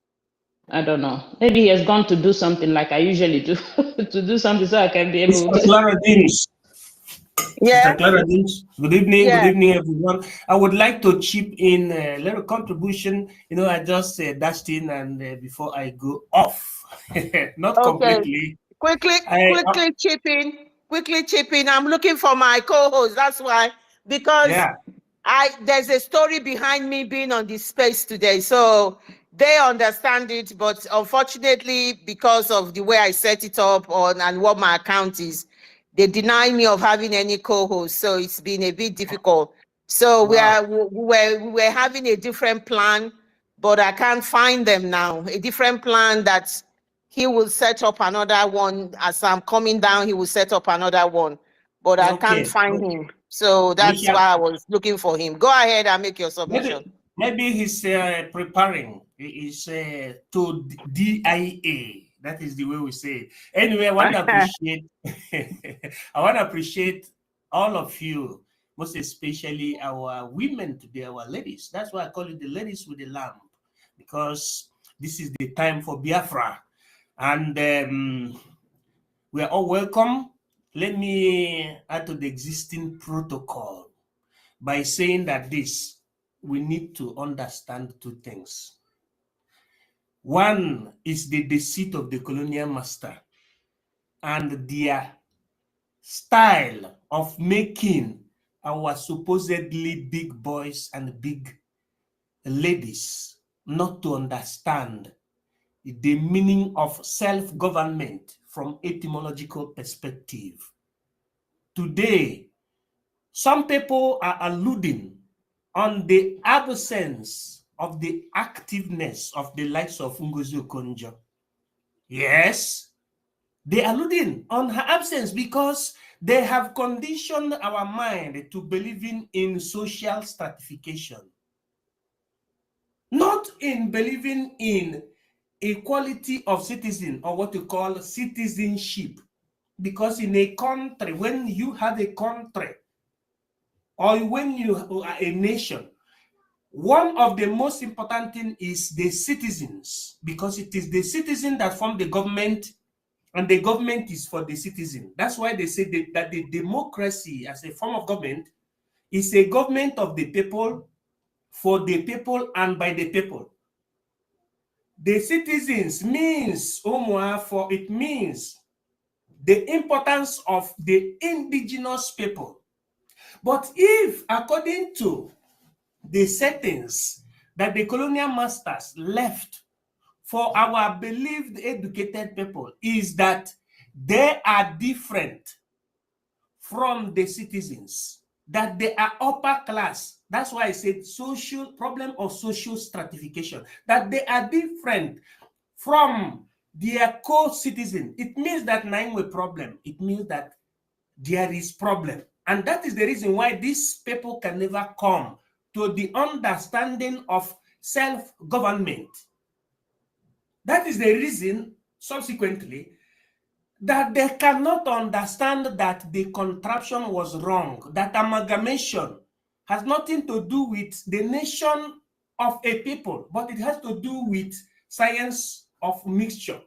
I don't know. Maybe he has gone to do something like I usually do, to do something so I can be able to. Clara Deans. Yeah. Clara Deans. Good evening. Yeah. Good evening, everyone. I would like to chip in a little contribution. I just dashed in, and before I go off, not completely. Quickly chip in. Quickly chip in. I'm looking for my co-host. That's why, because there's a story behind me being on this space today. So they understand it, but unfortunately, because of the way I set it up and what my account is, they deny me of having any co-host. So it's been a bit difficult. So we're having a different plan, but I can't find them now. A different plan that he will set up another one. As I'm coming down, he will set up another one, but I can't find him. So that's why I was looking for him. Go ahead and make your submission. Maybe he's preparing. He's to DIA. That is the way we say it. Anyway, I want to appreciate. I want to appreciate all of you, most especially our women today, our ladies. That's why I call it the ladies with the lamp, because this is the time for Biafra. And we are all welcome. Let me add to the existing protocol by saying that we need to understand two things. One is the deceit of the colonial master and their style of making our supposedly big boys and big ladies not to understand the meaning of self-government from etymological perspective. Today, some people are alluding on the absence of the activeness of the likes of Ngozi Okonjo. Yes, they are alluding on her absence because they have conditioned our mind to believing in social stratification, not in believing in equality of citizen, or what you call citizenship. Because in a country, when you have a country, or when you are a nation, one of the most important things is the citizens, because it is the citizen that form the government, and the government is for the citizen. That's why they say that the democracy as a form of government is a government of the people, for the people, and by the people. The citizens means, for it means the importance of the indigenous people. But if, according to the settings that the colonial masters left for our believed educated people, is that they are different from the citizens, that they are upper class. That's why I said social problem of social stratification, that they are different from their co-citizen. It means that nine way problem. It means that there is problem. And that is the reason why these people can never come to the understanding of self-government. That is the reason, subsequently, that they cannot understand that the contraption was wrong, that amalgamation has nothing to do with the nation of a people, but it has to do with science of mixture.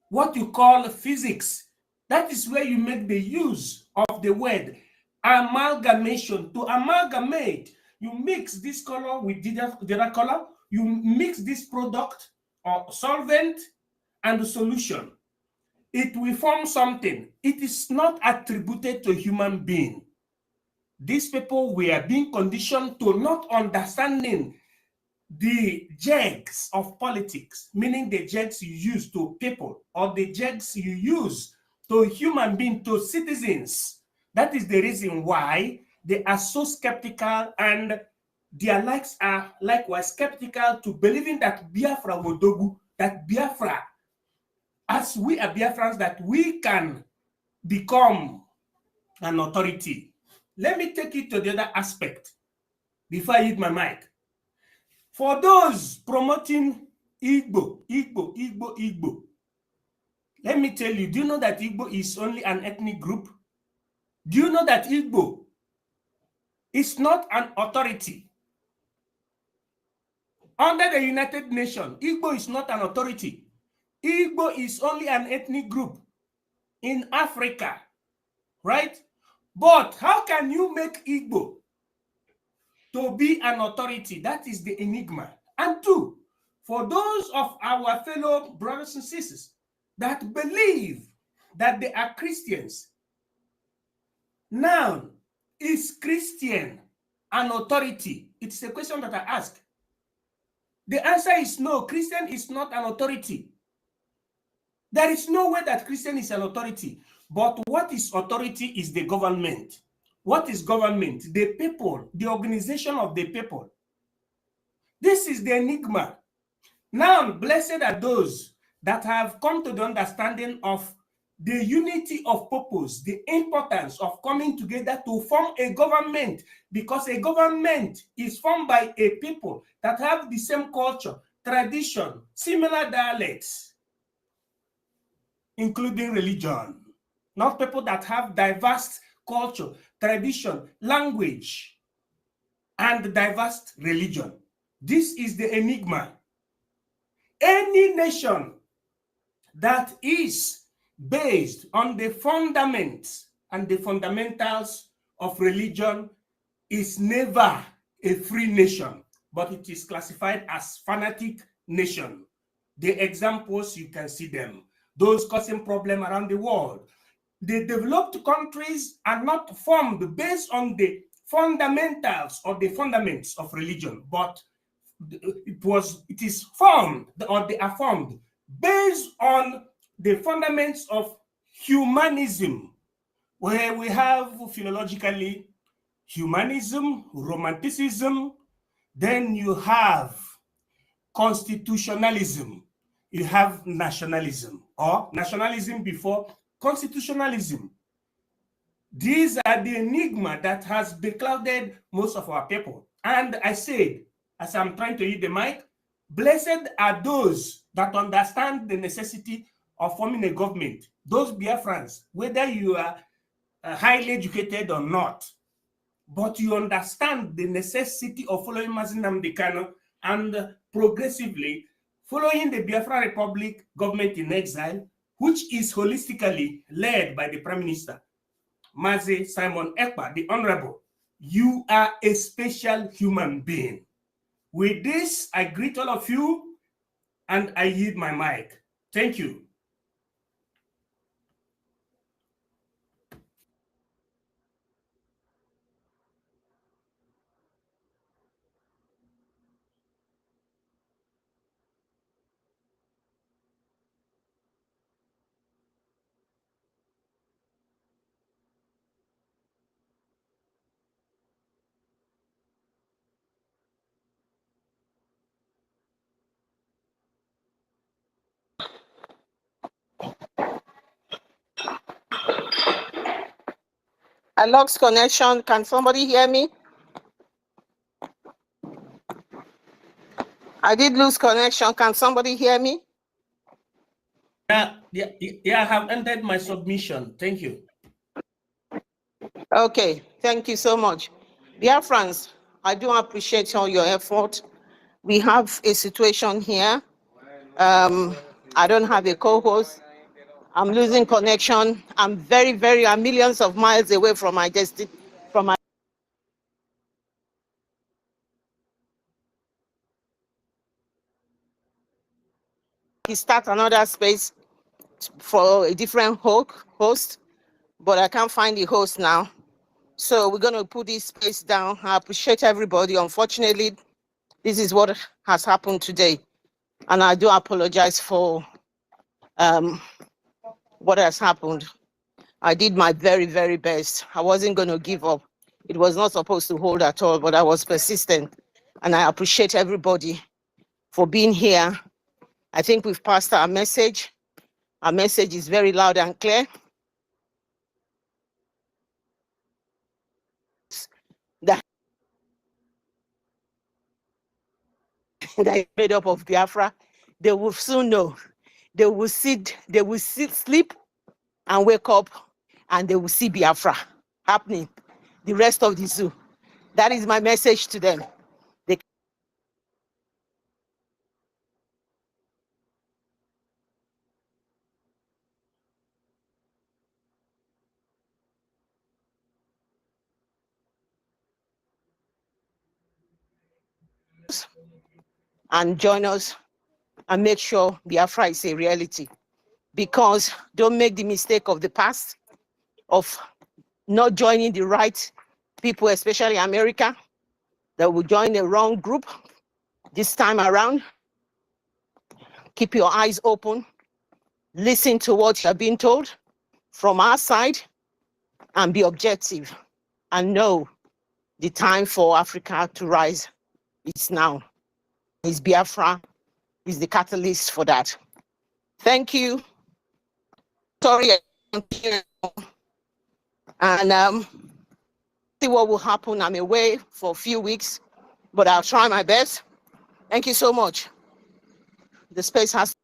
What you call physics, that is where you make the use of the word amalgamation. To amalgamate, you mix this color with the other color, you mix this product or solvent and the solution. It will form something. It is not attributed to a human being. These people were being conditioned to not understanding the jegs of politics, meaning the jegs you use to people, or the jegs you use to human beings, to citizens. That is the reason why they are so skeptical, and their likes are likewise skeptical to believing that Biafra Wodogu, that Biafra, as we are Biafrans, that we can become an authority. Let me take it to the other aspect before I hit my mic. For those promoting Igbo, let me tell you, do you know that Igbo is only an ethnic group? Do you know that Igbo is not an authority? Under the United Nations, Igbo is not an authority. Igbo is only an ethnic group in Africa, right? But how can you make Igbo to be an authority? That is the enigma. And two, for those of our fellow brothers and sisters that believe that they are Christians, now, is Christian an authority? It's a question that I ask. The answer is no. Christian is not an authority. There is no way that Christian is an authority. But what is authority is the government. What is government? The people, the organization of the people. This is the enigma. Now, blessed are those that have come to the understanding of the unity of purpose, the importance of coming together to form a government, because a government is formed by a people that have the same culture, tradition, similar dialects, including religion. Not people that have diverse culture, tradition, language, and diverse religion. This is the enigma. Any nation that is based on the fundaments and the fundamentals of religion is never a free nation, but it is classified as fanatic nation. The examples, you can see them. Those causing problem around the world. The developed countries are not formed based on the fundamentals or the fundaments of religion, but it is formed, or they are formed based on the fundaments of humanism, where we have philologically humanism, romanticism, then you have constitutionalism, you have nationalism, or nationalism before constitutionalism. These are the enigma that has beclouded most of our people. And I said, as I'm trying to hit the mic, blessed are those that understand the necessity of forming a government. Those Biafrans, whether you are highly educated or not, but you understand the necessity of following Mazi Nnamdi Kanu and progressively following the Biafra Republic government in exile, which is holistically led by the Prime Minister, Mazi Simon Ekpa, the Honorable. You are a special human being. With this, I greet all of you and I yield my mic. Thank you. I lost connection. Can somebody hear me? I did lose connection. Can somebody hear me? Yeah, I have ended my submission. Thank you. Okay, thank you so much. Biafrans, I do appreciate all your effort. We have a situation here. I don't have a co-host. I'm losing connection. I'm I'm millions of miles away from my destiny, from my start another space for a different host, but I can't find the host now. So we're going to put this space down. I appreciate everybody. Unfortunately, this is what has happened today. And I do apologize for what has happened. I did my very best. I wasn't going to give up. It was not supposed to hold at all, but I was persistent. And I appreciate everybody for being here. I think we've passed our message. Our message is very loud and clear. That is made up of Biafra. They will soon know. They will sleep and wake up, and they will see Biafra happening. The rest of the zoo. That is my message to them. They and join us and make sure Biafra is a reality. Because don't make the mistake of the past of not joining the right people, especially America, that will join the wrong group this time around. Keep your eyes open. Listen to what you're being told from our side and be objective and know the time for Africa to rise is now. Is Biafra is the catalyst for that. Thank you. Sorry, and see what will happen. I'm away for a few weeks, but I'll try my best. Thank you so much. The space has